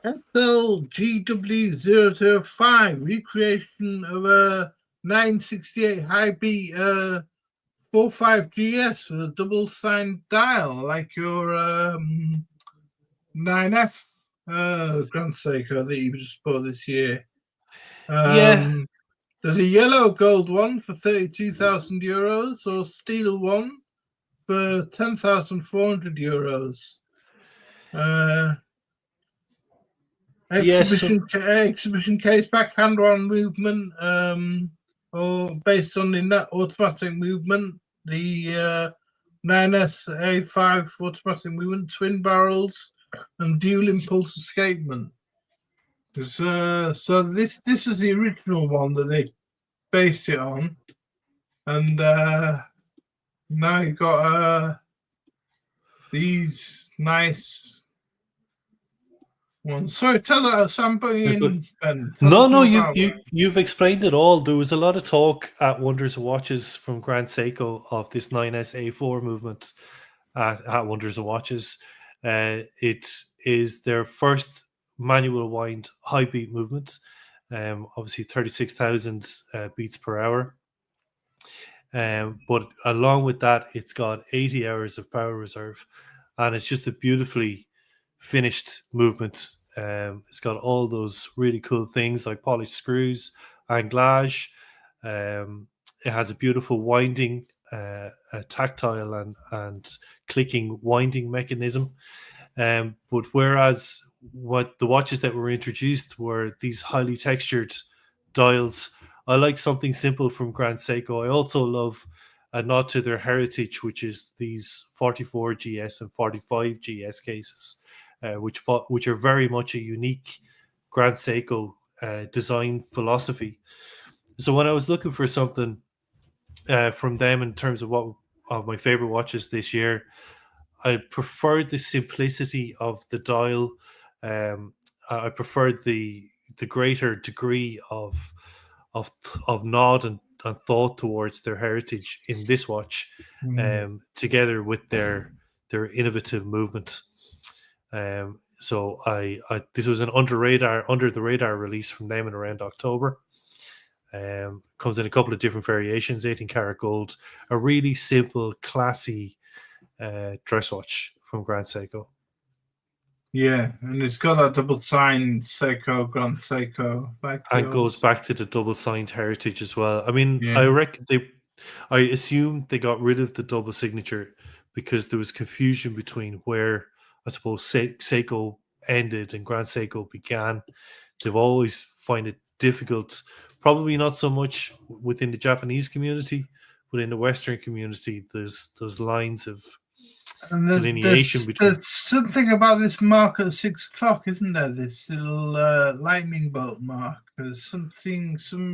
SLGW005 recreation of a 968 high beat 45GS with a double signed dial, like your 9F Grand Seiko that you just bought this year. There's a yellow gold one for €32,000 or steel one for €10,400. Exhibition case backhand one movement, or based on the automatic movement. The 9S A5 automatic movement, twin barrels, and dual impulse escapement. So this is the original one that they based it on, and now you got these nice ones. Sorry, tell us something. No, you've explained it all. There was a lot of talk at Wonders of Watches from Grand Seiko of this 9S A4 movement at Wonders of Watches. It is their first manual wind high beat movement, obviously 36,000 beats per hour. But along with that, it's got 80 hours of power reserve, and it's just a beautifully finished movement. It's got all those really cool things like polished screws, anglage. It has a beautiful winding, a tactile and clicking winding mechanism. But whereas what the watches that were introduced were these highly textured dials, I like something simple from Grand Seiko. I also love a nod to their heritage, which is these 44GS and 45GS cases, which are very much a unique Grand Seiko design philosophy. So when I was looking for something from them in terms of my favorite watches this year, I preferred the simplicity of the dial. I preferred the greater degree of nod and thought towards their heritage in this watch, together with their innovative movement. So this was an under the radar release from them in around October. Comes in a couple of different variations, 18-karat gold, a really simple, classy dress watch from Grand Seiko. Yeah, and it's got that double signed Seiko, Grand Seiko, and goes back to the double signed heritage as well. I mean, yeah. I assume they got rid of the double signature because there was confusion between where, I suppose, Seiko ended and Grand Seiko began. They've always find it difficult, probably not so much within the Japanese community, but in the Western community, there's those lines of delineation between. There's something about this mark at 6 o'clock, isn't there? This little lightning bolt mark. There's some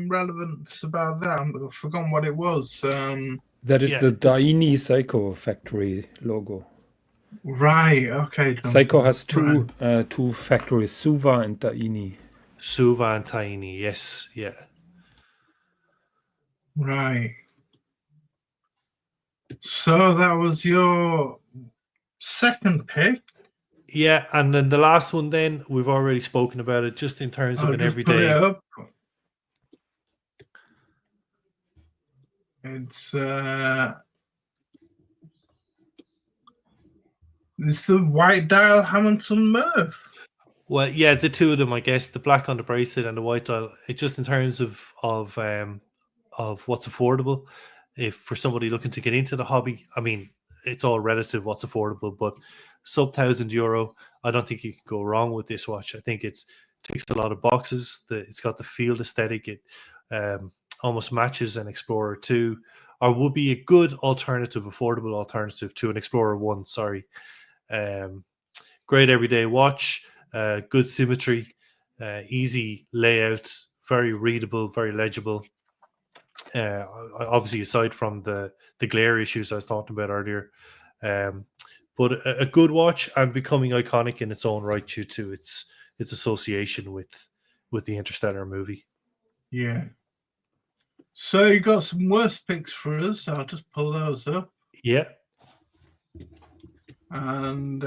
relevance about that. I've forgotten what it was. That is the Daini Seiko factory logo. Right. Okay. Seiko has Right. two factories, Suva and Daini. Suva and Tiny, yes, yeah. Right. So that was your second pick. Yeah, and then the last one, then we've already spoken about it, just in terms of I'll an just put everyday. it up. It's the white dial Hamilton Murph. Well, yeah, the two of them, I guess, the black on the bracelet and the white dial. It just in terms of what's affordable. If for somebody looking to get into the hobby, I mean, it's all relative what's affordable, but sub €1,000, I don't think you can go wrong with this watch. I think it ticks a lot of boxes. It's got the field aesthetic. It almost matches an Explorer 2, or would be a good alternative, affordable alternative to an Explorer 1. Sorry. Great everyday watch. Good symmetry, easy layout, very readable, very legible. Obviously, aside from the glare issues I was talking about earlier, but a good watch and becoming iconic in its own right due to its association with the Interstellar movie. Yeah. So you got some worst picks for us. I'll just pull those up. Yeah. And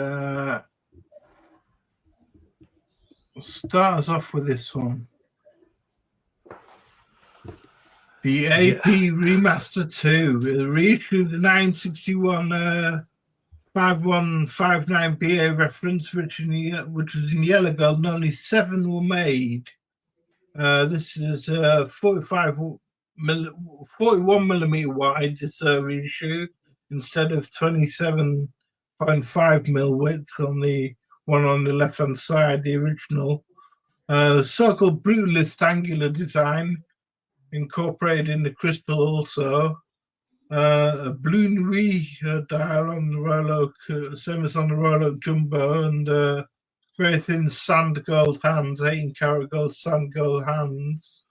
we'll start us off with this one. The AP Remaster 2, the reissue of the 961 5159 BA reference, which was in yellow gold, and only 7 were made. This is 41 millimeter wide, this reissue, instead of 27.5 mil width on the one on the left hand side, the original. So-called brutalist angular design, incorporated in the crystal also. A blue Nui dial on the Royal Oak, same as on the Royal Oak Jumbo, and very thin sand gold hands, 18-karat gold sand gold hands.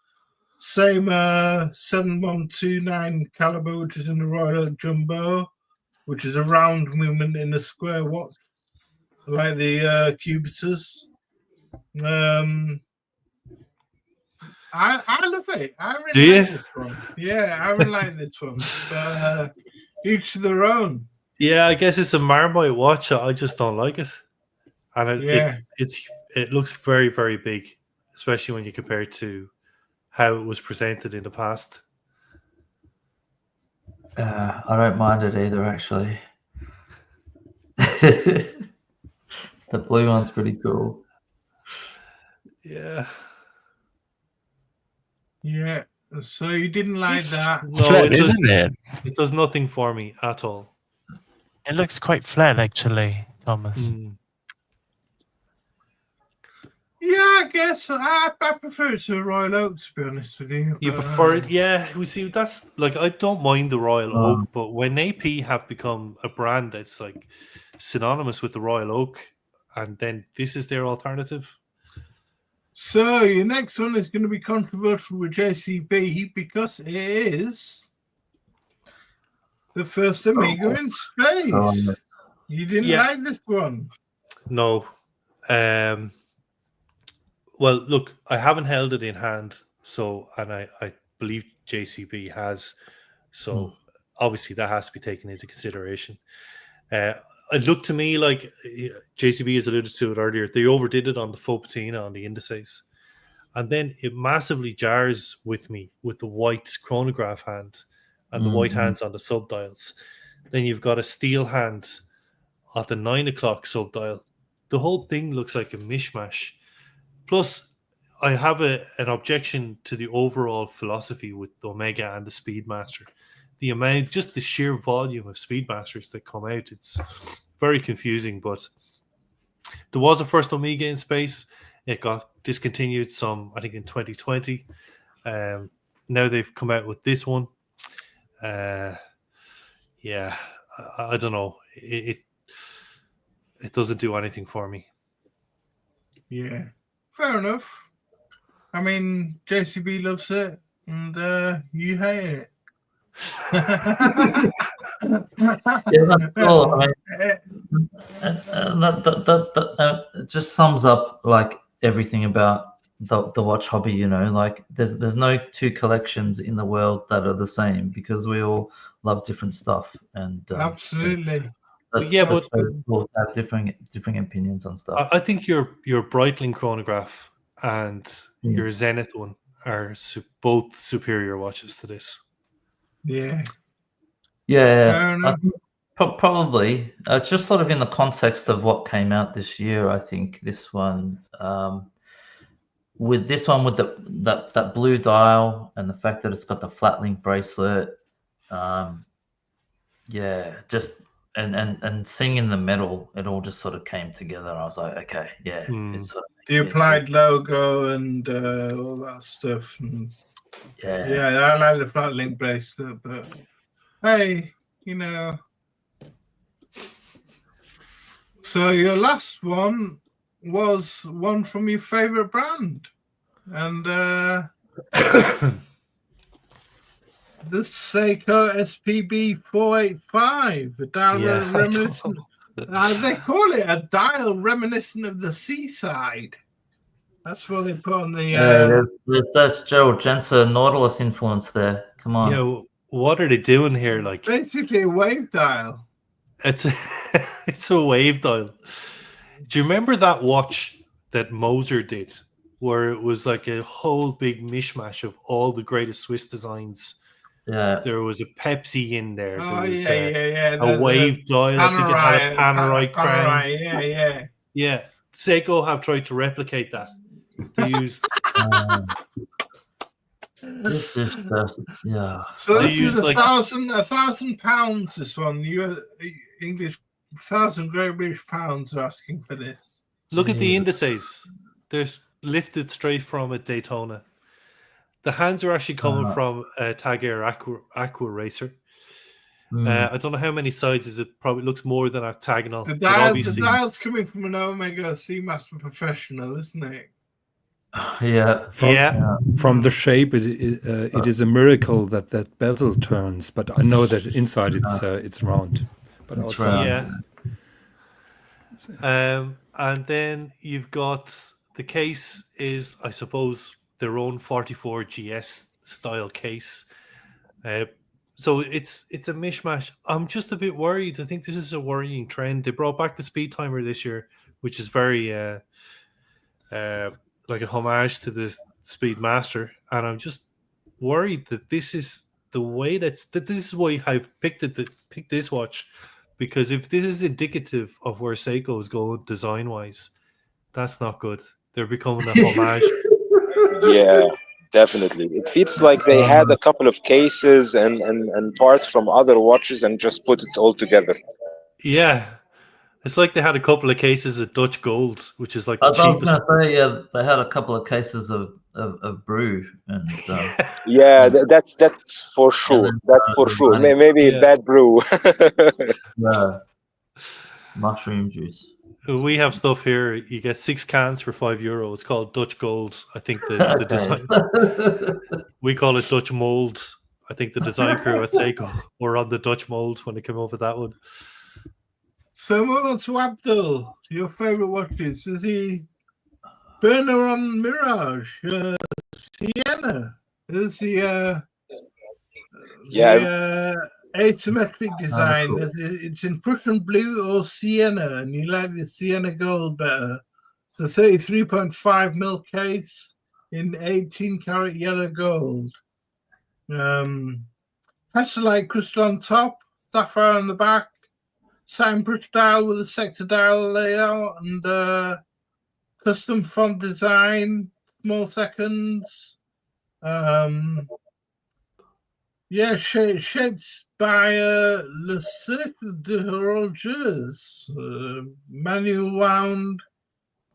Same 7129 caliber, which is in the Royal Oak Jumbo, which is a round movement in a square watch, like the Cubitus. I love it. I really like this one. Yeah, I really like this one. But each to their own. Yeah, I guess it's a Marmite watch. I just don't like it, and it looks very, very big, especially when you compare it to how it was presented in the past. I don't mind it either, actually. The blue one's pretty cool. Yeah. Yeah. So you didn't like that? No, Flat, isn't it? It does nothing for me at all. It looks quite flat, actually, Thomas. Yeah, I guess I prefer it to a Royal Oak, to be honest with you. You prefer it? Yeah, we see that's like I don't mind the Royal Oak, but when AP have become a brand that's like synonymous with the Royal Oak, and then this is their alternative. So your next one is going to be controversial with JCB because it is the first Omega in space. You didn't like this one? No. Well, look, I haven't held it in hand, so and I believe JCB has, so obviously that has to be taken into consideration. It looked to me like JCB has alluded to it earlier. They overdid it on the faux patina on the indices, and then it massively jars with me with the white chronograph hand and the white hands on the subdials. Then you've got a steel hand at the 9 o'clock subdial. The whole thing looks like a mishmash. Plus, I have an objection to the overall philosophy with Omega and the Speedmaster. The amount, just the sheer volume of Speedmasters that come out, it's very confusing. But there was a first Omega in space. It got discontinued I think in 2020. Now they've come out with this one. I don't know. It doesn't do anything for me. Yeah. Fair enough. I mean, JCB loves it, and you hate it. Yeah, that's cool. I mean, it just sums up like everything about the watch hobby. You know, like there's no two collections in the world that are the same because we all love different stuff. And Absolutely. that's cool to have different opinions on stuff. I think your Breitling chronograph and your Zenith one are both superior watches to this. Yeah. Yeah, probably. It's just sort of in the context of what came out this year. I think this one, with that blue dial and the fact that it's got the flat link bracelet, yeah, just and seeing in the metal, it all just sort of came together. I was like, okay, yeah, it's sort of the applied logo and all that stuff. And yeah, I like the flat link bracelet, but hey, you know. So your last one was one from your favorite brand, and the Seiko SPB 485, the dial reminiscent. They call it a dial reminiscent of the seaside. That's what they put on the. There's Gerald Jensen Nautilus influence there. Come on. Yeah, what are they doing here? Like basically a wave dial. It's a wave dial. Do you remember that watch that Moser did, where it was like a whole big mishmash of all the greatest Swiss designs? Yeah, there was a Pepsi in there. Oh, there was a wave dial. I think it had a Panerai crown. Yeah, Seiko have tried to replicate that. They used. This is just So this is £1,000. This one, English, 1,000 Great British pounds are asking for this. Look at the indices. They're lifted straight from a Daytona. The hands are actually coming from a Tag Air Aqua Racer. I don't know how many sizes. It probably looks more than octagonal. The dial's coming from an Omega Seamaster Professional, isn't it? From the shape, it is a miracle that bezel turns. But I know that inside it's round. But outside, and then you've got the case is, I suppose, their own 44 GS style case. So it's a mishmash. I'm just a bit worried. I think this is a worrying trend. They brought back the speed timer this year, which is very like a homage to the Speedmaster, and I'm just worried that this is the way that this is why I've picked this watch, because if this is indicative of where Seiko is going design wise, that's not good. They're becoming a homage. Yeah, definitely. It feels like they had a couple of cases and parts from other watches and just put it all together. Yeah. It's like they had a couple of cases of Dutch gold, which is like the cheapest. I was going to say, they had a couple of cases of brew. And, that's for sure. That's for sure. Maybe bad brew. Mushroom juice. We have stuff here. You get 6 cans for €5. It's called Dutch Gold. I think the design. We call it Dutch Mold. I think the design crew at Seiko were on the Dutch Mold when they came up with that one. So moving on to Abdul, your favourite watches. Is he Burner on Mirage, Sienna? Is he asymmetric design? Cool. It's in Prussian blue or Sienna, and you like the Sienna gold better. It's a 33.5 mil case in 18 karat yellow gold. Tesselite crystal on top, sapphire on the back. Satin brush dial with a sector dial layout and custom font design, small seconds. Shaped by Le Cercle de Horologers, manual wound,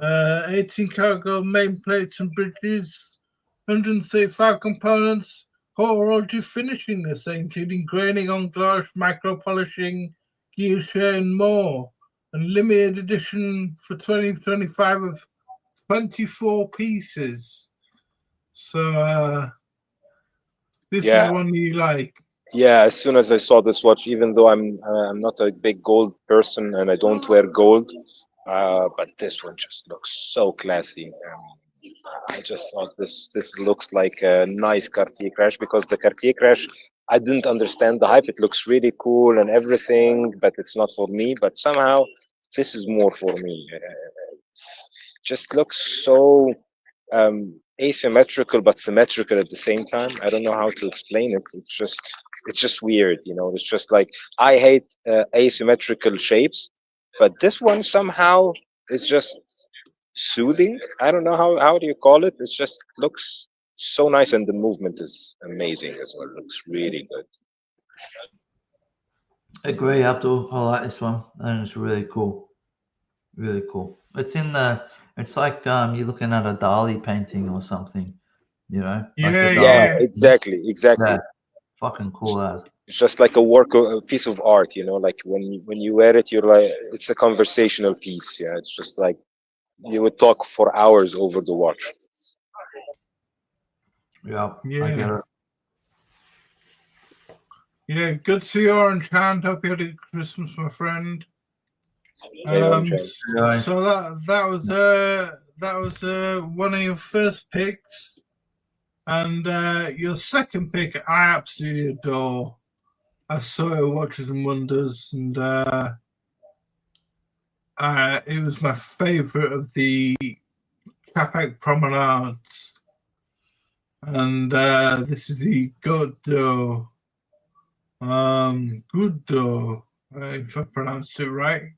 18 karat gold main plates and bridges, 135 components, horology finishing this, including graining on glass, micro polishing, guilloche and more, and limited edition for 2025 of 24 pieces. So this is the one you like. Yeah, as soon as I saw this watch, even though I'm not a big gold person and I don't wear gold, but this one just looks so classy. I just thought this looks like a nice Cartier crash, because the Cartier crash, I didn't understand the hype. It looks really cool and everything, but it's not for me. But somehow this is more for me. Just looks so asymmetrical but symmetrical at the same time. I don't know how to explain it. It's just weird, you know. It's just like, I hate asymmetrical shapes, but this one somehow is just soothing. I don't know how do you call it. It just looks so nice, and the movement is amazing as well. It looks really good. Agree, Abdul. I like this one, and it's really cool. Really cool. It's in the. It's like you're looking at a Dali painting or something. You know, like Yeah, a Yeah, Dali. exactly. Yeah, fucking cool as. It's just like a piece of art, you know. Like when you wear it, you're like, it's a conversational piece. Yeah, it's just like you would talk for hours over the watch. Yeah, I Yeah. get it. Yeah, good to see you, Orange Hand. Hope you had a good Christmas, my friend. Yeah, Orange Hand. Yeah. So that was one of your first picks, and your second pick I absolutely adore. I saw it Watches and Wonders, and it was my favorite of the Patek promenades, and this is the Godot. Godot, if I pronounced it right.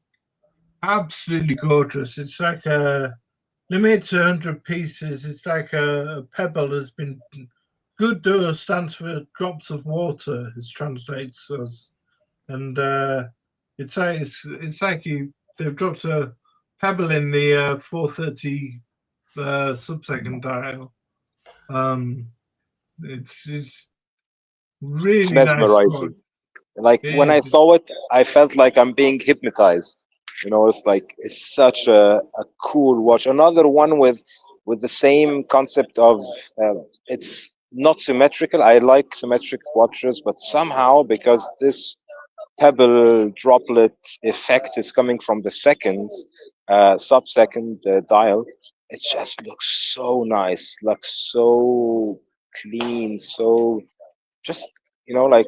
Absolutely gorgeous. It's like a limited to 100 pieces. It's like a pebble has been. Godot stands for drops of water. It translates as, and it's like they've dropped a pebble in the 430 subsecond dial. It's really It's nice. mesmerizing. Like when I It is. saw it, I felt like I'm being hypnotized. You know, it's like, it's such a cool watch. Another one with the same concept of it's not symmetrical. I like symmetric watches, but somehow, because this pebble droplet effect is coming from the seconds, sub-second dial, it just looks so nice, looks so clean, so just, you know, like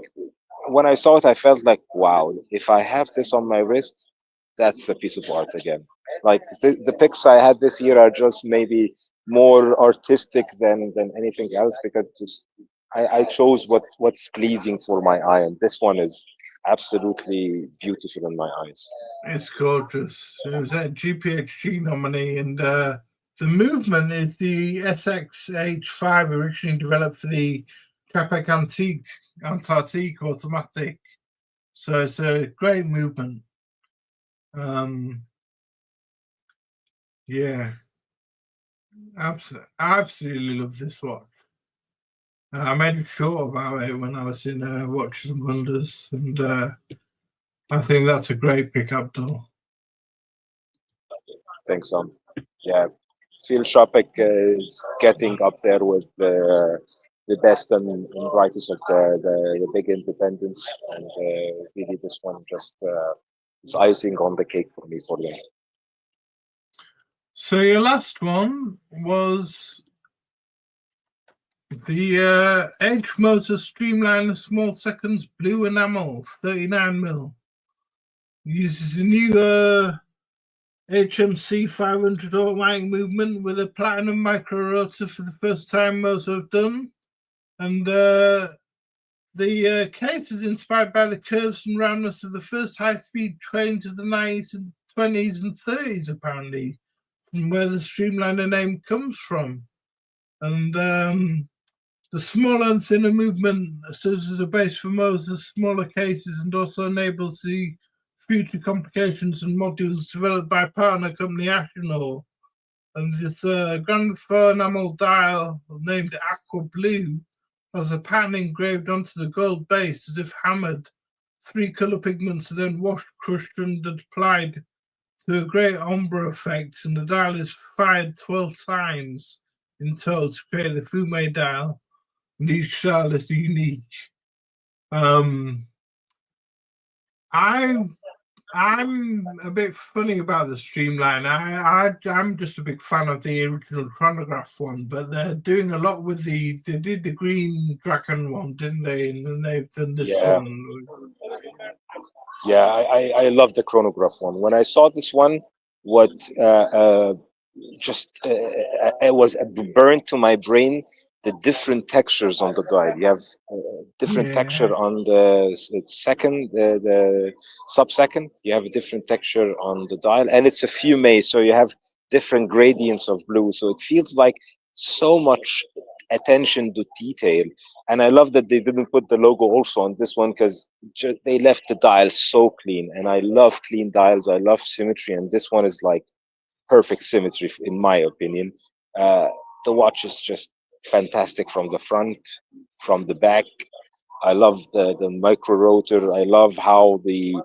when I saw it, I felt like, wow, if I have this on my wrist, that's a piece of art again. Like the picks I had this year are just maybe more artistic than anything else, because just I chose what's pleasing for my eye, and this one is absolutely beautiful in my eyes. It's gorgeous. It was a GPHG nominee, and the movement is the SXH5, originally developed for the Patek Antarctique automatic. So it's a great movement. Yeah, absolutely love this watch. I made a short about it when I was in Watches and Wonders, and I think that's a great pick, Abdul. Thanks, yeah, Phil Shopek is getting up there with the best and brightest of the big independents, and really this one just is icing on the cake for me for them. So your last one was the Edge Motor Streamliner Small Seconds Blue Enamel 39mm. Uses a new HMC 500 automatic movement with a platinum micro rotor for the first time most have done. And the case is inspired by the curves and roundness of the first high-speed trains of the 90s and 20s and 30s, apparently, from where the Streamliner name comes from. And the smaller and thinner movement serves as a base for most of the smaller cases, and also enables the future complications and modules developed by partner company Ashenor. And this Grand Faux enamel dial, named Aqua Blue, has a pattern engraved onto the gold base as if hammered. 3 color pigments are then washed, crushed, and applied to a great ombre effect, and the dial is fired 12 times in total to create the Fume dial, and each dial is unique. I'm a bit funny about the Streamline. I'm just a big fan of the original chronograph one, but they're doing a lot with they did the green dragon one, didn't they? And then they've done this one. Yeah, I love the chronograph one. When I saw this one, what it was burned to my brain, the different textures on the dial. You have different texture on the second, the sub-second. You have a different texture on the dial, and it's a fume, so you have different gradients of blue. So it feels like so much attention to detail. And I love that they didn't put the logo also on this one, because they left the dial so clean. And I love clean dials. I love symmetry, and this one is like perfect symmetry in my opinion. The watch is just fantastic from the front, from the back. I love the micro rotor. I love how the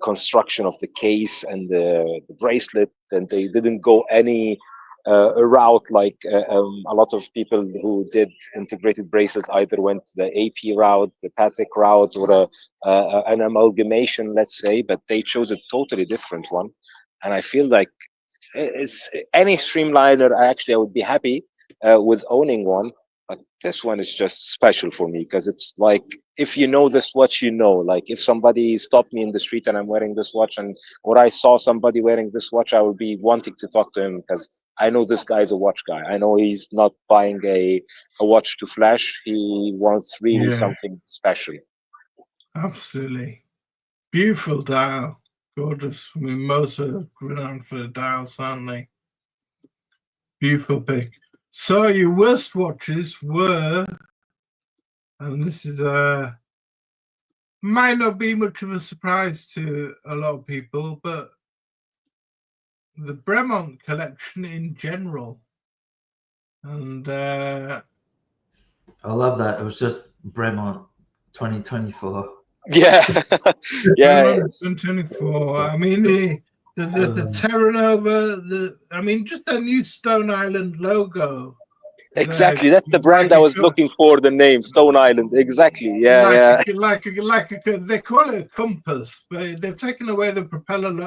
construction of the case and the bracelet, and they didn't go any route like a lot of people who did integrated bracelets either went the AP route, the Patek route, or an amalgamation, let's say, but they chose a totally different one. And I feel like it's any streamliner. I would be happy with owning one, but this one is just special for me because it's like, if you know this watch, you know, like if somebody stopped me in the street and I'm wearing this watch, or I saw somebody wearing this watch, I would be wanting to talk to him because I know this guy is a watch guy. I know he's not buying a watch to flash. He wants really something special. Absolutely. Beautiful dial. Gorgeous. I mean, most are renowned for the dials, aren't they? Beautiful pick. So your worst watches were, and this is might not be much of a surprise to a lot of people, but the Bremont collection in general. And I love that. It was just Bremont 2024. Yeah. Yeah. 2024. I mean, the Terra Nova, I mean, just a new Stone Island logo. Exactly. That's the brand I was looking for, the name Stone Island. Exactly. Yeah. They call it a compass, but they've taken away the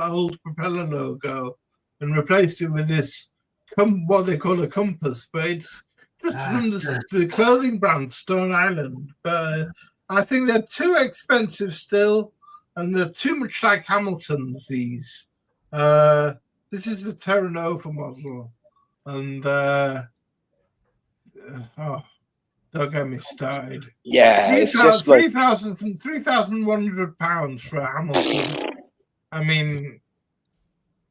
old propeller logo and replaced it with this, what they call a compass, but it's just from the clothing brand Stone Island. But I think they're too expensive still, and they're too much like Hamilton's, these. This is the Terra Nova model, and don't get me started. Yeah, it's just like £3,100 for a Hamilton. I mean,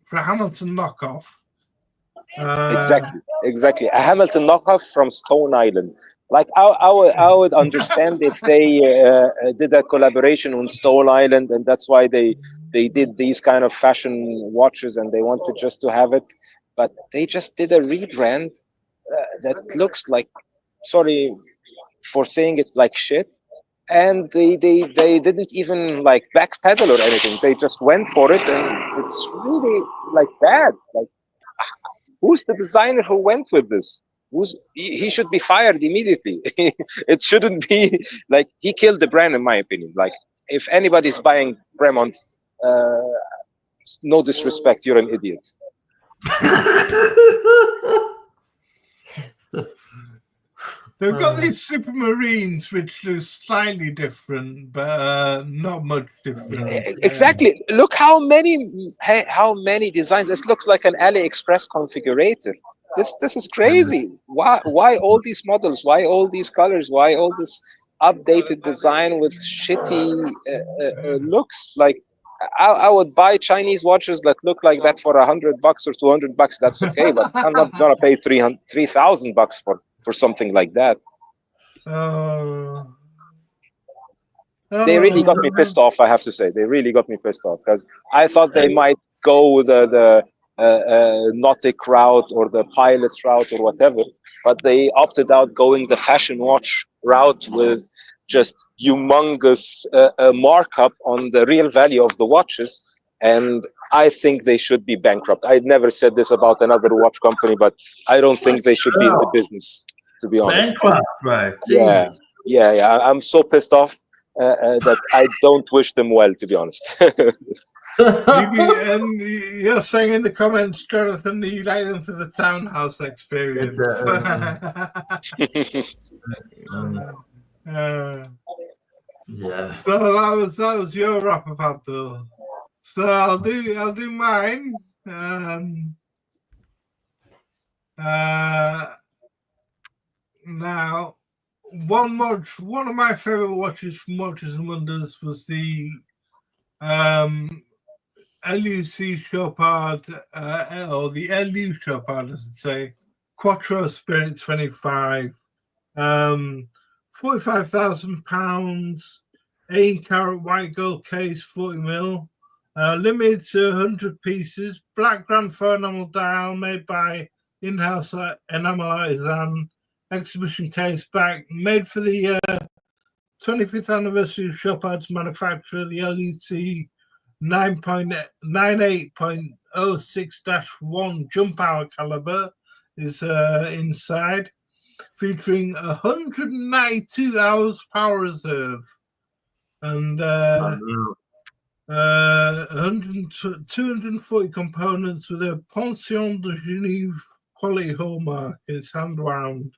for a Hamilton knockoff. Exactly. A Hamilton knockoff from Stone Island. Like I would understand if they did a collaboration on Stone Island, and that's why they did these kind of fashion watches, and they wanted just to have it. But they just did a rebrand that looks like, sorry for saying it, like shit. And they didn't even like backpedal or anything. They just went for it, and it's really like bad. Like, who's the designer who went with this? He should be fired immediately. It shouldn't be like, he killed the brand, in my opinion. Like, if anybody's buying Bremont, no disrespect, you're an idiot. They've got these Supermarines, which look slightly different, but not much different. Exactly. Look how many designs. This looks like an AliExpress configurator. This is crazy. Why all these models? Why all these colors? Why all this updated design with shitty looks? Like, I would buy Chinese watches that look like that for $100 or $200. That's okay, but I'm not gonna pay $3,000 for something like that. They really got me pissed off, I have to say. They really got me pissed off, because I thought they might go with the Nautic route or the Pilot's route or whatever, but they opted out going the fashion watch route with just humongous markup on the real value of the watches. And I think they should be bankrupt. I never said this about another watch company, but I don't think they should be in the business, to be honest. Bankrupt, right? Yeah. I'm so pissed off. that I don't wish them well, to be honest. And you're saying in the comments, Jonathan, that you like them for the townhouse experience. Yeah. So that was your wrap up, Abdul. So I'll do mine. Now, one of my favorite watches from Watches and Wonders was the LUC Chopard, or the LU Chopard, as I say, Quattro Spirit 25, £45,000, 8-carat white gold case, 40mm, limited to 100 pieces, black gramophone enamel dial made by in-house enamel artisan, exhibition case back, made for the 25th anniversary of Chopard's manufacturer, the LUC 9.98.06-1 jump hour caliber is inside, featuring 192 hours power reserve and 240 components with a Pension de Genève quality hallmark. It's hand wound.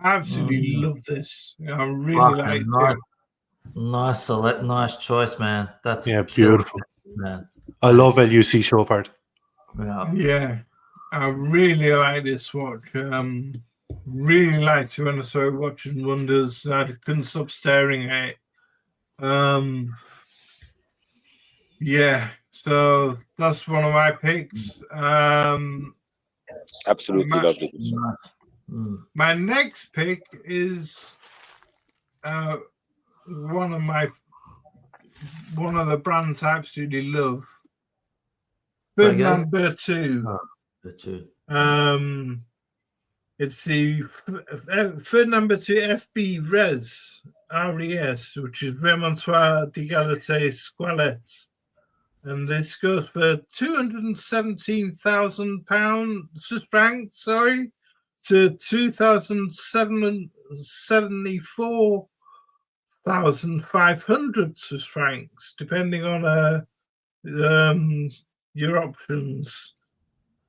I absolutely love this. I really like it. Nice choice, man. That's beautiful, man. I love LUC Chopard. Yeah, I really like this watch. Really liked it when I saw Watches and Wonders. I couldn't stop staring at it. Yeah, so that's one of my picks. Absolutely lovely. My next pick is one of the brands I absolutely love. Ferdinand Berthoud. It's the Ferdinand Berthoud FB Res RES, which is Remontoir d'Égalité Squalette. And this goes for £217,000 Swiss francs, sorry, to 2,074,500 Swiss francs, depending on your options.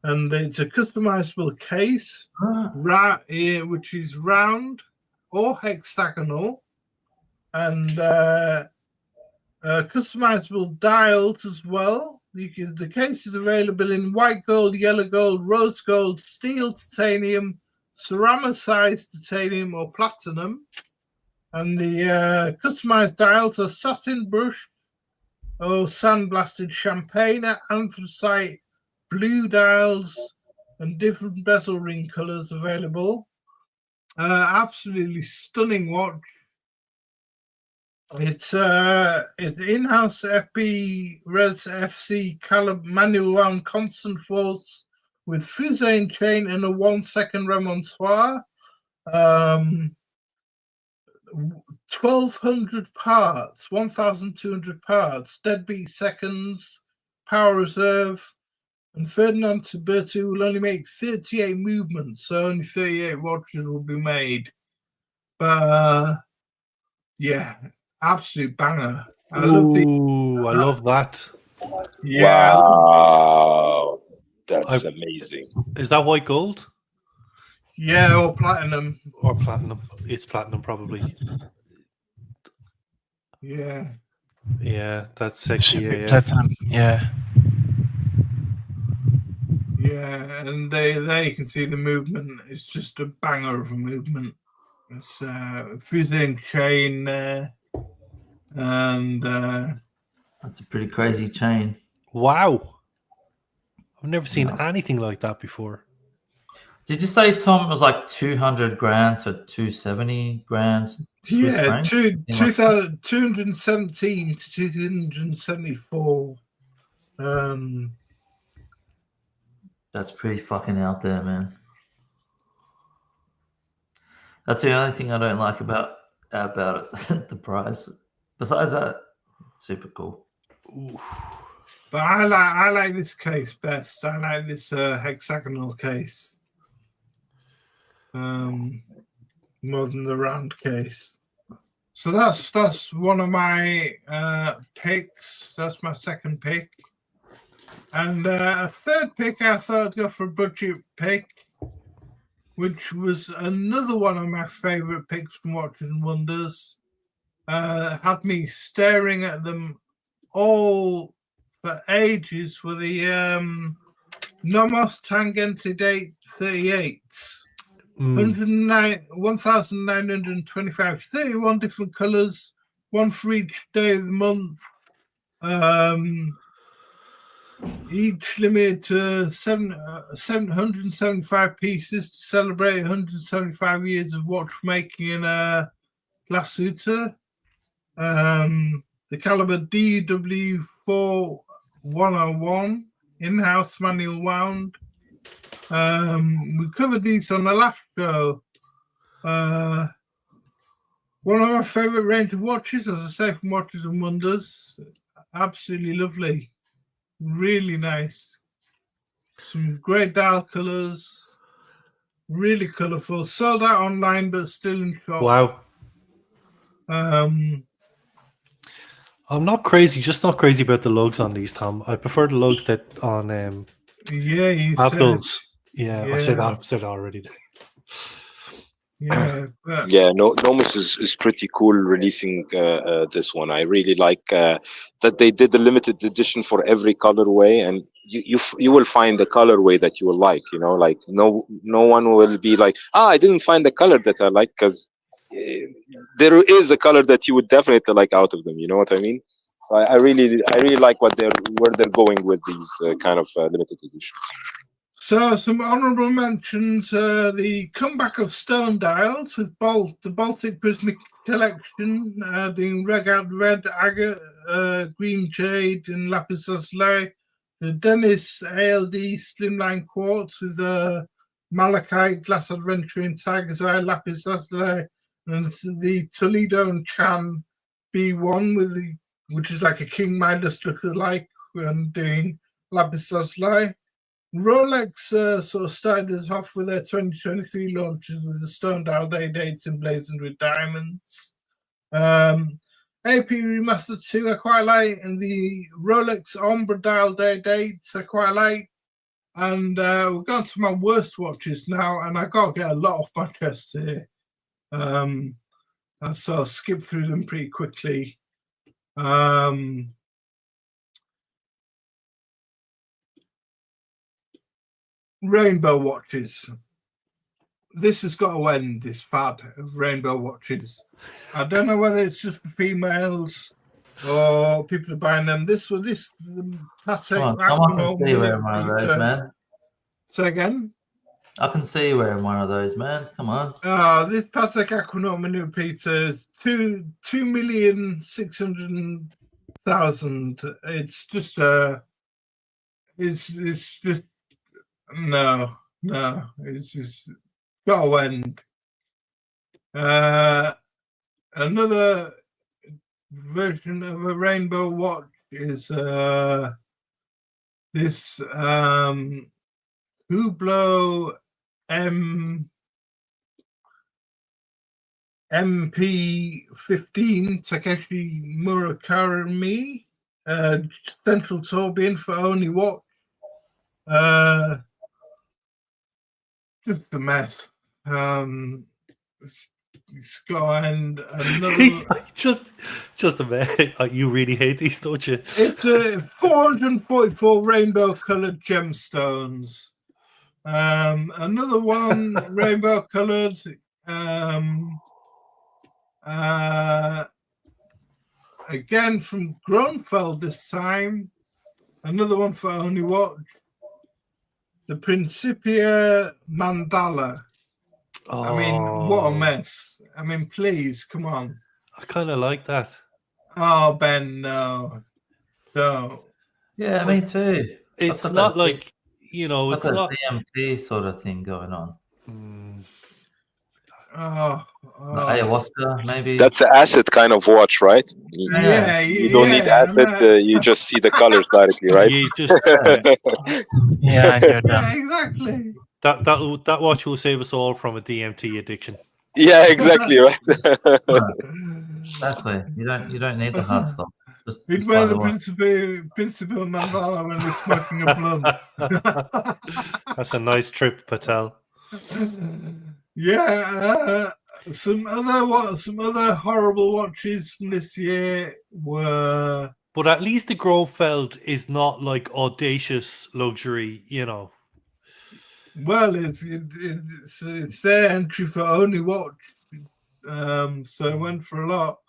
And it's a customizable case, which is round or hexagonal, and customizable dials as well. The case is available in white gold, yellow gold, rose gold, steel, titanium, ceramicized titanium, or platinum. And the customized dials are satin brushed or sandblasted champagne, anthracite, blue dials, and different bezel ring colors available. Absolutely stunning watch. It's in-house FB Res FC caliber manual wound constant force with Fusain chain and a 1-second remontoir. 1,200 parts, 1,200 parts, deadbeat seconds, power reserve, and Ferdinand Berthoud will only make 38 movements, so only 38 watches will be made. But yeah, absolute banger. I love that. Yeah. Wow, that's amazing. Is that white gold? Yeah, or platinum. Or platinum. It's platinum, probably. Yeah. Yeah, that's sexy. Platinum. Yeah. Yeah, and there you can see the movement. It's just a banger of a movement. It's Fusain chain there, and that's a pretty crazy chain. Wow, I've never seen anything like that before. Did you say, Tom, it was like 200 grand to 270 grand? Swiss francs? 217 to 274. That's pretty fucking out there, man. That's the only thing I don't like about it, the price. Besides that, super cool. Ooh. But I like this case best. I like this hexagonal case more than the round case. So that's one of my picks. That's my second pick. And a third pick, I thought I'd go for a budget pick, which was another one of my favorite picks from Watches and Wonders. Had me staring at them all for ages for the Nomos Tangente Date 38. 1,925, 31 different colors, one for each day of the month. Each limited to 775 pieces to celebrate 175 years of watchmaking in Glasuta. The caliber DW4101, in-house manual wound. We covered these on the last show. One of my favorite range of watches, as I say, from Watches and Wonders. Absolutely lovely. Really nice. Some great dial colors. Really colorful. Sold out online, but still in shop. Wow. I'm not crazy, just not crazy about the lugs on these, Tom. I prefer the lugs that on you Abdul's. said, I said that already. Nomos is pretty cool releasing this one. I really like that they did the limited edition for every colorway, and you will find the colorway that you will like. You know, like no one will be like, I didn't find the color that I like, because there is a color that you would definitely like out of them. You know what I mean? So I really like where they're going with these kind of limited edition. So some honourable mentions: the comeback of stone dials with the Baltic Prismic collection, the red agate, green jade, and lapis lazuli. The Dennis ALD slimline quartz with malachite, glass adventure, and tiger's eye, lapis lazuli, and the Toledo and Chan B1 which is like a King Midas look-alike, and doing lapis lazuli. Rolex sort of started us off with their 2023 launches with the stone dial day dates emblazoned with diamonds. AP Remaster 2 I quite like, and the Rolex Ombre dial day dates I quite like. And we're going to my worst watches now, and I got to get a lot off my chest here. So I'll skip through them pretty quickly. Rainbow watches. This has got to end, this fad of rainbow watches. I don't know whether it's just for females or people are buying them. This Patek. Come on, I can see you wearing one of those, man. Say again? I can see you wearing one of those, man. Come on. This Patek Aquanaut Minute Peter, 2,600,000. It's just it's just no, it's just got to end. Another version of a rainbow watch is this Hublot MP15 Takeshi Murakami, Central Tourbillon for only watch. Just a mess. It's got another. just a mess. You really hate these, don't you? It's 444 rainbow-colored gemstones. Another one rainbow-colored. Again from Gronfeld this time. Another one for only watch. The Principia Mandala. Oh, I mean, what a mess. I mean, please, come on. I kind of like that. Oh, Ben, no. Yeah, me too. It's not like, it's like not a DMT sort of thing going on. Ayahuasca, maybe. That's an acid kind of watch, right? Yeah, you don't need acid. You just see the colors directly, right? You just Yeah, I hear that. Yeah, exactly. that watch will save us all from a DMT addiction. Yeah, exactly, right. Exactly. You don't need the hard stuff. He'd wear the Principal Mandala when he's smoking a blunt. That's a nice trip, Patel. Yeah. Some other horrible watches from this year were. But at least the Grofeld is not like audacious luxury, you know. Well, it's their entry for only watch. So I went for a lot.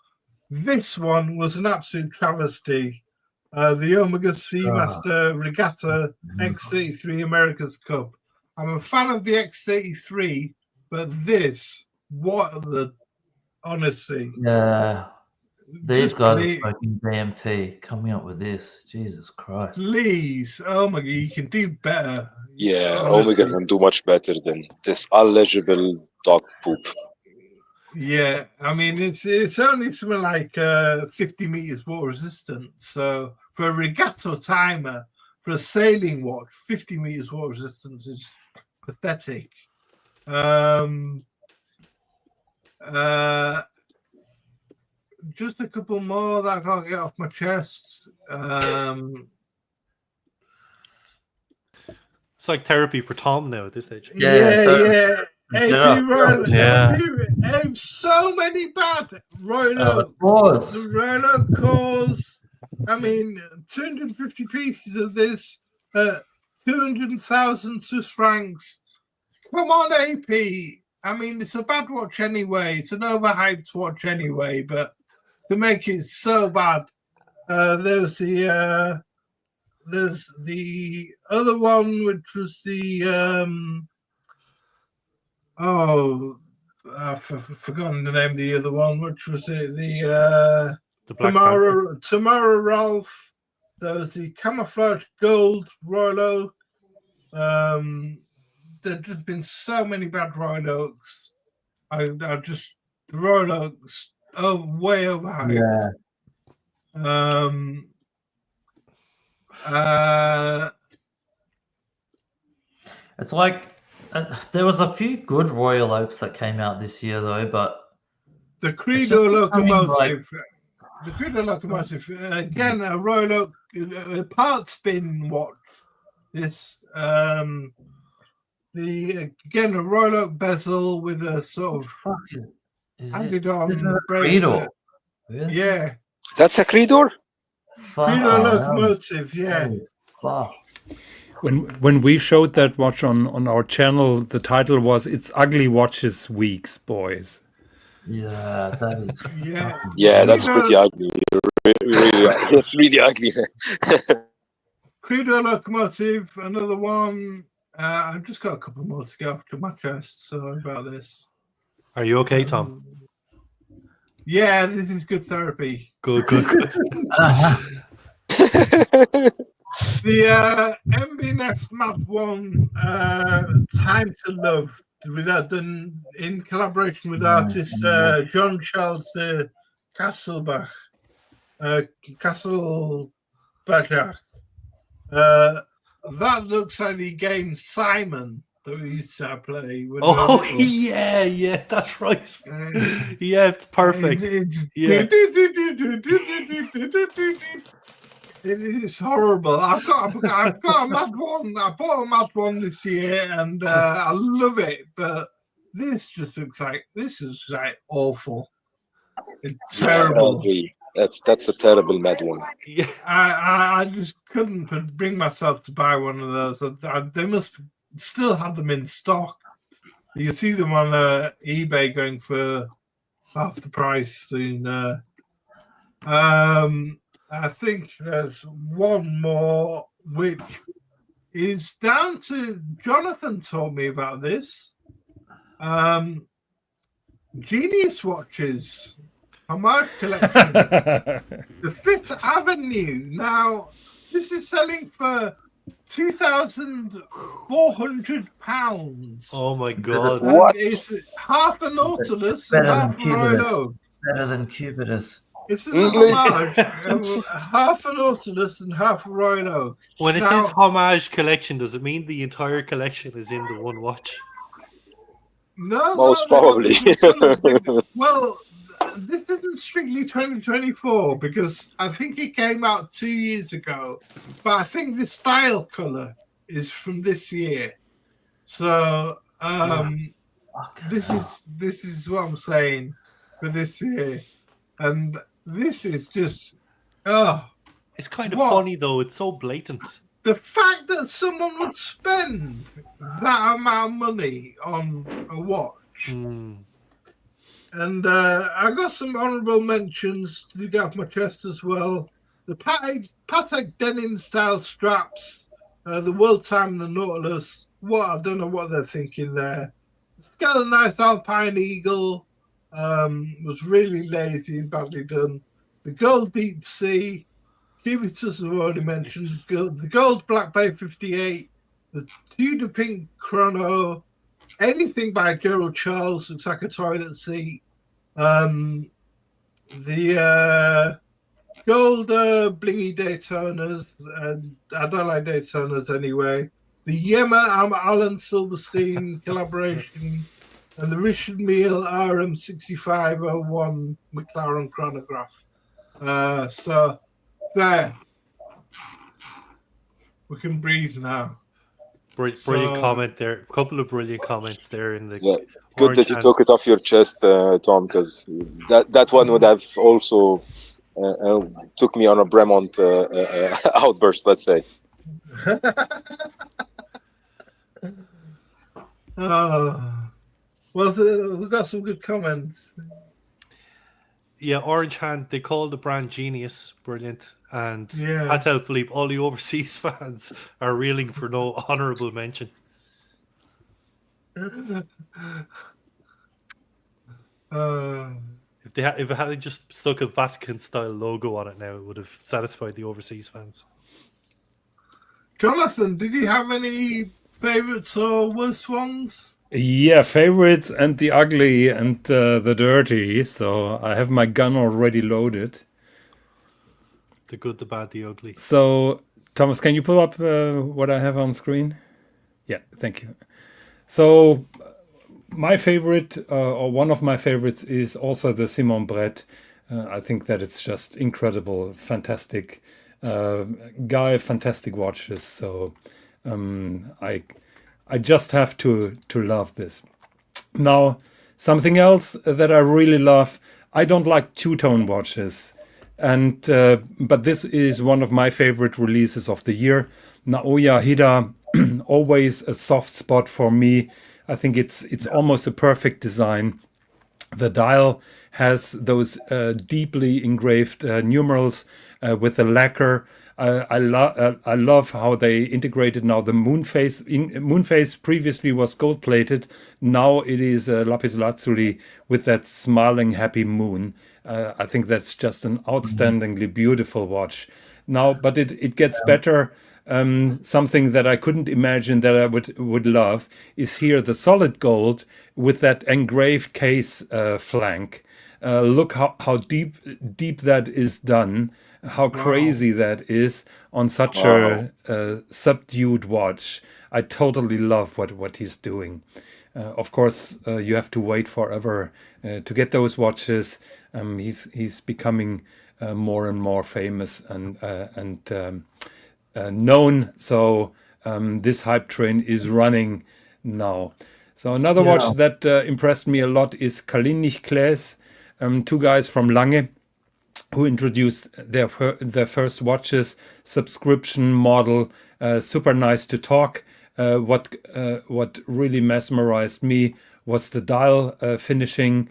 This one was an absolute travesty. The Omega Seamaster Regatta X33 America's Cup. I'm a fan of the X33, but this, honestly. Yeah. These guys are smoking DMT, coming up with this. Jesus Christ. Please. Oh my God, you can do better. Yeah, Omega can do much better than this illegible dog poop. Yeah, I mean, it's only something like 50 meters water resistant. So for a regatta timer, for a sailing watch, 50 meters water resistance is pathetic. Just a couple more that I can't get off my chest. It's like therapy for Tom now at this age. Yeah. So many bad Royal Oaks. The Royal Oak cores. I mean, 250 pieces of this, 200,000 Swiss francs. Come on, AP. I mean, it's a bad watch anyway. It's an overhyped watch anyway, but to make it so bad, there's the other one, which was the I've forgotten the name of the other one, which was the Tamara Ralph. There was the camouflage gold Royal Oak. There's just been so many bad Royal Oaks. The Royal Oaks way overhyped. Yeah. It's like there was a few good Royal Oaks that came out this year, though, but the Credo locomotive. The Credo locomotive again, a Royal Oak part spin watch. This again a Royal Oak bezel with a sort of handed on bracelet. Really? Yeah, that's a Credo. Credo locomotive. Yeah. Wow. When we showed that watch on our channel, the title was "It's Ugly Watches Weeks, Boys." Yeah, that is. Yeah, that's pretty ugly. It's really ugly. Credo locomotive, another one. I've just got a couple more to go after my chest. Sorry about this. Are you okay, Tom? Yeah, this is good therapy. Good. The MBNF Map 1 Time to Love, done in collaboration with artist John Charles de Castelbach. That looks like the game Simon that we used to play. Yeah, that's right. Yeah, it's perfect. It's horrible. I've got a Mad One. I bought a Mad One this year, and I love it. But this just looks like awful. It's terrible. That's a terrible Mad One. Yeah, I just couldn't bring myself to buy one of those. They must still have them in stock. You see them on eBay going for half the price soon. I think there's one more, which is down to Jonathan told me about this. Genius Watches, homage collection, the Fifth Avenue. Now, this is selling for £2,400. Oh my God! What? It's half a Nautilus and half a Royal Oak. Better than Cupidus. It's an homage. Half a Nautilus and half a Royal Oak. When it says homage collection, does it mean the entire collection is in the one watch? No, most probably. Well, this isn't strictly 2024 because I think it came out 2 years ago, but I think the style color is from this year. So this is what I'm saying for this year, and this is just It's kind of funny though. It's so blatant. The fact that someone would spend that amount of money on a watch. And I got some honourable mentions to get off my chest as well. The Patek denim style straps, the World Time and the Nautilus. I don't know what they're thinking there. It's got a nice Alpine Eagle. Was really lazy and badly done. The Gold Deep Sea. Cubitus I've already mentioned. The Gold Black Bay 58. The Tudor Pink Chrono. Anything by Gerald Charles looks like a toilet seat. The gold blingy Daytonas, and I don't like Daytonas anyway. The Yema Alan Silverstein collaboration, and the Richard Mille RM6501 McLaren chronograph. So there, we can breathe now. Brilliant comment there. A couple of brilliant comments there in the. Yeah, good that you took it off your chest, Tom, because that one would have also took me on a Bremont outburst, let's say. Well, we got some good comments. Yeah, Orange Hand, they call the brand genius, brilliant. And Patek Philippe, all the overseas fans are reeling for no honourable mention. If it had just stuck a Vatican style logo on it now, it would have satisfied the overseas fans. Jonathan, did you have any favourites or worst ones? Yeah, favorites and the ugly and the dirty. So I have my gun already loaded. The good, the bad, the ugly. So, Thomas, can you pull up what I have on screen? Yeah, thank you. So, my favorite, or one of my favorites, is also the Simon Brett. I think that it's just incredible, fantastic guy, fantastic watches. So, I just have to love this. Now, something else that I really love, I don't like two-tone watches. And but this is one of my favorite releases of the year. Naoya Hida, always a soft spot for me. I think it's almost a perfect design. The dial has those deeply engraved numerals with the lacquer. I love how they integrated now the moon face. Moon face previously was gold plated. Now it is lapis lazuli with that smiling happy moon. I think that's just an outstandingly beautiful watch. Now, but it gets better. Something that I couldn't imagine that I would love is here the solid gold with that engraved case flank. Look how deep that is done. How crazy that is on such a subdued watch. I totally love what he's doing. Of course, you have to wait forever to get those watches. He's becoming more and more famous and known. So this hype train is running now. So another watch that impressed me a lot is Kalinic Claes, two guys from Lange, who introduced their first watches, subscription model, super nice to talk. What really mesmerized me was the dial finishing.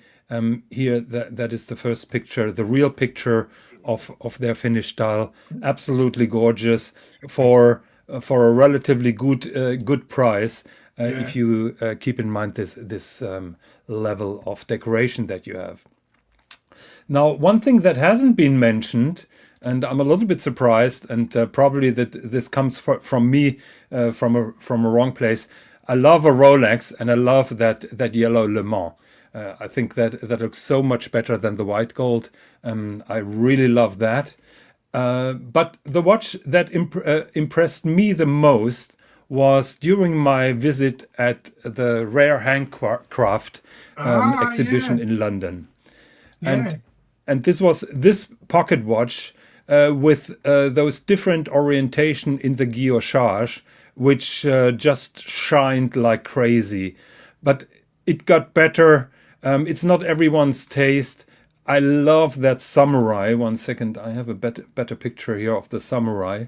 Here, that is the first picture, the real picture of their finished dial. Absolutely gorgeous for a relatively good price. If you keep in mind this level of decoration that you have. Now, one thing that hasn't been mentioned, and I'm a little bit surprised, and probably that this comes from me from a wrong place. I love a Rolex, and I love that yellow Le Mans. I think that looks so much better than the white gold. I really love that. But the watch that impressed me the most was during my visit at the Rare Handcraft exhibition in London. And this pocket watch with those different orientation in the guillochage, which just shined like crazy. But it got better. It's not everyone's taste. I love that samurai. One second, I have a better picture here of the samurai.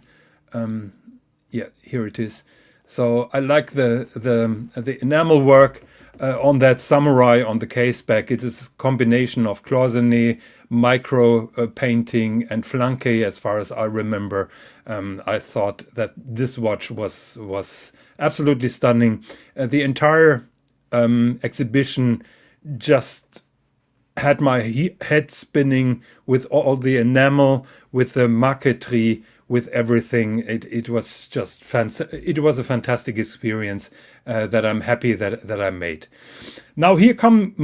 Yeah, here it is. So I like the enamel work on that samurai on the case back. It is a combination of cloisonné, micro painting, and flanque, as far as I remember. I thought that this watch was absolutely stunning. The entire exhibition just had my head spinning with all the enamel, with the marqueterie, with everything. It was just it was a fantastic experience that I'm happy that I made. Now here comes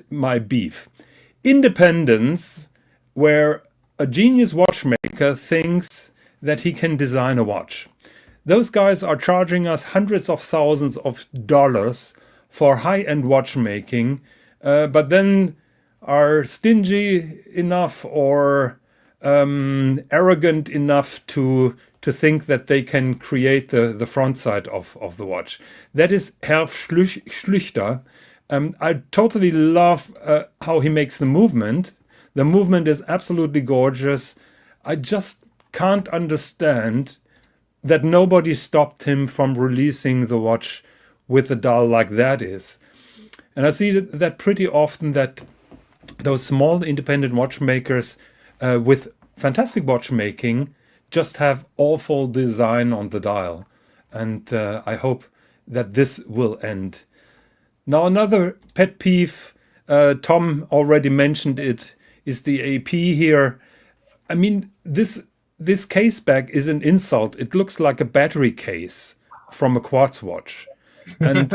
my beef. Independence, where a genius watchmaker thinks that he can design a watch. Those guys are charging us hundreds of thousands of dollars for high-end watchmaking, but then are stingy enough or arrogant enough to think that they can create the front side of the watch. That is Herr Schlüchter. I totally love how he makes the movement. The movement is absolutely gorgeous. I just can't understand that nobody stopped him from releasing the watch with the dial like that is. And I see that pretty often, that those small independent watchmakers with fantastic watchmaking just have awful design on the dial. And I hope that this will end. Now, another pet peeve, Tom already mentioned it, is the AP here. I mean, this case back is an insult. It looks like a battery case from a quartz watch. And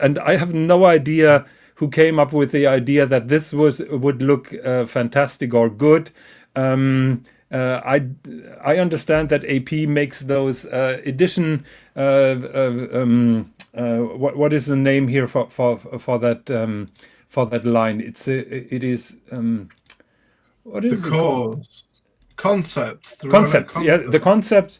and I have no idea who came up with the idea that this would look fantastic or good. I understand that AP makes those edition. What is the name here for that line? It is what is it called? Concepts. Yeah, the concept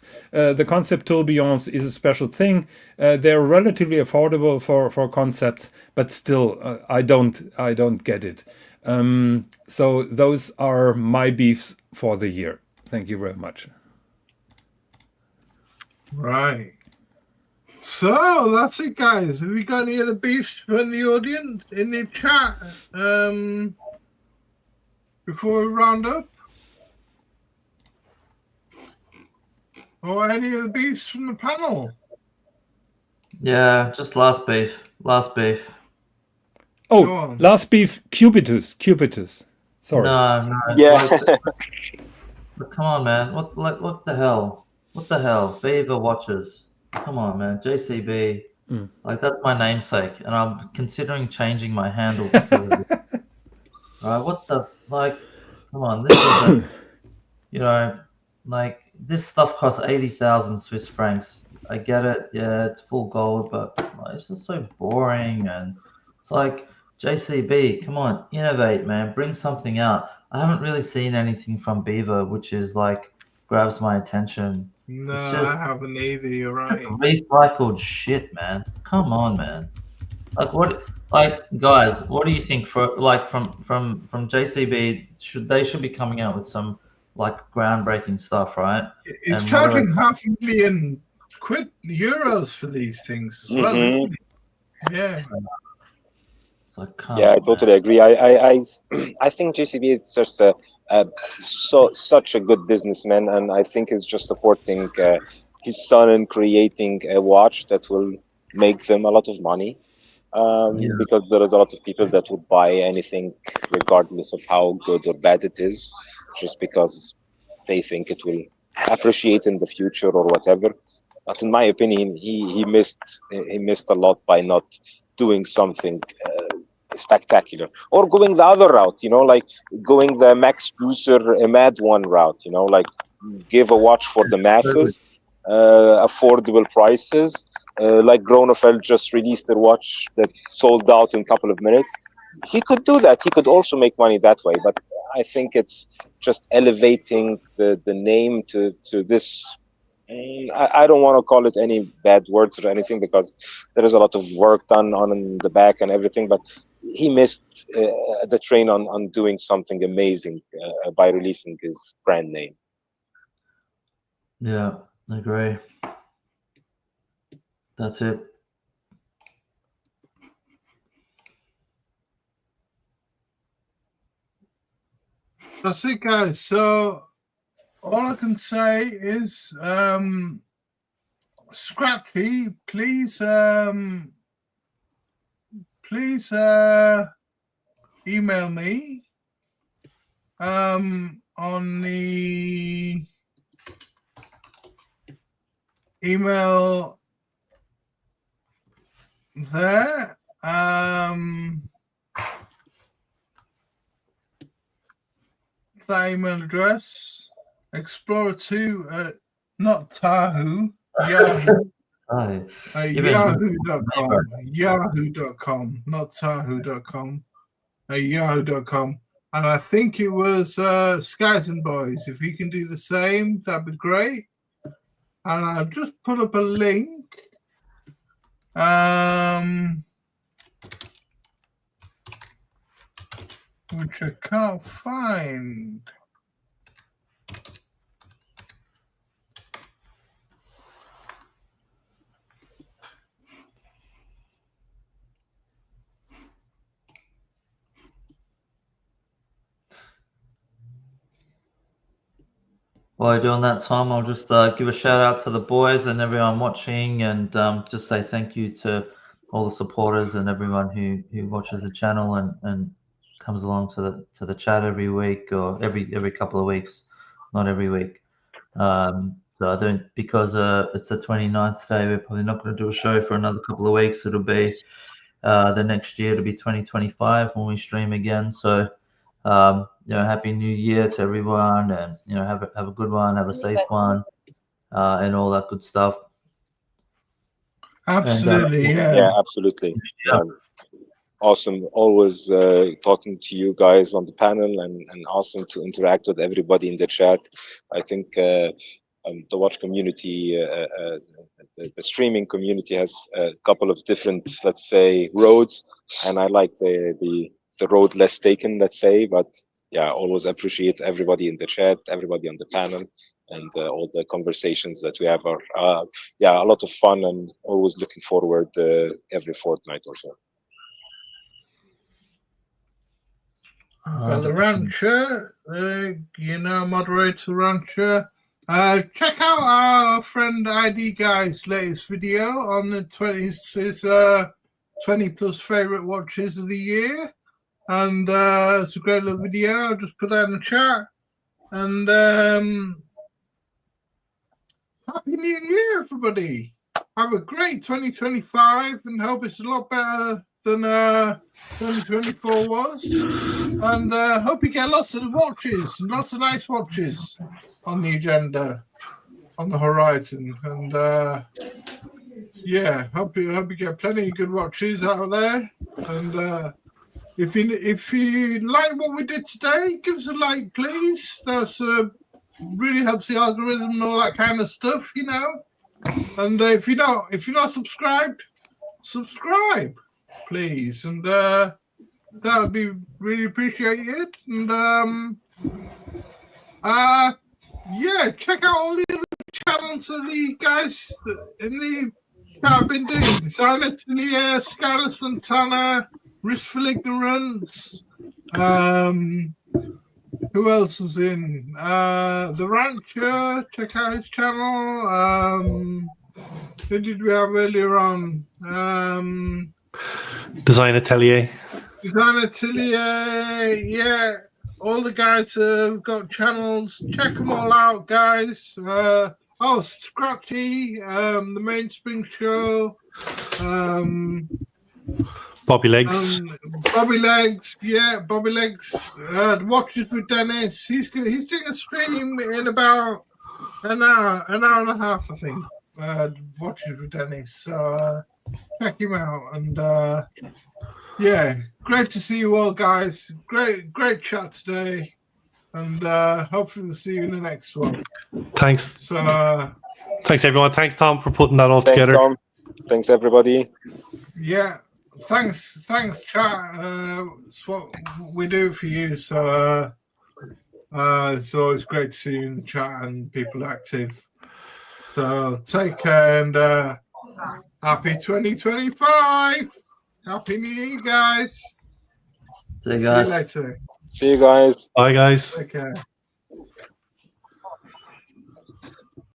tourbillons is a special thing. They're relatively affordable for concepts, but still, I don't get it. So those are my beefs for the year. Thank you very much. Right. So that's it, guys. Have we got any other beefs from the audience in the chat before we round up? Or any of the beefs from the panel? Yeah, just last beef. Oh, last beef, Cubitus. Sorry. No. Yeah. But come on, man. What the hell? What the hell? Beaver watches. Come on, man. JCB. Like, that's my namesake, and I'm considering changing my handle because of it. All right, what the, like, come on. This is like, this stuff costs 80,000 Swiss francs. I get it. Yeah, it's full gold, but like, it's just so boring. And it's like, JCB, come on, innovate, man. Bring something out. I haven't really seen anything from Beaver which is like grabs my attention. No, I haven't either. You're right. Recycled shit, man. Come on, man. Like, what? Like, guys, what do you think for like from JCB? They should be coming out with some like groundbreaking stuff, right? It's charging €500,000 euros for these things as well, isn't it? Yeah. So I totally agree. I think JCB is just such a good businessman, and I think he's just supporting his son in creating a watch that will make them a lot of money. Because there is a lot of people that would buy anything regardless of how good or bad it is, just because they think it will appreciate in the future or whatever. But in my opinion, he missed a lot by not doing something spectacular, or going the other route, like going the Max Gruser Imad one route, like give a watch for the masses, affordable prices. Like Gronefeld just released their watch that sold out in a couple of minutes. he could do that. He could also make money that way. But I think it's just elevating the name to this. I don't want to call it any bad words or anything, because there is a lot of work done on the back and everything. But he missed the train on doing something amazing by releasing his brand name. Yeah, I agree. That's it. That's it, guys. So all I can say is, Scratchy, please email me on the email there. That email address, Explorer2 not Tahu, Yahoo. Hi. Yahoo.com, yahoo.com, not Tahu.com, yahoo.com. And I think it was Skies and Boys. If you can do the same, that'd be great. And I've just put up a link. Which I can't find. While you're doing that, Tom, I'll just give a shout out to the boys and everyone watching, and just say thank you to all the supporters and everyone who watches the channel and comes along to the chat every week, or every couple of weeks, not every week. So I don't, because it's the 29th today, we're probably not going to do a show for another couple of weeks. It'll be the next year, it'll be 2025 when we stream again. So happy new year to everyone, and have a good one, have a safe one, and all that good stuff. Absolutely. And, yeah, absolutely. Awesome. Always talking to you guys on the panel, and awesome to interact with everybody in the chat. I think the watch community, the streaming community has a couple of different, let's say, roads, and I like the road less taken, let's say. But yeah, always appreciate everybody in the chat, everybody on the panel, and all the conversations that we have are a lot of fun, and always looking forward every fortnight or so. The Rancher, moderator Rancher. Check out our friend ID Guy's latest video on the 20 plus favorite watches of the year. And it's a great little video. I'll just put that in the chat. And Happy New Year, everybody. Have a great 2025, and hope it's a lot better than 2024 was. And hope you get lots of watches, lots of nice watches on the agenda, on the horizon. And hope you get plenty of good watches out there. And if you like what we did today, give us a like, please. That's really helps the algorithm and all that kind of stuff, And if you're not subscribed, subscribe, please, and that would be really appreciated. And check out all the other channels of the guys in the chat have been doing. Designer Atelier, Skylar Santana, Risk for Ignorance. Who else was in? The Rancher, check out his channel. Who did we have earlier on? Design Atelier. Design Atelier, yeah. All the guys have got channels. Check them all out, guys. Scratchy, the Mainspring Show. Bobby Legs. Bobby Legs, Bobby Legs. Watches with Dennis. He's doing a stream in about an hour and a half, I think. Watches with Dennis. So check him out, and great to see you all, guys. Great chat today, and hopefully we'll see you in the next one. Thanks. So, Thanks everyone. Thanks Tom for putting that all together. Tom. Thanks everybody. yeah, thanks, chat. It's what we do for you. So, it's always great to see you in the chat and people active. So take care and happy 2025. Happy New Year, guys. See you guys. See you later. See you guys. Bye guys. Take care.